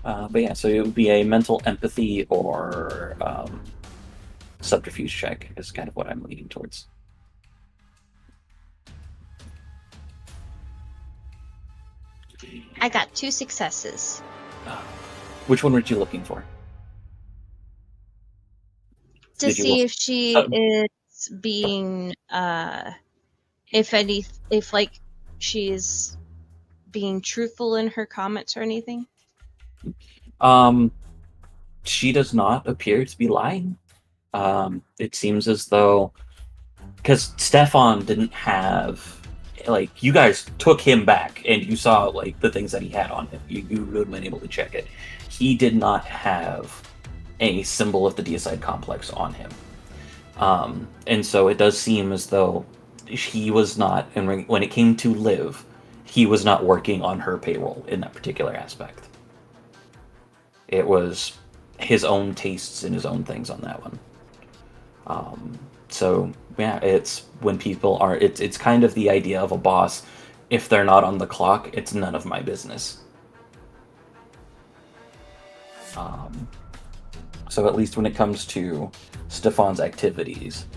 But yeah, so it would be a mental empathy or subterfuge check is kind of what I'm leaning towards. I got 2 successes. Which one were you looking for? To see if she is being, if like she is being truthful in her comments or anything. She does not appear to be lying. It seems as though, because Stefan didn't have, like, you guys took him back and you saw like the things that he had on him. You would have been able to check it. He did not have a symbol of the deicide complex on him. And so it does seem as though he was not, and when it came to Liv, he was not working on her payroll in that particular aspect. It was his own tastes and his own things on that one. So yeah, it's when people are, it's kind of the idea of a boss. If they're not on the clock, it's none of my business. So at least when it comes to Stefan's activities,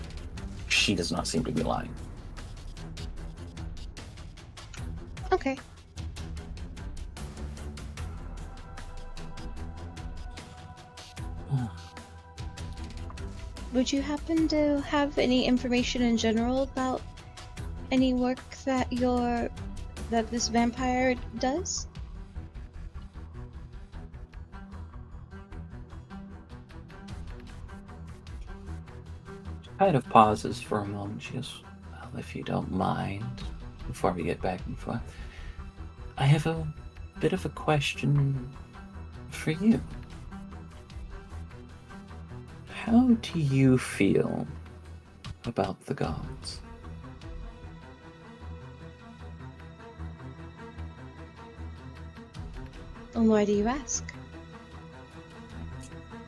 she does not seem to be lying. Okay. Would you happen to have any information in general about any work that this vampire does? Kind of pauses for a moment. She goes, well, if you don't mind, before we get back and forth, I have a bit of a question for you. How do you feel about the gods? And why do you ask?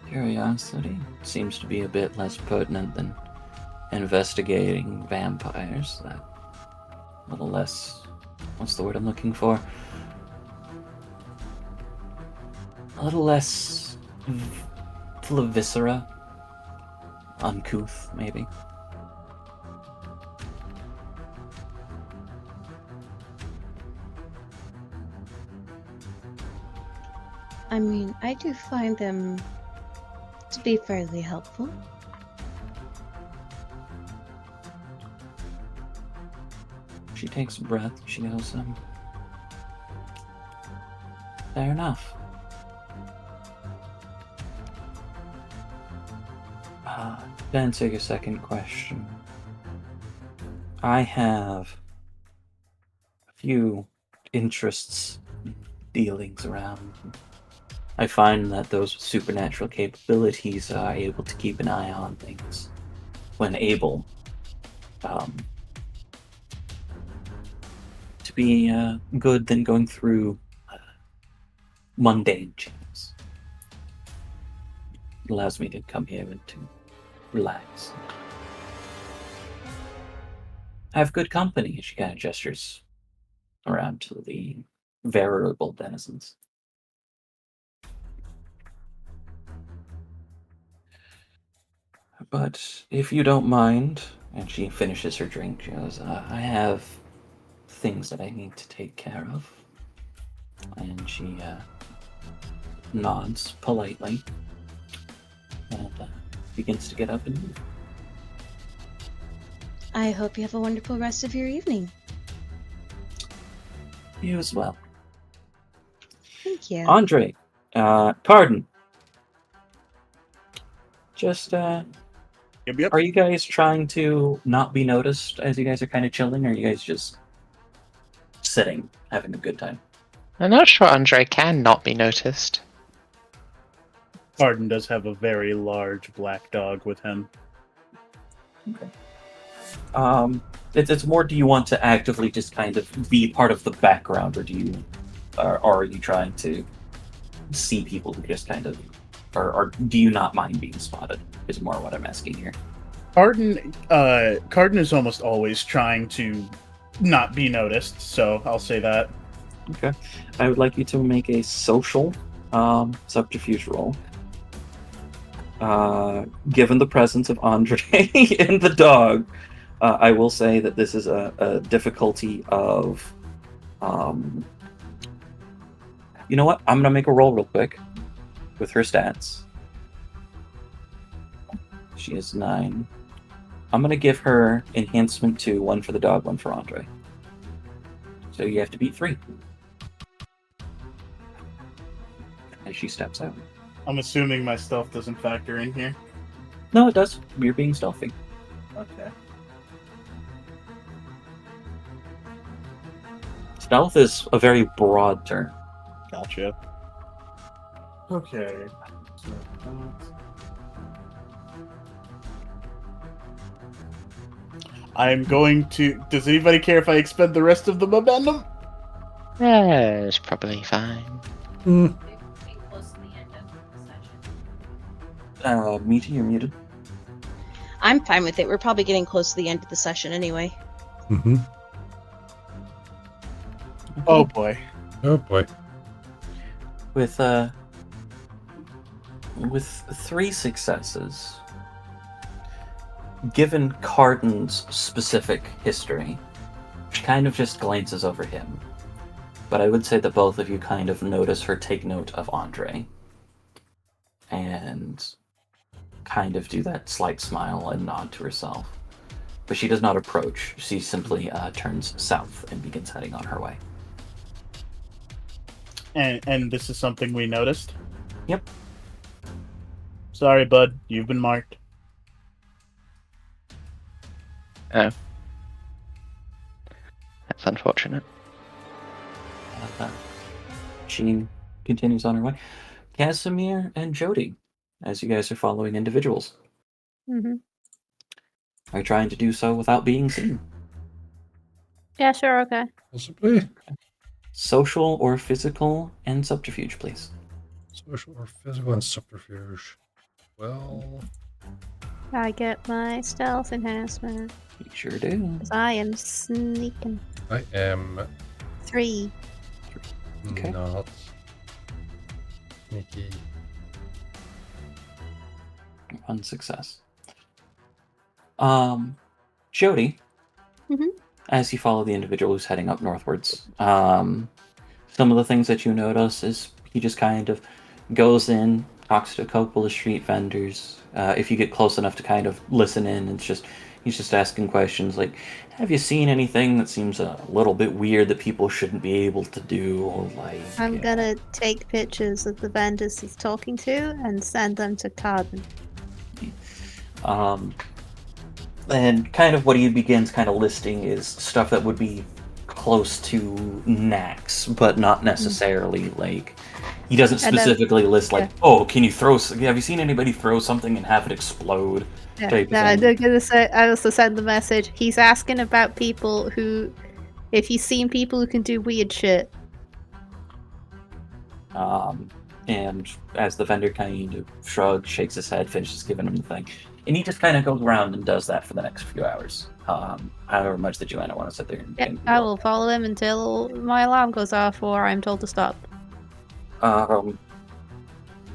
Curiosity seems to be a bit less pertinent than investigating vampires. That a little less. What's the word I'm looking for? A little less full of viscera. Uncouth, maybe. I mean, I do find them to be fairly helpful. She takes a breath. She goes, fair enough. To answer your second question, I have a few interests, dealings around. I find that those with supernatural capabilities are able to keep an eye on things when able to be good than going through mundane channels. It allows me to come here and to relax. I have good company. She kind of gestures around to the veritable denizens. But if you don't mind, and she finishes her drink, she goes, I have things that I need to take care of. And she nods politely and begins to get up and move. I hope you have a wonderful rest of your evening. You as well. Thank you. Andre, pardon. Just, Yep. are you guys trying to not be noticed as you guys are kind of chilling, or are you guys just sitting, having a good time? I'm not sure Andre can not be noticed. Arden does have a very large black dog with him. Okay. It's more, do you want to actively just kind of be part of the background, or do you, or are you trying to see people who just kind of, or do you not mind being spotted? Is more what I'm asking here. Carden is almost always trying to not be noticed, so I'll say that. Okay. I would like you to make a social subterfuge roll. Given the presence of Andre and the dog, I will say that this is a difficulty of, you know what? I'm gonna make a roll real quick with her stats. She is 9. I'm gonna give her enhancement 2, 1 for the dog, 1 for Andre. So you have to beat 3. As she steps out. I'm assuming my stealth doesn't factor in here. No, it does. You're being stealthy. Okay. Stealth is a very broad term. Gotcha. Okay. I'm going to. Does anybody care if I expend the rest of the momentum? Yeah, it's probably fine. Meaty, you're muted. I'm fine with it. We're probably getting close to the end of the session anyway. Mm-hmm. Oh boy. Oh boy. With 3 successes, given Carden's specific history, she kind of just glances over him. But I would say that both of you kind of notice her take note of Andre. And kind of do that slight smile and nod to herself. But she does not approach. She simply turns south and begins heading on her way. And this is something we noticed? Yep. Sorry, bud. You've been marked. Oh. It's unfortunate. She continues on her way. Casimir and Jody, as you guys are following individuals, Mm-hmm. are trying to do so without being seen. Yeah, sure, okay. Possibly. Social or physical and subterfuge, please. Social or physical and subterfuge. Well, I get my stealth enhancement. You sure do. 'Cause I am sneaking. I am 3. Okay. not sneaky. One success. Jody, Mhm. as you follow the individual who's heading up northwards, some of the things that you notice is he just kind of goes in, talks to a couple of street vendors. If you get close enough to kind of listen in, he's just asking questions like, "Have you seen anything that seems a little bit weird that people shouldn't be able to do?" Like, I'm gonna take pictures of the vendors he's talking to and send them to Carbon. And kind of what he begins kind of listing is stuff that would be close to knacks, but not necessarily like he doesn't And then- specifically list like, yeah. "Oh, can you throw? Have you seen anybody throw something and have it explode?" Yeah, type of no, thing. I'm gonna say. I also send the message. He's asking about people who, if he's seen people who can do weird shit. And as the vendor kind of shrugs, shakes his head, finishes giving him the thing, and he just kind of goes around and does that for the next few hours. However much that Joanna want to sit there and, Yeah, I will follow him until my alarm goes off or I'm told to stop.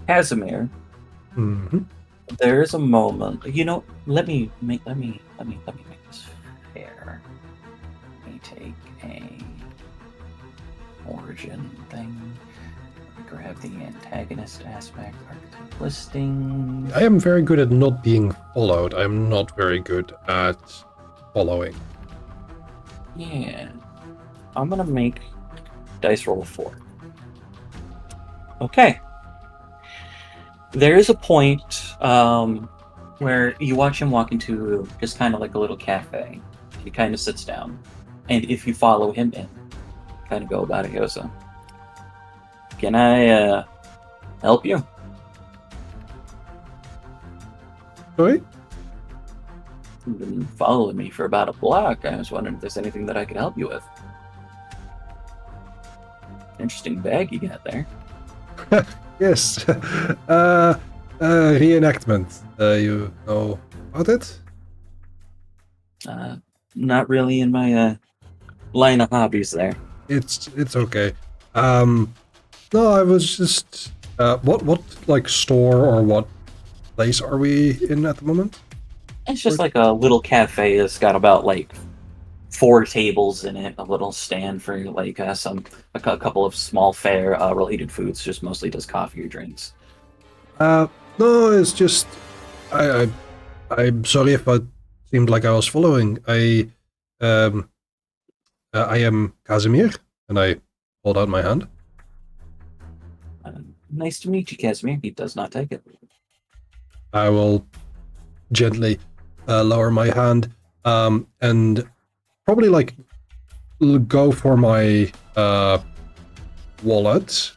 Casimir, Mm-hmm. there is a moment. Let me make this fair. Let me take a origin thing. Grab the antagonist aspect, archetype listing. I am very good at not being followed. I am not very good at following. Yeah. I'm gonna make dice roll 4. Okay. There is a point where you watch him walk into just kind of like a little cafe. He kind of sits down. And if you follow him in, kind of go about it, he goes, "Can I help you?" Sorry? You've been following me for about a block. I was wondering if there's anything that I could help you with. Interesting bag you got there. Yes. Reenactment. You know about it? Not really in my line of hobbies there. It's okay. No, I was just what like store or what place are we in at the moment? It's just like a little cafe that's got about like 4 tables in it, a little stand for like a couple of small fare related foods. Just mostly does coffee or drinks. No, it's just I'm sorry if I seemed like I was following. I am Casimir, and I hold out my hand. Nice to meet you, Casimir. He does not take it. I will gently lower my hand and probably like go for my wallet.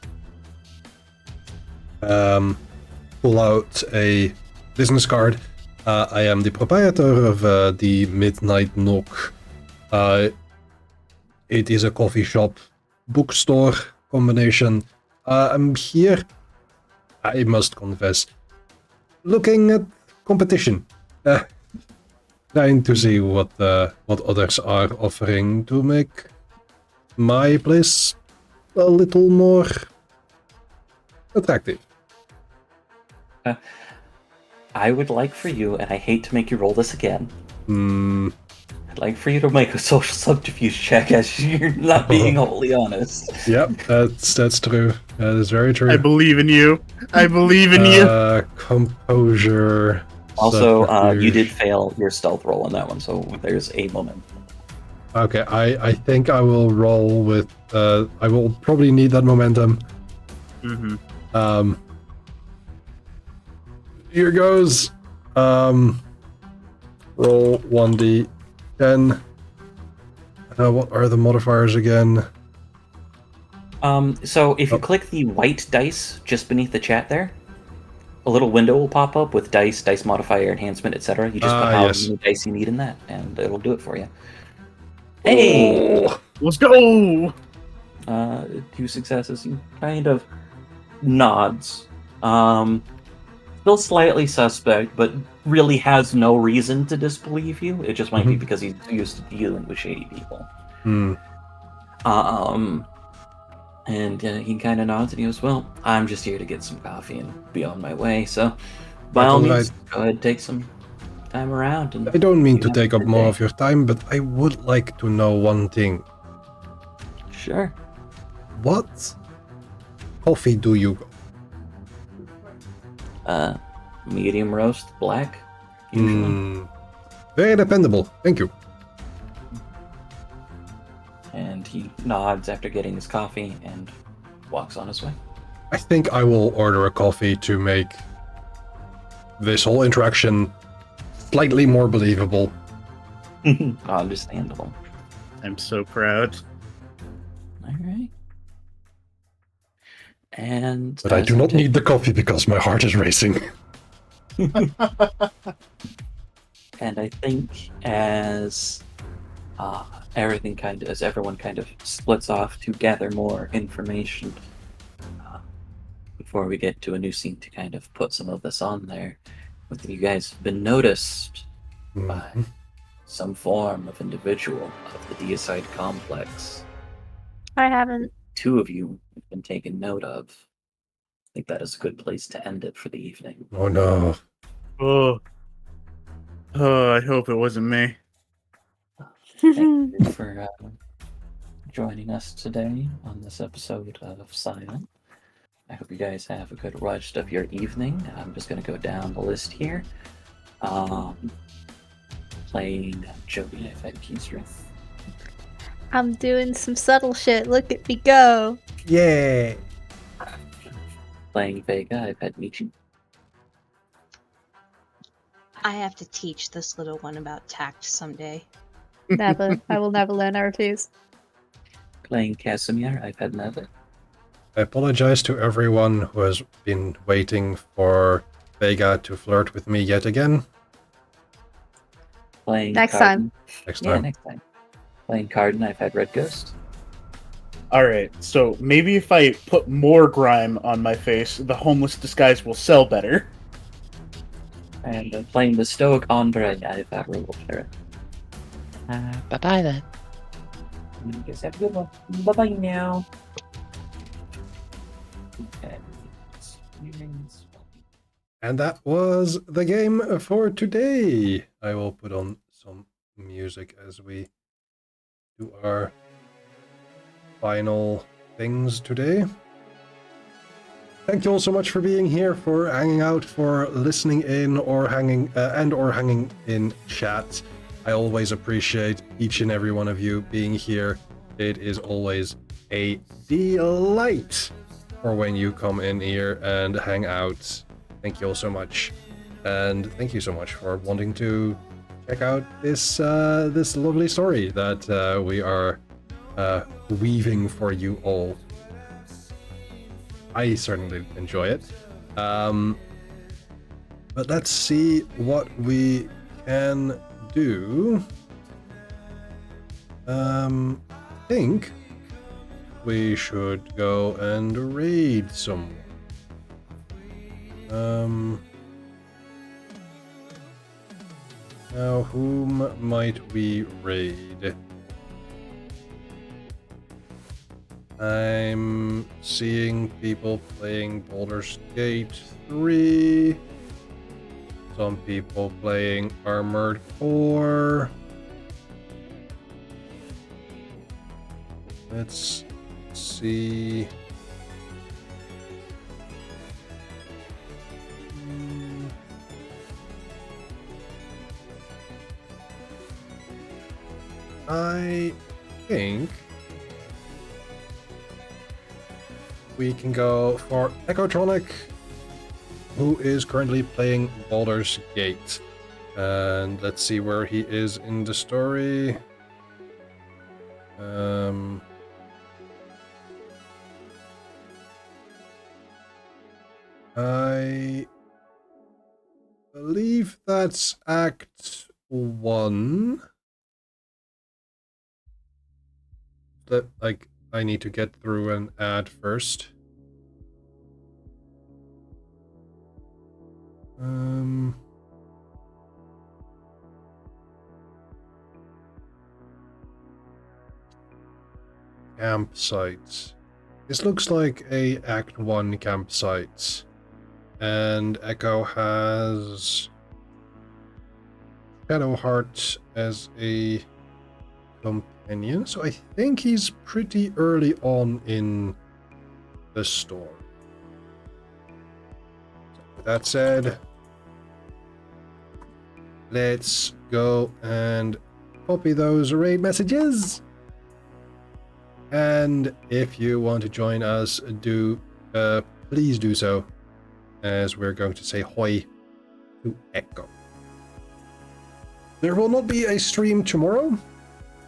Pull out a business card. I am the proprietor of the Midnight Nook. It is a coffee shop, bookstore combination. I'm here, I must confess, looking at competition. Trying to see what others are offering to make my place a little more attractive. I would like for you, and I hate to make you roll this again. Hmm. I'd like for you to make a social subterfuge check as you're not being wholly honest. Yep, that's true. That is very true. I believe in you. I believe in you. Composure. Also, you subterfuge. did fail your stealth roll on that one, so there's a moment. Okay, I think I will roll with. I will probably need that momentum. Mm-hmm. Here goes. Roll 1d10. What are the modifiers again? So if you Oh. click the white dice just beneath the chat there, a little window will pop up with dice modifier, enhancement, etc. You just put how Yes. many dice you need in that, and it'll do it for you. Hey! Oh! Let's go! 2 successes. He kind of nods. Still slightly suspect, but really has no reason to disbelieve you. It just might be Mhm. because he's used to dealing with shady people. Hmm. And he kind of nods and he goes, "Well, I'm just here to get some coffee and be on my way. So, by all Michael, means, go ahead and take some time around." And I don't mean you to have a take up good more day. of your time, but I would like to know one thing. Sure. What coffee do you go? Medium roast, black, usually. Very dependable. Thank you. And he nods after getting his coffee and walks on his way. I think I will order a coffee to make this whole interaction slightly more believable. Understandable. I'm so proud. All right. And But I as do you not take- need the coffee because my heart is racing. And I think as everyone kind of splits off to gather more information, before we get to a new scene to kind of put some of this on there, whether you guys have been noticed by Mhm. some form of individual of the Deicide complex. I haven't. 2 of you have been taken note of. I think that is a good place to end it for the evening. Oh no. Oh, I hope it wasn't me. Thank you for joining us today on this episode of Scion. I hope you guys have a good rest of your evening. I'm just going to go down the list here. Playing Joey, I've had Keystra. I'm doing some subtle shit. Look at me go. Yeah. Playing Vega, I've had Michi. I have to teach this little one about tact someday. Never. I will never learn how to use. Playing Casimir, I've had Neva. I apologize to everyone who has been waiting for Vega to flirt with me yet again. Playing Next Cardin. time. Next Yeah, time. next time. Playing Cardin, I've had Red Ghost. Alright, so maybe if I put more grime on my face, the homeless disguise will sell better. And playing the Stoic Andre, I've had Robo Ferret. Bye-bye then. You guys have a good one. Bye-bye now. Okay. And that was the game for today. I will put on some music as we do our final things today. Thank you all so much for being here, for hanging out, for listening in, or hanging in chat. I always appreciate each and every one of you being here. It is always a delight for when you come in here and hang out. Thank you all so much, and thank you so much for wanting to check out this this lovely story that we are weaving for you all. I certainly enjoy it. But let's see what we can do. I think we should go and raid someone. Now, whom might we raid? I'm seeing people playing Baldur's Gate 3. Some people playing Armored Core. Let's see. I think we can go for Echotronic, who is currently playing Baldur's Gate. And let's see where he is in the story. Um, I believe that's Act 1. That, like, I need to get through an ad first. Campsites. This looks like a Act 1 campsite. And Echo has Shadowheart as a companion, so I think he's pretty early on in the story. So with that said, let's go and copy those raid messages. And if you want to join us, please do so, as we're going to say hoi to Echo. There will not be a stream tomorrow.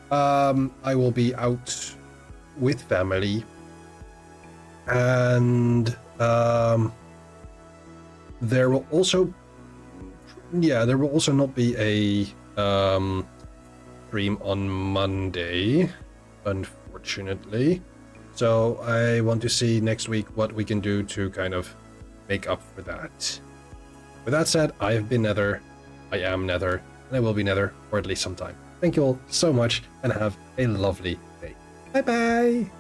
I will be out with family, and there will also not be a stream on Monday, unfortunately. So I want to see next week what we can do to kind of make up for that. With that said, I have been Nether, I am Nether, and I will be Nether for at least some time. Thank you all so much, and have a lovely day. Bye bye!